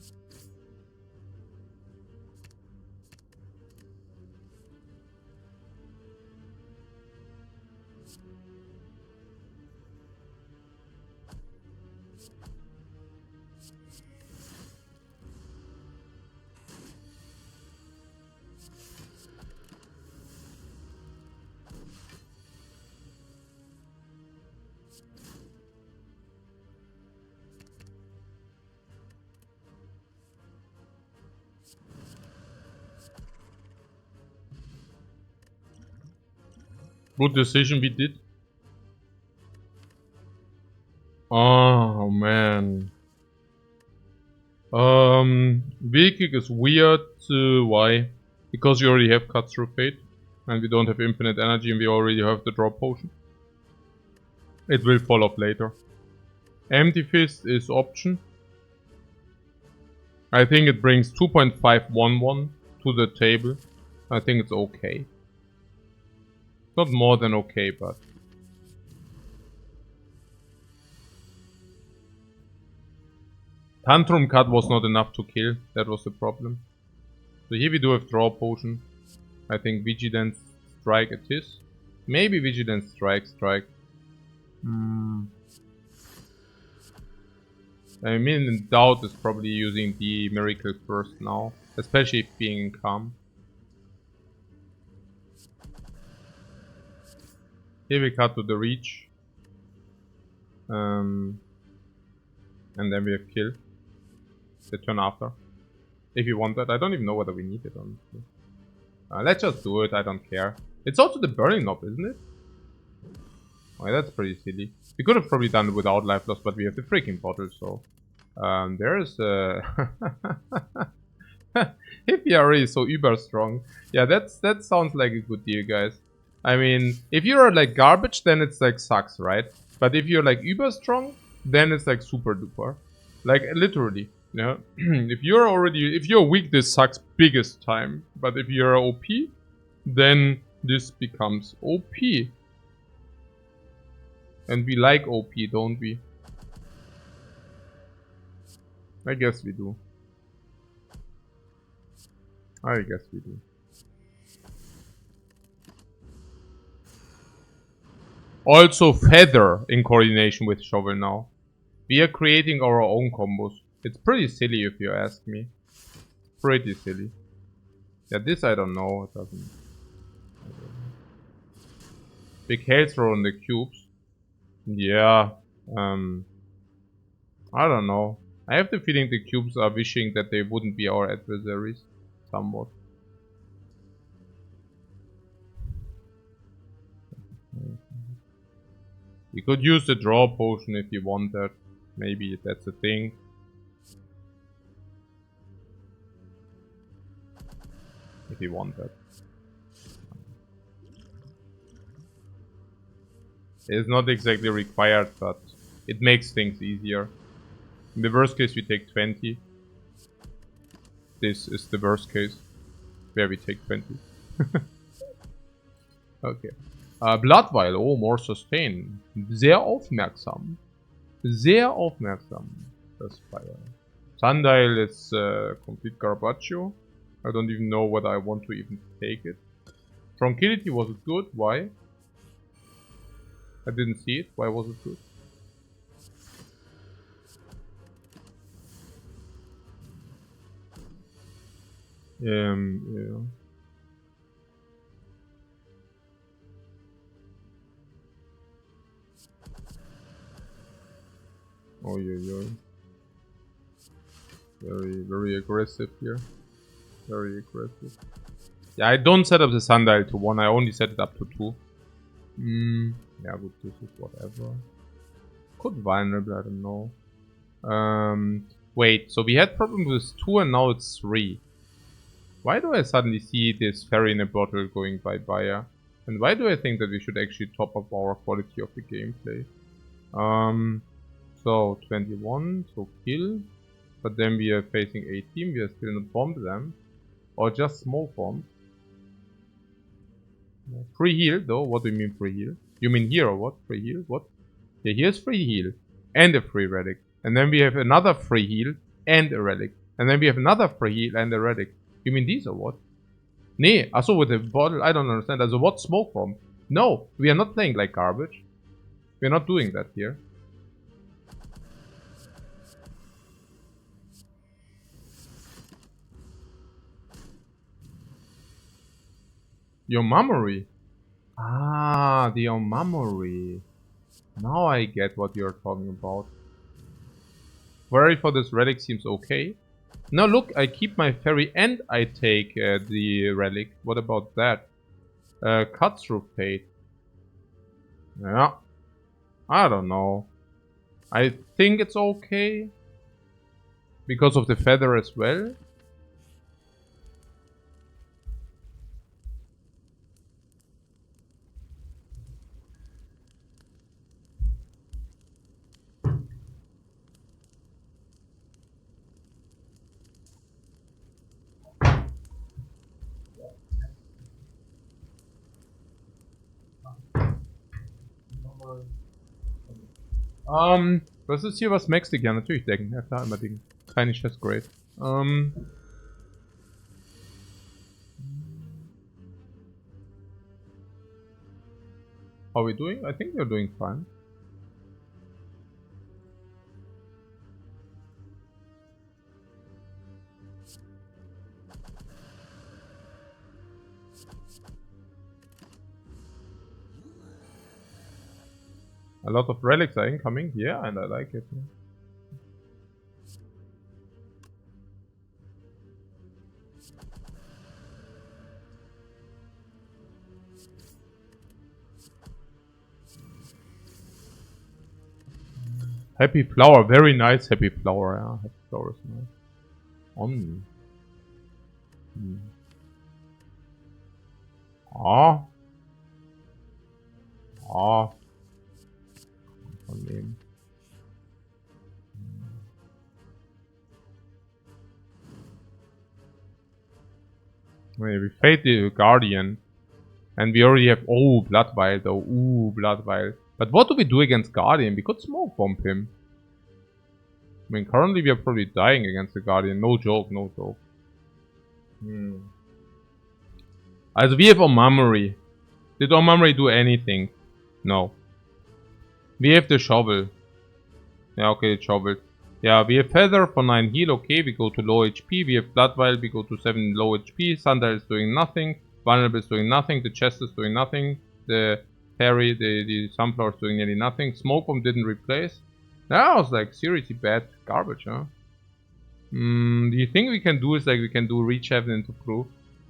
Good decision we did. Oh man. V-kick is weird. Why? Because we already have cut through fate. And we don't have infinite energy and we already have the draw potion. It will fall off later. Empty fist is option. I think it brings 2.511 to the table. I think it's okay. Not more than okay, but... Tantrum cut was not enough to kill. That was the problem. So here we do have draw potion. I think Vigilance Strike it is. Maybe Vigilance Strike. I mean, in doubt is probably using the Miracle first now. Especially being calm. Here we cut to the reach. And then we have kill. The turn after. If you want that. I don't even know whether we need it, honestly. Let's just do it, I don't care. It's also the burning knob, isn't it? Oh, that's pretty silly. We could have probably done it without life loss, but we have the freaking bottle, so... there's if we are already so uber strong. Yeah, that sounds like a good deal, guys. I mean, if you're like garbage, then it's like sucks, right? But if you're like uber strong, then it's like super duper. Like, literally. You know? If you're weak, this sucks biggest time. But if you're OP, then this becomes OP. And we like OP, don't we? I guess we do. I guess we do. Also feather in coordination with shovel now. We are creating our own combos. It's pretty silly if you ask me. Pretty silly. Yeah, this I don't know. It doesn't. Big hail throw on the cubes. Yeah. I don't know. I have the feeling the cubes are wishing that they wouldn't be our adversaries. Somewhat. You could use the draw potion if you want that. Maybe that's a thing. If you want that. It's not exactly required, but it makes things easier. In the worst case we take 20. This is the worst case. Where we take 20. Okay. Blood Vial. Oh, more sustain. Sehr aufmerksam. Sehr aufmerksam. Das Spire. Sundial is complete Garbaggio. I don't even know whether I want to even take it. Tranquility, was it good? Why? I didn't see it. Why was it good? Yeah. Oh yeah. Very aggressive here. Very aggressive. Yeah, I don't set up the sundial to 1, I only set it up to 2. Yeah, good, this is whatever. Could vulnerable, I don't know. Wait, so we had problems with 2 and now it's 3. Why do I suddenly see this fairy in a bottle going bye-bye? And why do I think that we should actually top up our quality of the gameplay? So 21, so kill. But then we are facing 18, we are still not bombed them. Or just small bomb. Free heal though, what do you mean free heal? You mean here or what? Free heal? What? Yeah, here's free heal. And a free relic. And then we have another free heal and a relic. And then we have another free heal and a relic. You mean these or what? Nee, also with the bottle, I don't understand. Also what smoke bomb? No, we are not playing like garbage. We are not doing that here. Your memory. Ah, the memory. Now I get what you're talking about. Worry for this relic seems okay. Now look, I keep my ferry and I take the relic. What about that? Cut through fate. Yeah. I don't know. I think it's okay. Because of the feather as well. Was ist hier was Maxig? Ja, natürlich decken. Ja klar, immer decken. Tiny Chest Great. How are we doing? I think we're doing fine. A lot of relics are incoming, yeah, and I like it. Happy flower, very nice happy flower, yeah, happy flower is nice. On. Ah. Ah. Von dem. We fade the Guardian. And we already have... Oh, Blood Vial though. Ooh, Blood Vial. But what do we do against Guardian? We could smoke bomb him. I mean, currently we are probably dying against the Guardian. No joke, no joke. Also, we have Omamori. Did Omamori do anything? No. We have the shovel. Yeah, okay, the shovel. Yeah, we have Feather for 9 heal. Okay, we go to low HP. We have Blood Vial. We go to 7 low HP. Sundial is doing nothing. Vulnerable is doing nothing. The chest is doing nothing. The parry, the sunflower is doing nearly nothing. Smoke bomb didn't replace. That was like seriously bad garbage, huh? Do you think we can do is like we can do reach heaven into proof?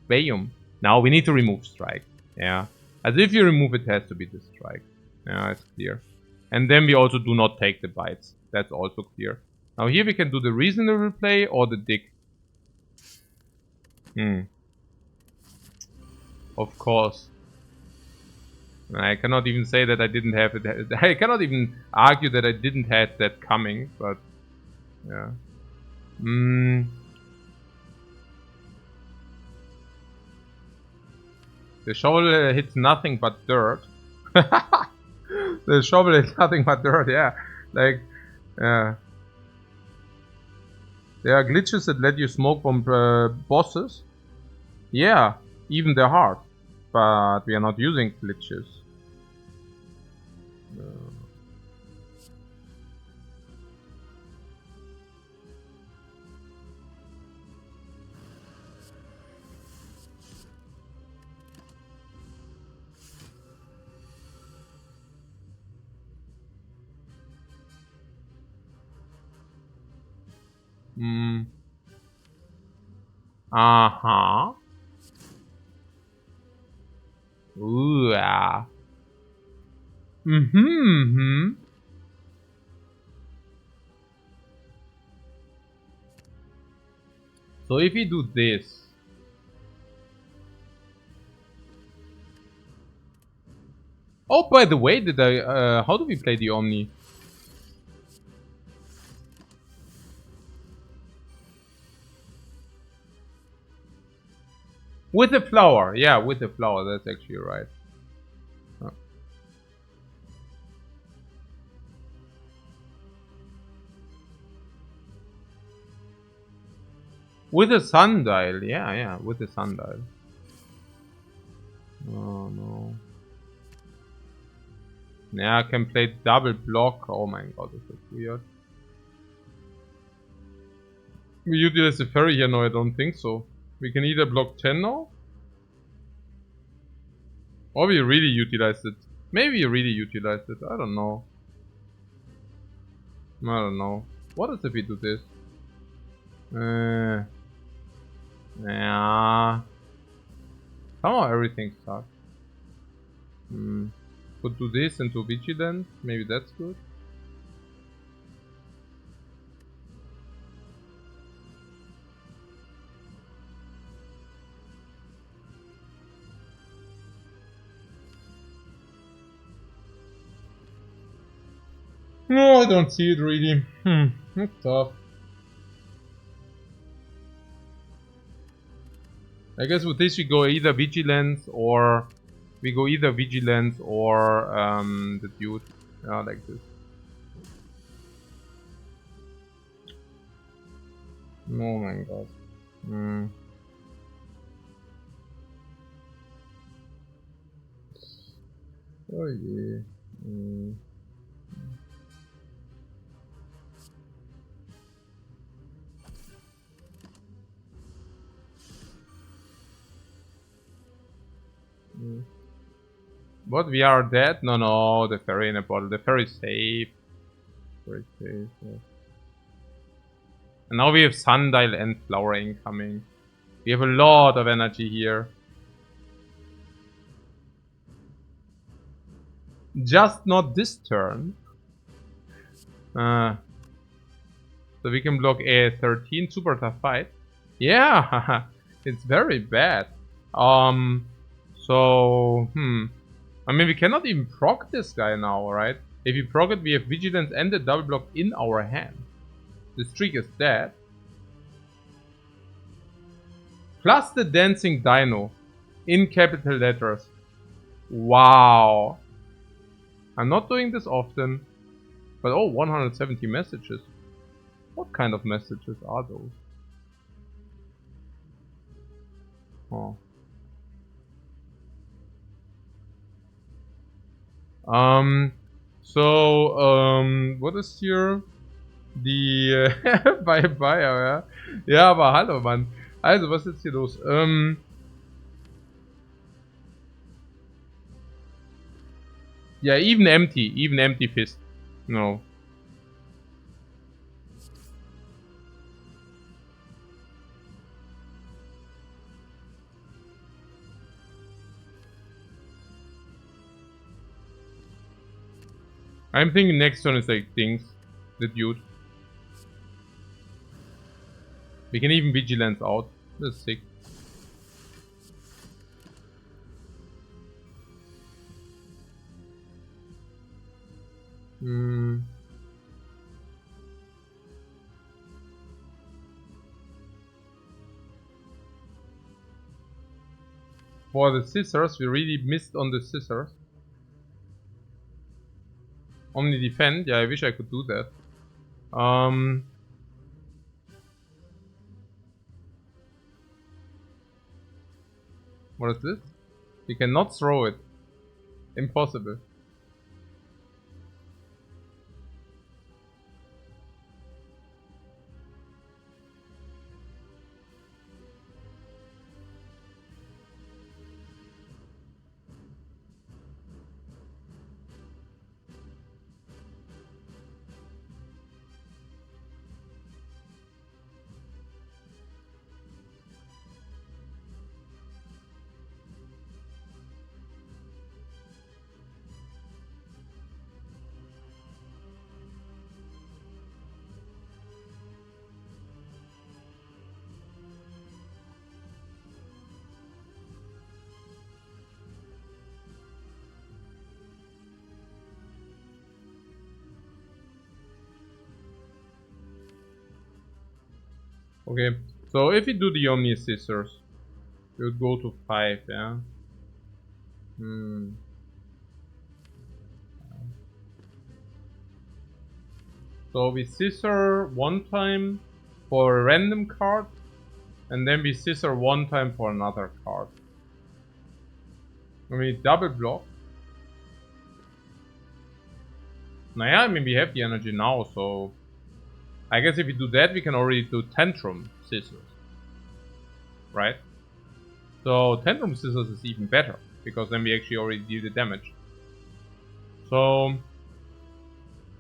Bam. Now we need to remove strike. Yeah. As if you remove it has to be the strike. Yeah, it's clear. And then we also do not take the bites. That's also clear. Now here we can do the reasonable play or the dig. Of course. I cannot even say that I didn't have it. I cannot even argue that I didn't have that coming, but yeah. The shovel hits nothing but dirt. The shovel is nothing but dirt, yeah. Like, there are glitches that let you smoke bomb bosses. Yeah, even they're hard. But we are not using glitches. Uh-huh. Ooh, ah. So if we do this. Oh, by the way, did I, how do we play the Omni? With the flower, yeah, with the flower, that's actually right. With a sundial, yeah, with a sundial. Oh no. Yeah, I can play double block. Oh my god, this is weird. We utilize the ferry here? No, I don't think so. We can either block 10 now, or we really utilize it. Maybe we really utilize it. I don't know. I don't know. What is if we do this? Yeah. Somehow everything sucks. Could do this into Vigilance. Maybe that's good. No, I don't see it really. It's tough. I guess with this we go either Vigilance or the dude. Yeah, like this. Oh my god. Oh yeah. What, we are dead? No, the ferry in a bottle. The ferry is safe. Very safe, yeah. And now we have Sundial and Flower incoming. We have a lot of energy here. Just not this turn. So we can block a 13 super tough fight. Yeah, it's very bad. I mean, we cannot even proc this guy now, right? If we proc it, we have Vigilance and the double block in our hand. The streak is dead. Plus the Dancing Dino in capital letters. Wow. I'm not doing this often. But oh, 170 messages. What kind of messages are those? Oh. What ist hier? Die Bye, ja. Ja, aber hallo, Mann. Also, was ist jetzt hier los? Yeah, even empty fist. No. I'm thinking next turn is like things. The dude. We can even Vigilance out. That's sick. For the scissors, we really missed on the scissors. Omni defend, yeah, I wish I could do that. What is this? We cannot throw it. Impossible. Okay, so if we do the Omni Scissors, we would go to 5, yeah? So we scissor one time for a random card, And then we scissor one time for another card. I mean, double block. Naja, I mean, we have the energy now, so... I guess if we do that, we can already do Tantrum Scissors. Right? So, Tantrum Scissors is even better, because then we actually already deal the damage. So...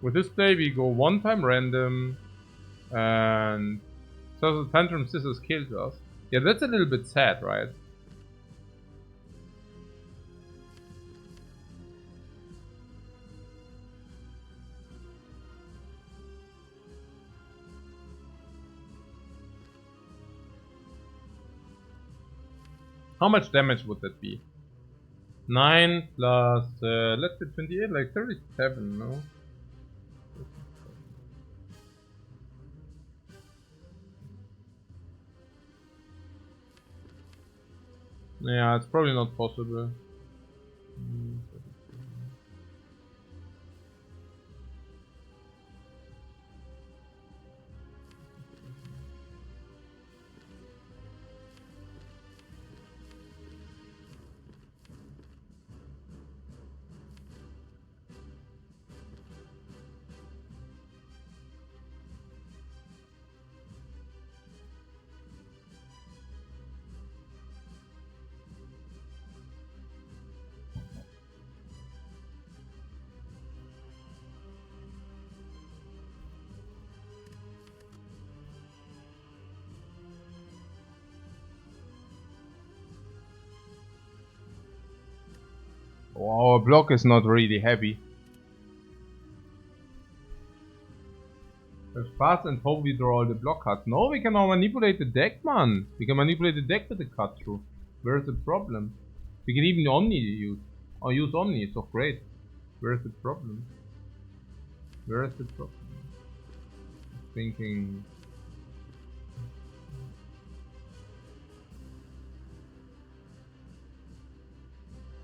with this play, we go one time random, and... so the Tantrum Scissors kills us. Yeah, that's a little bit sad, right? How much damage would that be? 9 plus, let's say 28, like 37, no? Yeah, it's probably not possible. Oh, our block is not really heavy. Let's pass and hope we draw all the block cards. No, we can now manipulate the deck, man. We can manipulate the deck with the cut through. Where's the problem? We can even Omni use. Or use Omni, so great. Where's the problem? Where's the problem? Thinking...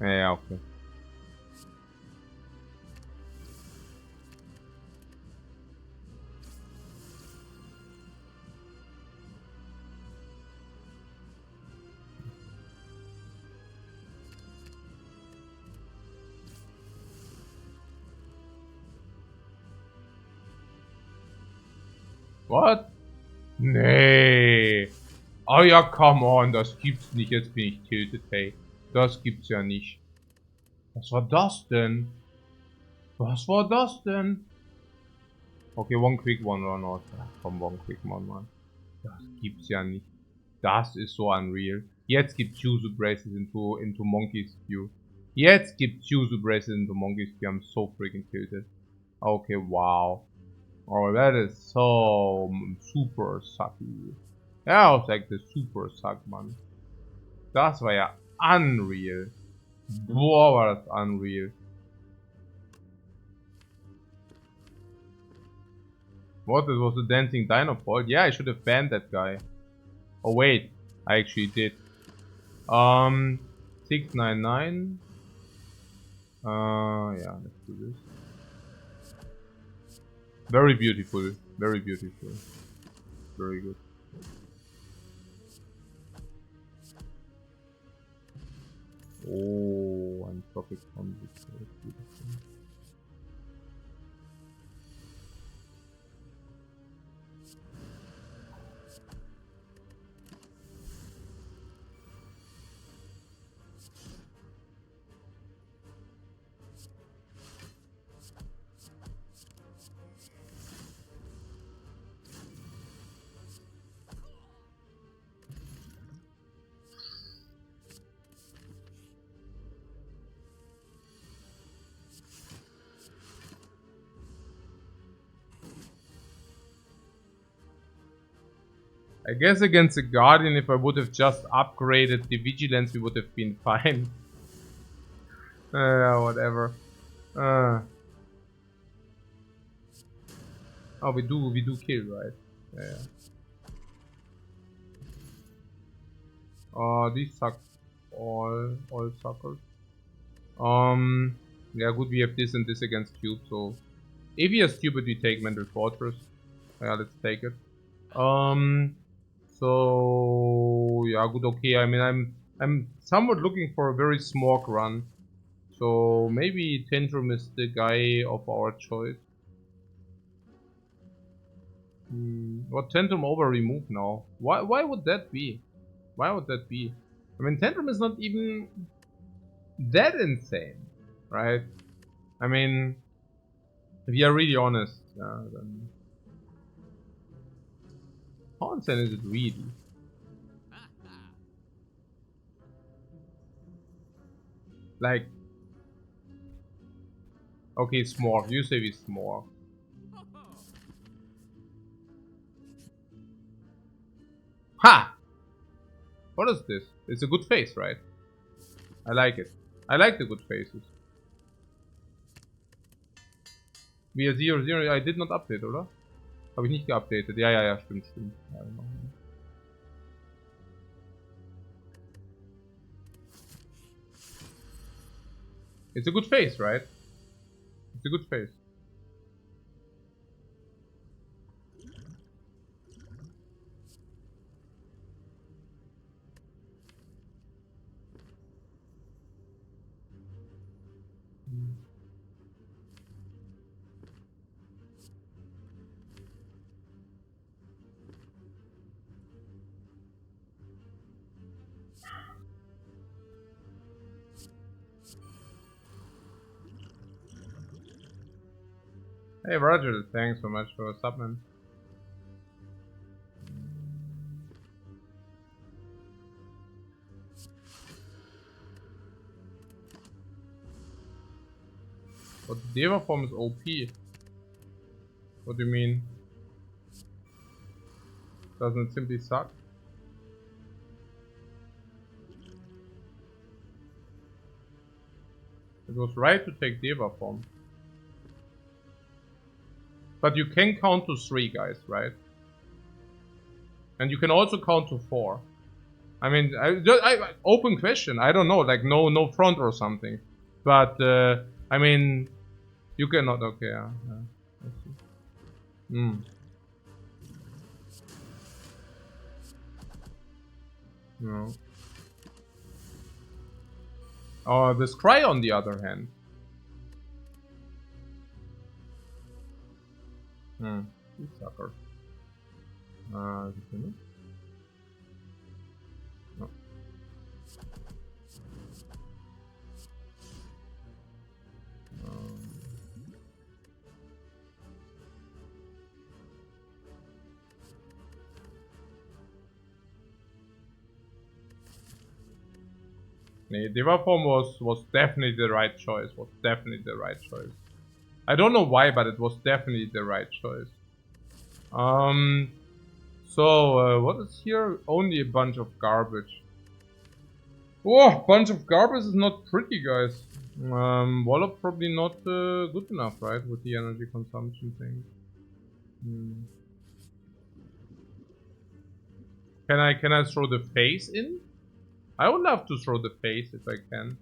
yeah, okay. What? Nee. Oh ja, come on, das gibt's nicht. Jetzt bin ich tilted, hey. Das gibt's ja nicht. Was war das denn? Was war das denn? Okay, one quick, one run out. Komm, one quick, man. Das gibt's ja nicht. Das ist so unreal. Jetzt gibt Yuzu Braces into Monkey's View. Jetzt gibt Yuzu Braces into Monkey's View. I'm so freaking tilted. Okay, wow. Oh, that is so super sucky. Ja, auch sagt das super suck, Mann. Das war ja unreal. Boah, war das unreal. What? It was a dancing Dinopod? Yeah, I should have banned that guy. Oh wait, I actually did. 699. Yeah, let's do this. Very beautiful. Very beautiful. Very good. Oh, and topic on this. I guess against the Guardian, if I would have just upgraded the Vigilance, we would have been fine. Whatever. Oh, we do kill, right? Yeah. These suck. All suckers. Yeah, good. We have this and this against Cube, so if we are stupid, we take Mental Fortress. Yeah, let's take it. So yeah, good, okay. I mean, I'm somewhat looking for a very smog run. So maybe Tantrum is the guy of our choice. What Tantrum over remove now? Why would that be? Why would that be? I mean, Tantrum is not even that insane, right? I mean, if you are really honest, then how insane is it really? Like, okay, smog. You say we smog. Ha! What is this? It's a good face, right? I like it. I like the good faces. Wir 0, I did not update, oder? Habe ich nicht geupdatet. Ja, ja, ja, stimmt, stimmt. Ja, genau. It's a good face, right? It's a good face. Hey, Roger, thanks so much for subman. But the Deva form is OP. What do you mean? Doesn't it simply suck? It was right to take Deva form. But you can count to 3, guys, right? And you can also count to 4. I mean, open question. I don't know, like no front or something. But I mean, you cannot. Okay, yeah. I see. No. Oh, the Scry on the other hand. You sucker. Is it finished? No. Nee, Deva form was definitely the right choice. Was definitely the right choice. I don't know why, but it was definitely the right choice. So what is here? Only a bunch of garbage. Oh, bunch of garbage is not pretty, guys. Wallop probably not good enough, right? With the energy consumption thing. Can I throw the face in? I would love to throw the face if I can.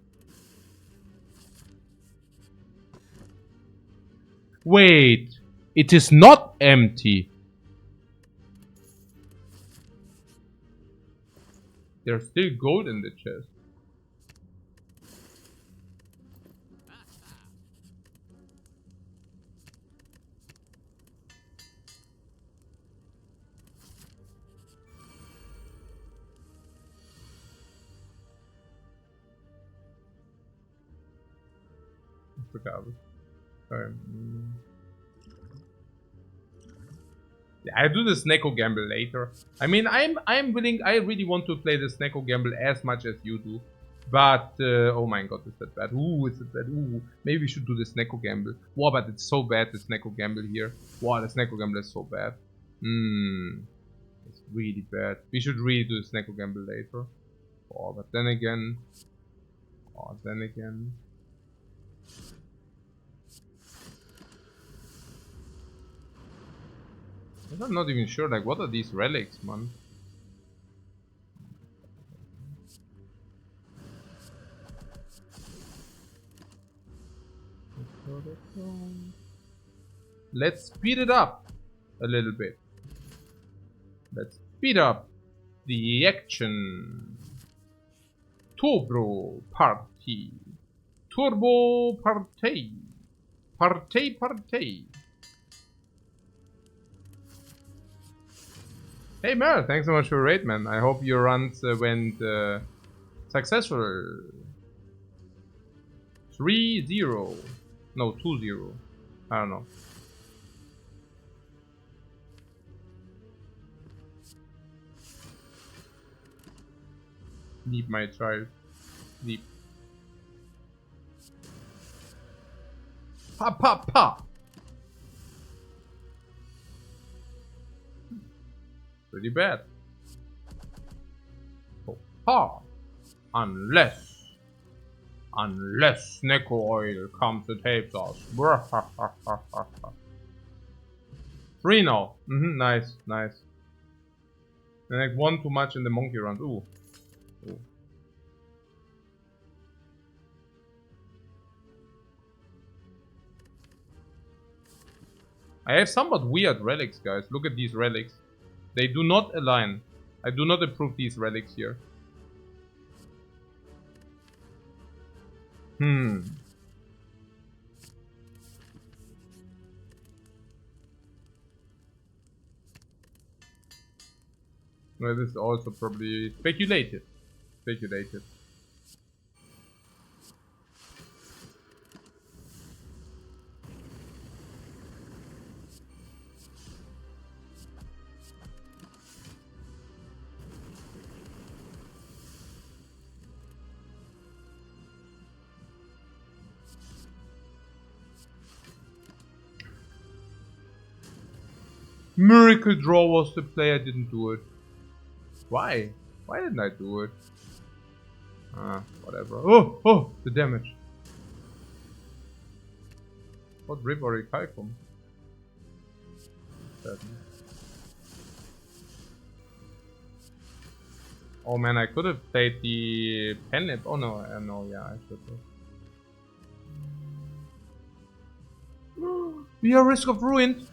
Wait, it is not empty. There's still gold in the chest. I do the Snecko gamble later. I mean, I'm willing. I really want to play the Snecko gamble as much as you do. But oh my god, is that bad? Ooh, is it bad? Ooh, maybe we should do the Snecko gamble. Wow, but it's so bad the Snecko gamble here. Wow, the Snecko gamble is so bad. It's really bad. We should really do the Snecko gamble later. Oh, but then again. Oh, then again. I'm not even sure, like, what are these relics, man? Let's speed it up a little bit. Let's speed up the action. Turbo Party. Turbo Party. Party. Hey Mer, thanks so much for your raid, man. I hope your runs went successful. 3-0. No, 2-0. I don't know. Leap my child. Leap. Pa. Pretty bad. Oh, ha. Unless Neko Oil comes and helps us. 3 now. Nice. And like 1 too much in the monkey round. Ooh. I have somewhat weird relics, guys. Look at these relics. They do not align. I do not approve these relics here. Well, this is also probably speculated. Miracle Draw was the play, I didn't do it. Why? Why didn't I do it? Whatever. Oh, the damage. What rip or Kai from? Oh man, I could have played the pen. Oh no, yeah, I should have. We are risk of ruin.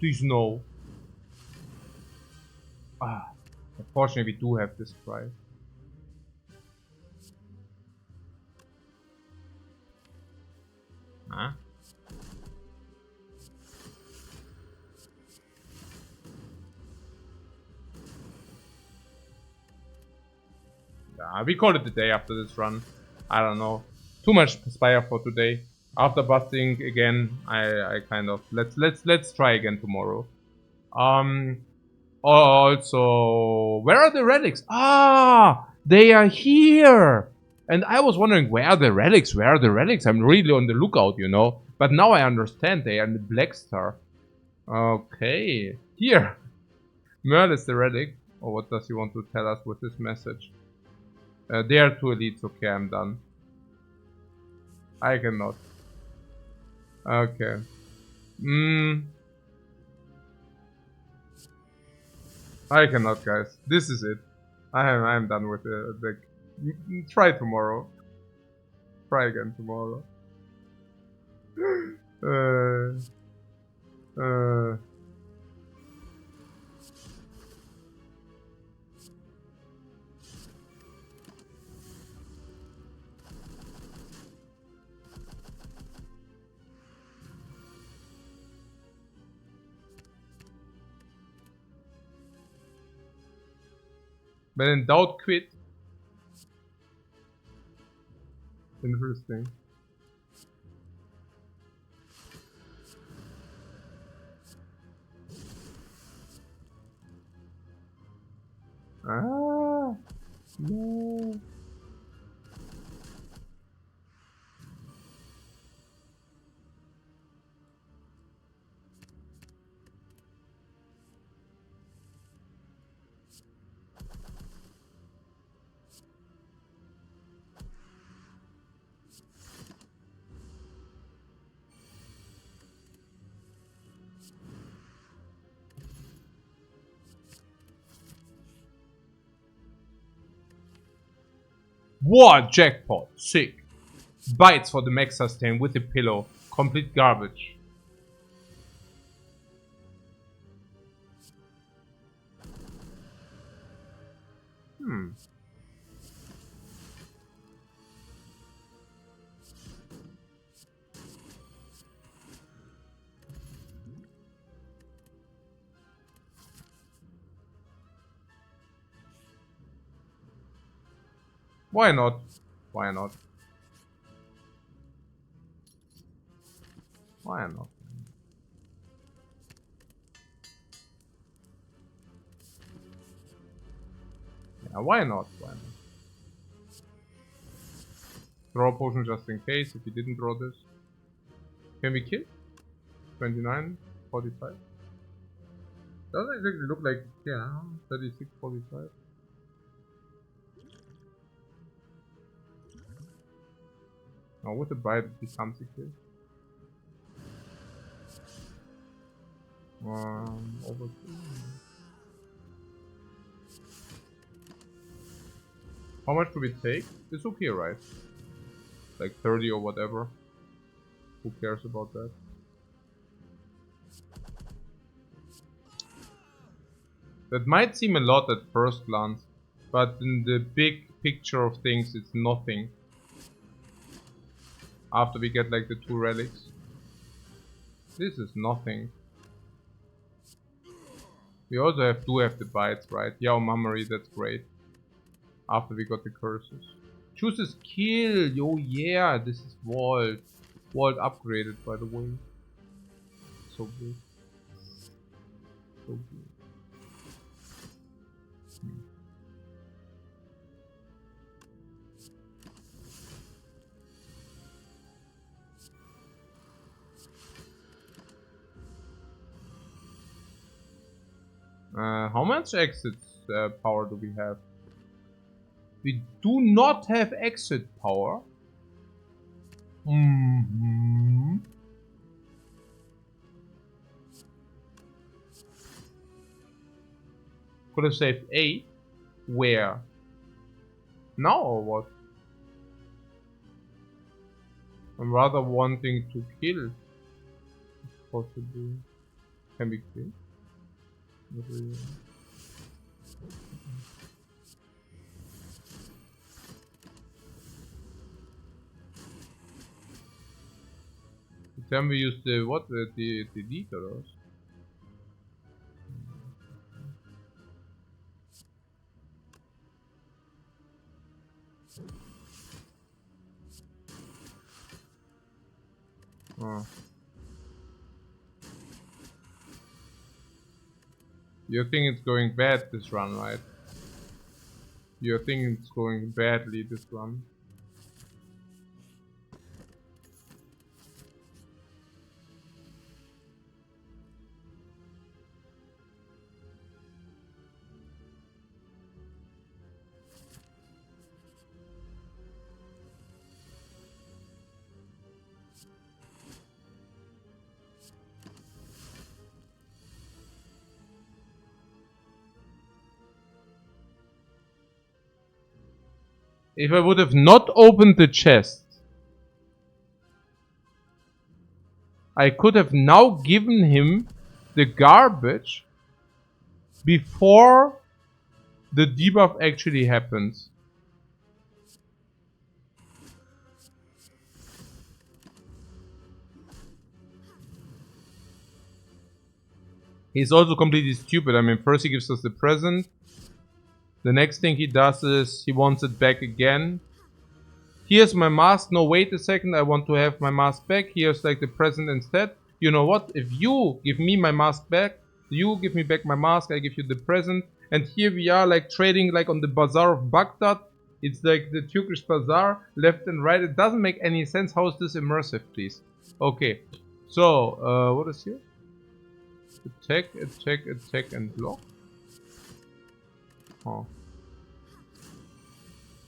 Please no. Unfortunately we do have this prize. We call it the day after this run. I don't know. Too much Spire for today. After busting again, I kind of let's try again tomorrow. Also, where are the relics? They are here. And I was wondering, where are the relics? I'm really on the lookout, you know. But now I understand they are in the Black Star. Okay, here. Merle is the relic. Or what does he want to tell us with this message? They are 2 elites. Okay, I'm done. I cannot. Okay. I cannot, guys. This is it. I'm done with it. Like, try tomorrow. Try again tomorrow. But in doubt, quit. Interesting. No. What jackpot? Sick. Bites for the max sustain with a pillow. Complete garbage. Why not? Why not? Why not? Yeah, why not? Why not? Draw a potion just in case if you didn't draw this. Can we kill? 29, 45. Doesn't exactly look like, yeah, 36, 45. Now with the bite it becomes a kill. Over. How much do we take? It's okay, right? Like 30 or whatever. Who cares about that? That might seem a lot at first glance, but in the big picture of things, it's nothing. After we get like the 2 relics. This is nothing. We also do have the bites, right? Yeah, Mammary, that's great. After we got the curses. Chooses kill! Oh yeah, this is Vault. Vault upgraded, by the way. So good. So good. How much exit power do we have? We do not have exit power. Could have saved 8. Where? Now or what? I'm rather wanting to kill. Possibly. Can we kill? Not really. Then we use the what? The detailers. Oh. You think it's going bad this run, right? You think it's going badly this run. If I would have not opened the chest, I could have now given him the garbage before the debuff actually happens. He's also completely stupid. I mean, first he gives us the present. The next thing he does is he wants it back again. Here's my mask. No, wait a second. I want to have my mask back. Here's like the present instead. You know what? If you give me my mask back, you give me back my mask, I give you the present. And here we are like trading like on the bazaar of Baghdad. It's like the Turkish bazaar, left and right. It doesn't make any sense. How is this immersive, please? Okay. So, what is here? Attack, attack, attack, and block. Oh.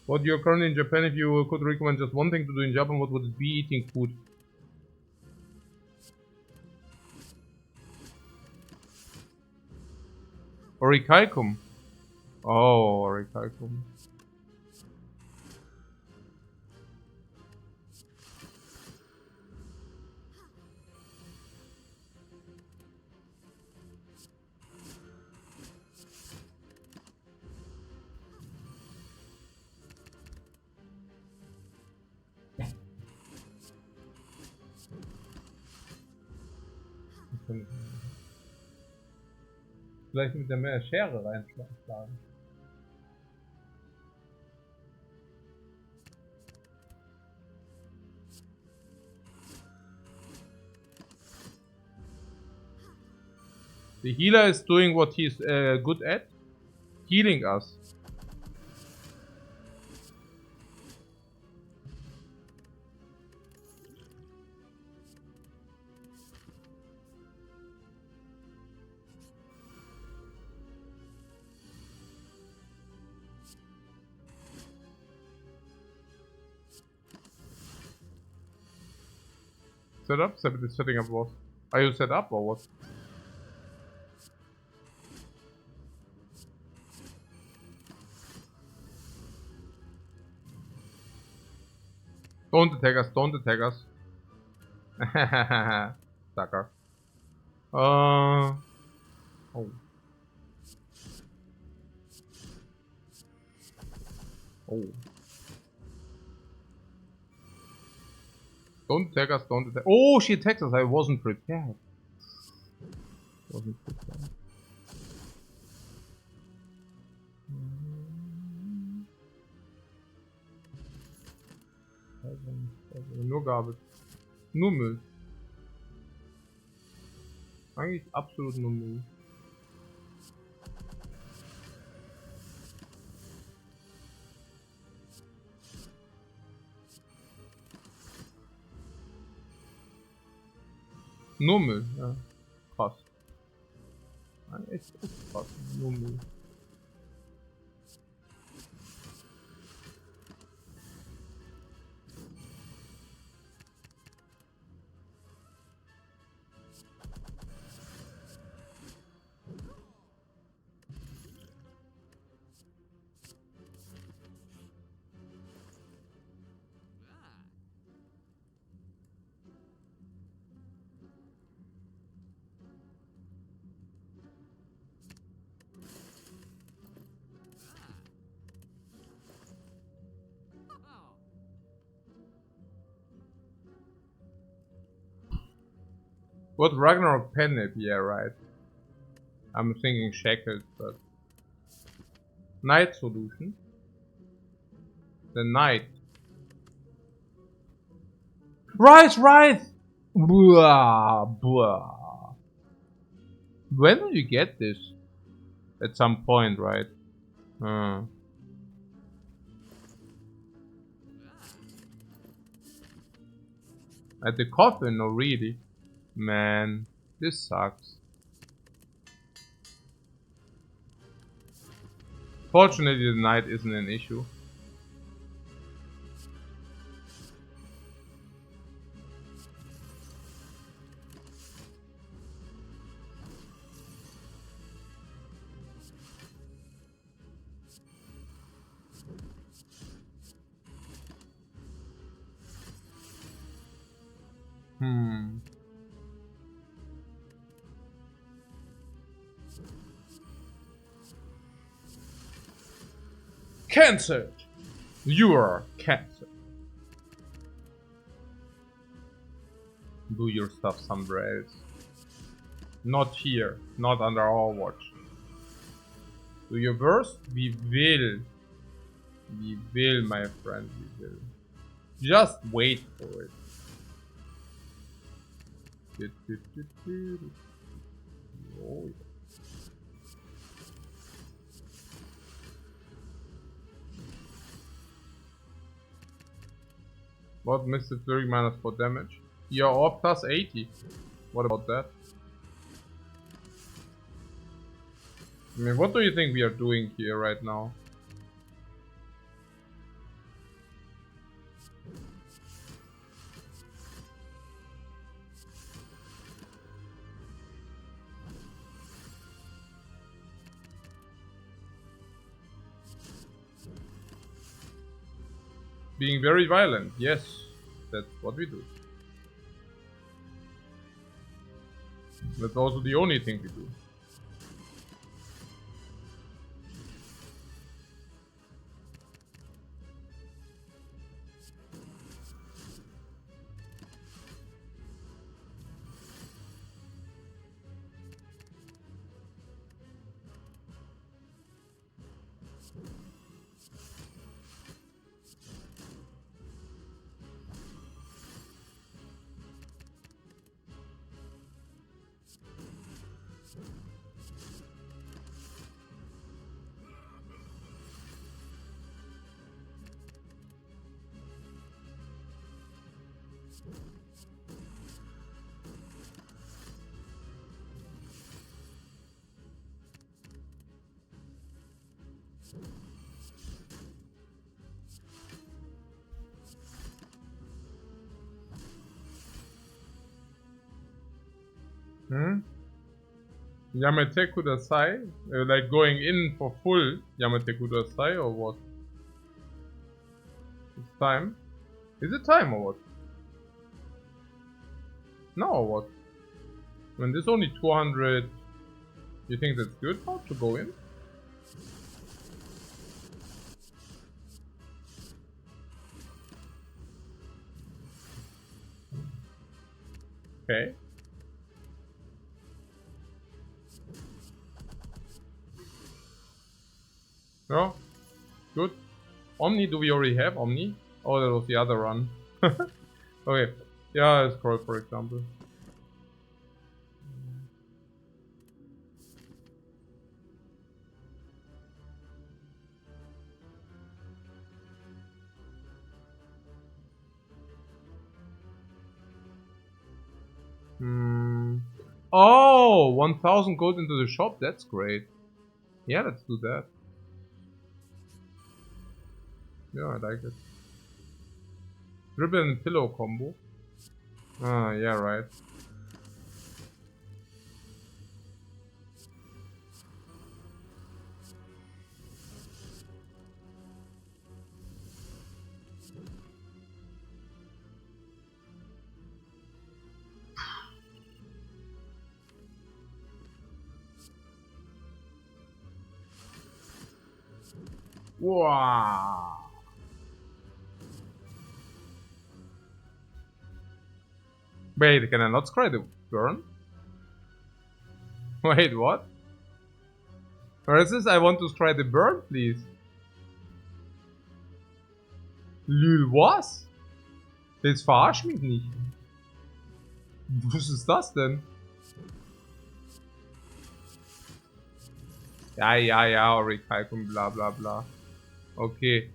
What you're currently in Japan, if you could recommend just one thing to do in Japan, what would it be? Eating food. Orichalcum. Oh, Orichalcum. Vielleicht mit der Schere reinschlagen. The healer is doing what he's good at, healing us. Set up? Setting up what? Are you set up or what? Don't attack us, don't attack us. Sucker. Oh. Oh. Don't attack us, don't attack. Oh, she attacked us. I wasn't prepared. Nur Garbage. Nur Müll. Eigentlich absolut nur Müll. Nur Müll, ja. Krass. Echt krass. Nur Müll. What Ragnarok Penip? Yeah, right. I'm thinking Shackled, but Night Solution. The Night. Right! Blah, blah. When will you get this? At some point, right? At the coffin? No, really. Man, this sucks. Fortunately, the night isn't an issue. Cancelled! You are cancelled. Do your stuff somewhere else. Not here. Not under our watch. Do your worst? We will. We will, my friend. We will. Just wait for it. Oh, yeah. What Mystic 30 minus 4 damage? Yeah, or plus 80. What about that? I mean, what do you think we are doing here right now? Being very violent, yes, that's what we do. That's also the only thing we do. Yamete Kudasai? Like going in for full Yamete Kudasai or what? It's time? Is it time or what? No or what? I mean, there's only 200. You think that's good now to go in? Okay. No? Good. Omni, do we already have Omni? Oh, that was the other run. Okay. Yeah, scroll for example. Oh, 1000 gold into the shop. That's great. Yeah, let's do that. Yeah, I like it. Dribble and pillow combo. Ah, yeah, right. Wow. Wait, can I not scry the burn? Wait, what? Where is this? I want to scry the burn, please. Lül, was? Jetzt verarsch mich nicht. Was ist das denn? Ja, Recalcum, blah blah blah. Okay.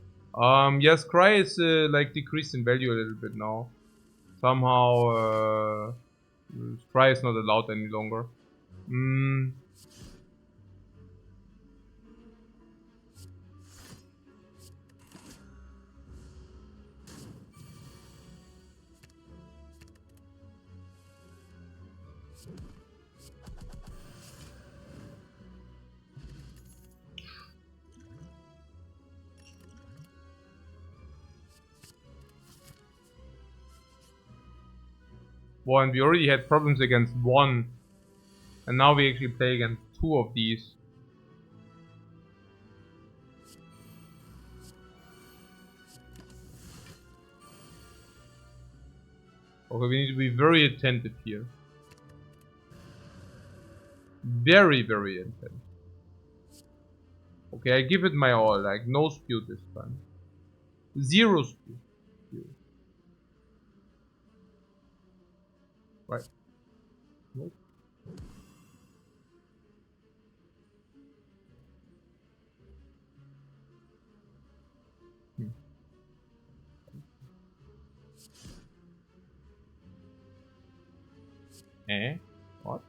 Yes, cry is like decreased in value a little bit now. Somehow, cry is not allowed any longer. Well, and we already had problems against one. And now we actually play against two of these. Okay, we need to be very attentive here. Very, very attentive. Okay, I give it my all, like no spew this time. Zero spew. Right. Nope. Eh? What?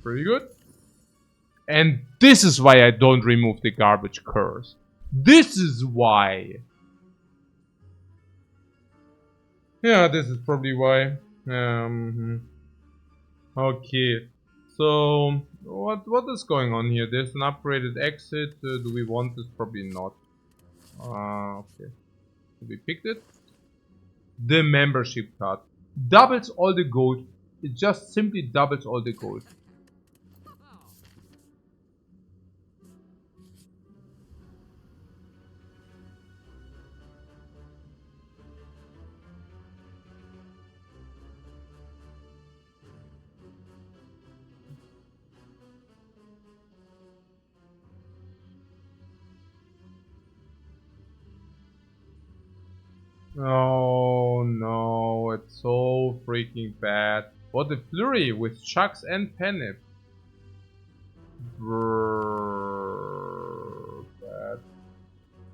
Pretty good. And this is why I don't remove the garbage curse. This is why. Yeah, this is probably why. Okay. So, what is going on here? There's an upgraded exit. Do we want this? Probably not. Okay. We picked it. The membership card. Doubles all the gold. It just simply doubles all the gold. Oh no, it's so freaking bad. What the flurry with Chucks and Penip. Brrr, bad.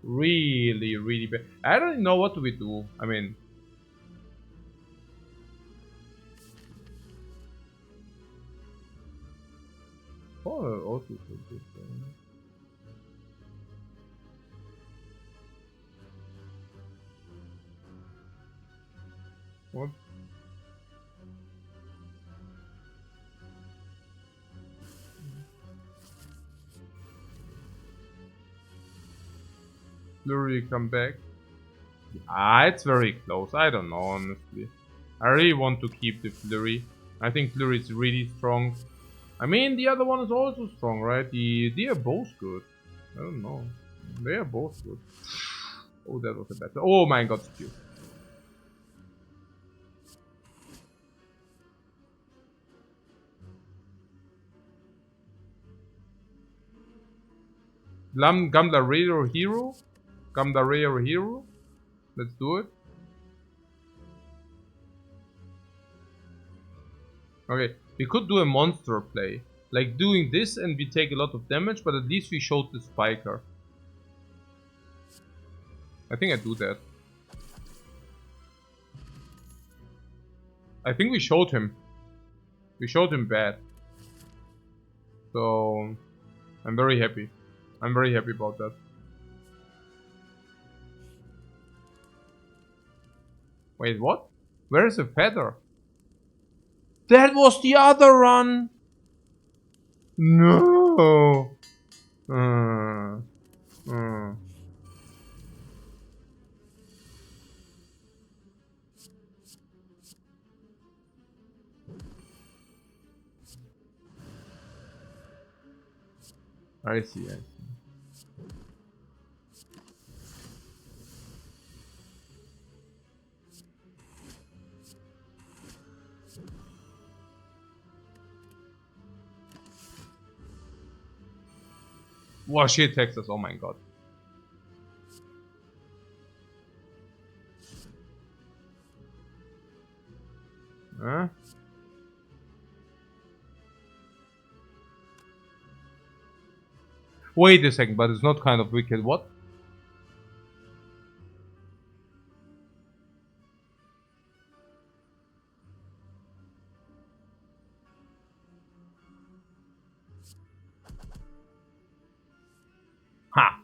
Really, really bad. I don't know what do we do. I mean, oh, also good. What? Flurry come back? Ah, it's very close. I don't know, honestly. I really want to keep the Flurry. I think Flurry is really strong. I mean, the other one is also strong, right? They are both good. I don't know. They are both good. Oh, that was a better. Oh my god, Q. Gamla Raider Hero? Gamla Raider Hero? Let's do it. Okay, we could do a monster play. Like doing this and we take a lot of damage, but at least we showed the Spiker. I think I do that. I think we showed him. We showed him bad. So, I'm very happy. I'm very happy about that. Wait, what? Where is the feather? That was the other run! No! Uh, uh. I see, I see. Wow, she attacks us, oh my god. Huh? Wait a second, but it's not kind of wicked, what? Ha!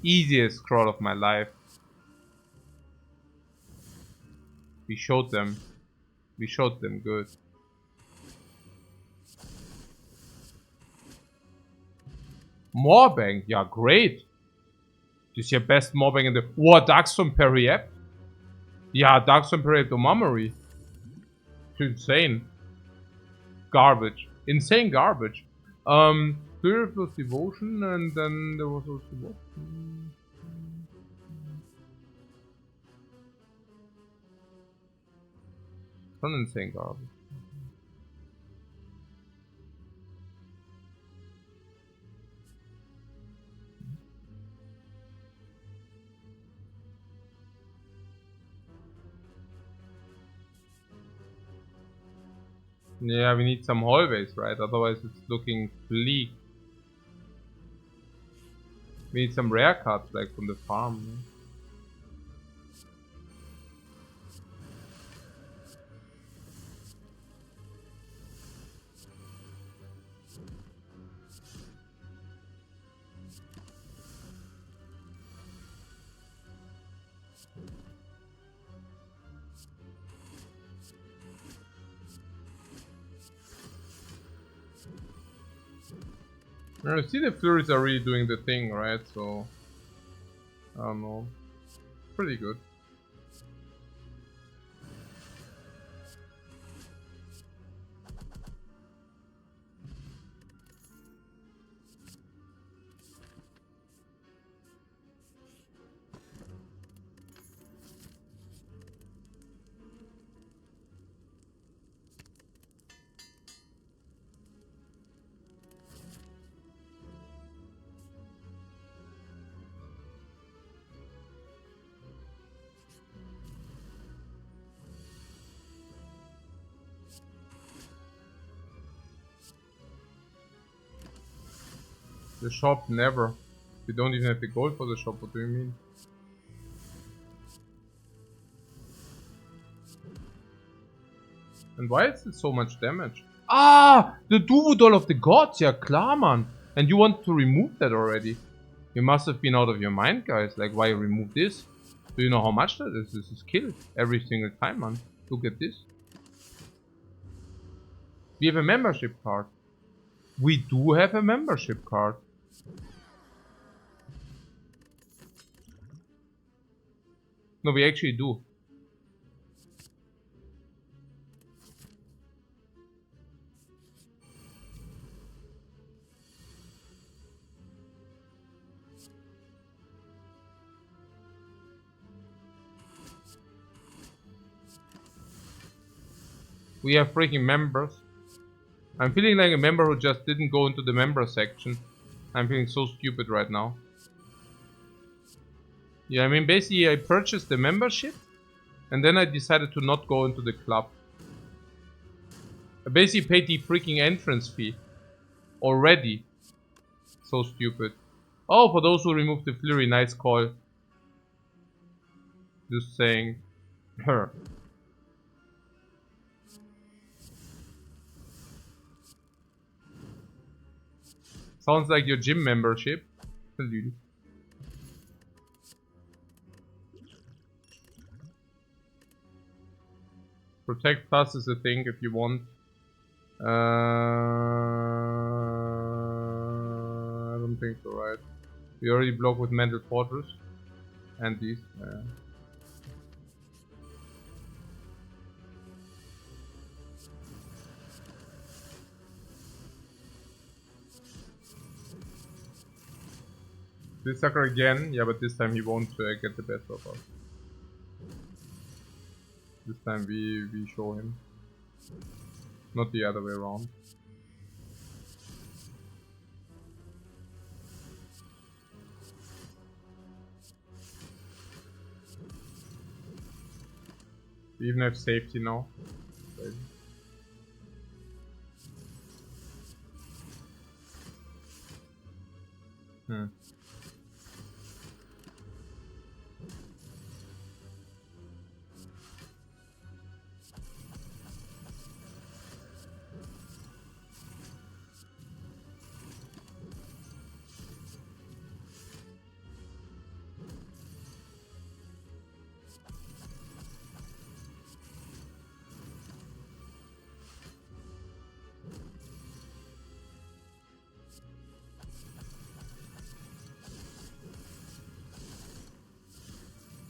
Easiest scroll of my life. We showed them. We showed them good. Moorbang, yeah, great. This is your best Moorbang in the... What, Darkstorm Periep? Yeah, Darkstorm Periep Domamori. It's insane. Garbage. Insane garbage. Spirit plus Devotion, and then there was also what? Some insane garbage. Yeah, we need some hallways, right? Otherwise it's looking bleak. We need some rare cards, like from the farm. I see the Flurries are really doing the thing, right? So, I don't know. Pretty good. The shop, never. We don't even have the gold for the shop, what do you mean? And why is it so much damage? Ah! The Duvu doll of the gods, yeah, klar, man. And you want to remove that already? You must have been out of your mind, guys. Like, why remove this? Do you know how much that is? This is killed every single time, man. Look at this. We have a membership card. We do have a membership card. No, we actually do. We have freaking members. I'm feeling like a member who just didn't go into the member section. I'm feeling so stupid right now. Yeah, I mean, basically I purchased the membership and then I decided to not go into the club. I basically paid the freaking entrance fee already. So stupid. Oh, for those who removed the flurry, nice call. Just saying. Her. Sounds like your gym membership. Protect Plus is a thing if you want. I don't think so, right? We already block with Mental Fortress. And these. This sucker again, yeah, but this time he won't get the best of us. This time we show him, not the other way around. We even have safety now.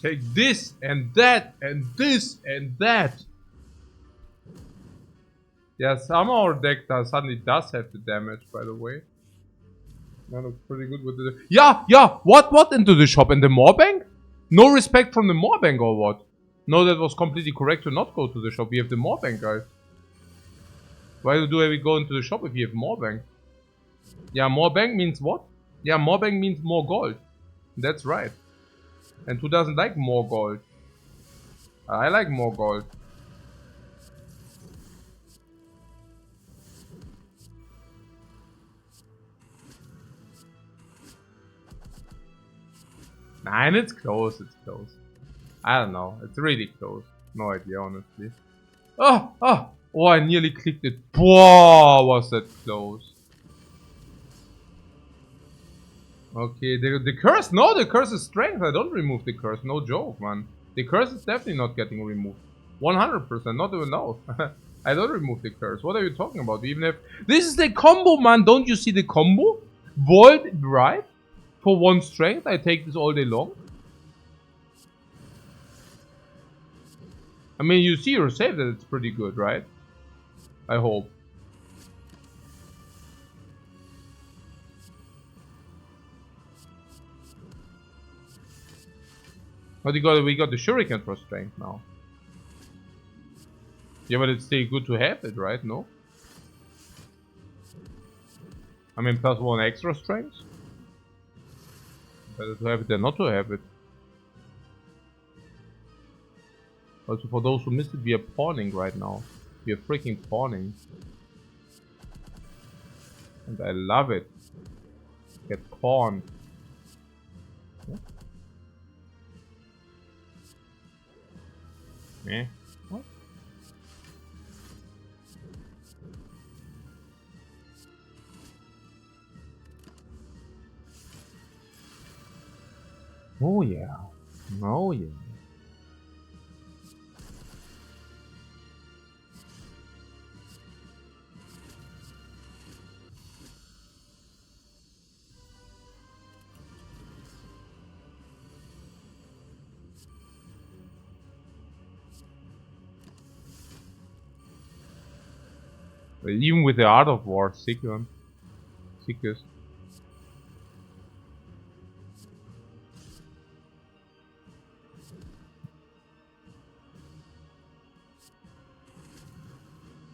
Take this and that and this and that. Yeah, some of our deck suddenly does have the damage, by the way. That looks pretty good with the... Yeah! What into the shop? In the Moorbank? No respect from the Moorbank or what? No, that was completely correct to not go to the shop. We have the Moorbank, guys. Why do we go into the shop if we have Moorbank? Yeah, Moorbank means what? Yeah, Moorbank means more gold. That's right. And who doesn't like more gold? I like more gold. Nah, and it's close, I don't know, it's really close. No idea, honestly. Oh, I nearly clicked it. Whoa, was that close. Okay, the curse, no, the curse is strength. I don't remove the curse, no joke, man. The curse is definitely not getting removed. 100%, not even no. I don't remove the curse. What are you talking about? We even have... This is the combo, man. Don't you see the combo? Void Drive? For 1 strength, I take this all day long. I mean, you see yourself that it's pretty good, right? I hope. But we got the shuriken for strength now. Yeah, but it's still good to have it, right? No? I mean, +1 extra strength? Better to have it than not to have it. Also, for those who missed it, we are pawning right now. We are freaking pawning. And I love it. Get pawned. Eh? What? Oh yeah. Oh yeah. Even with the Art of War, sickest.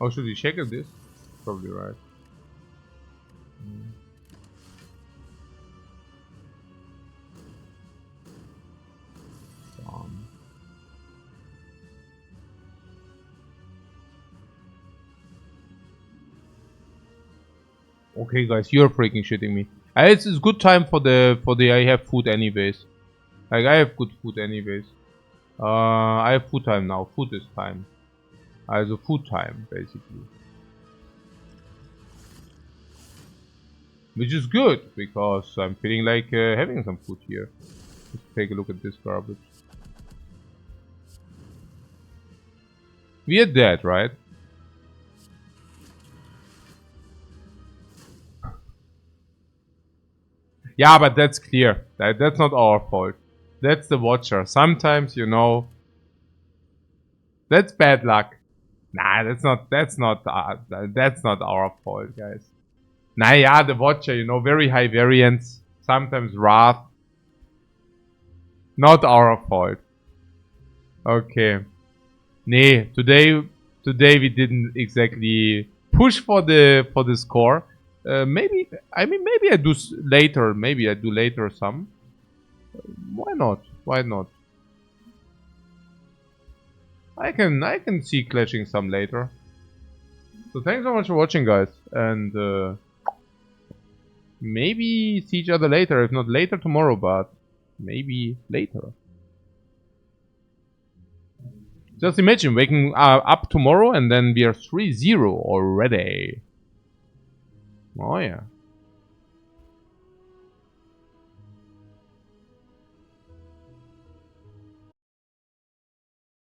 Oh, should we check if this? Probably right. Okay, guys, you're freaking shitting me. It's good time for the I have food anyways. Like I have good food anyways. I have food time now. Food is time. Also food time basically. Which is good because I'm feeling like having some food here. Let's take a look at this garbage. We are dead, right? Yeah, but that's clear. That's not our fault. That's the watcher. Sometimes, you know, that's bad luck. Nah, that's not our fault, guys. Nah, yeah, the watcher, you know, very high variance. Sometimes wrath. Not our fault. Okay. Nee, today we didn't exactly push for the score. Maybe maybe I do later. Maybe I do later some. Why not? Why not? I can see clashing some later. So thanks so much for watching, guys, and maybe see each other later. If not later tomorrow, but maybe later. Just imagine waking up tomorrow and then we are 3-0 already. Oh yeah.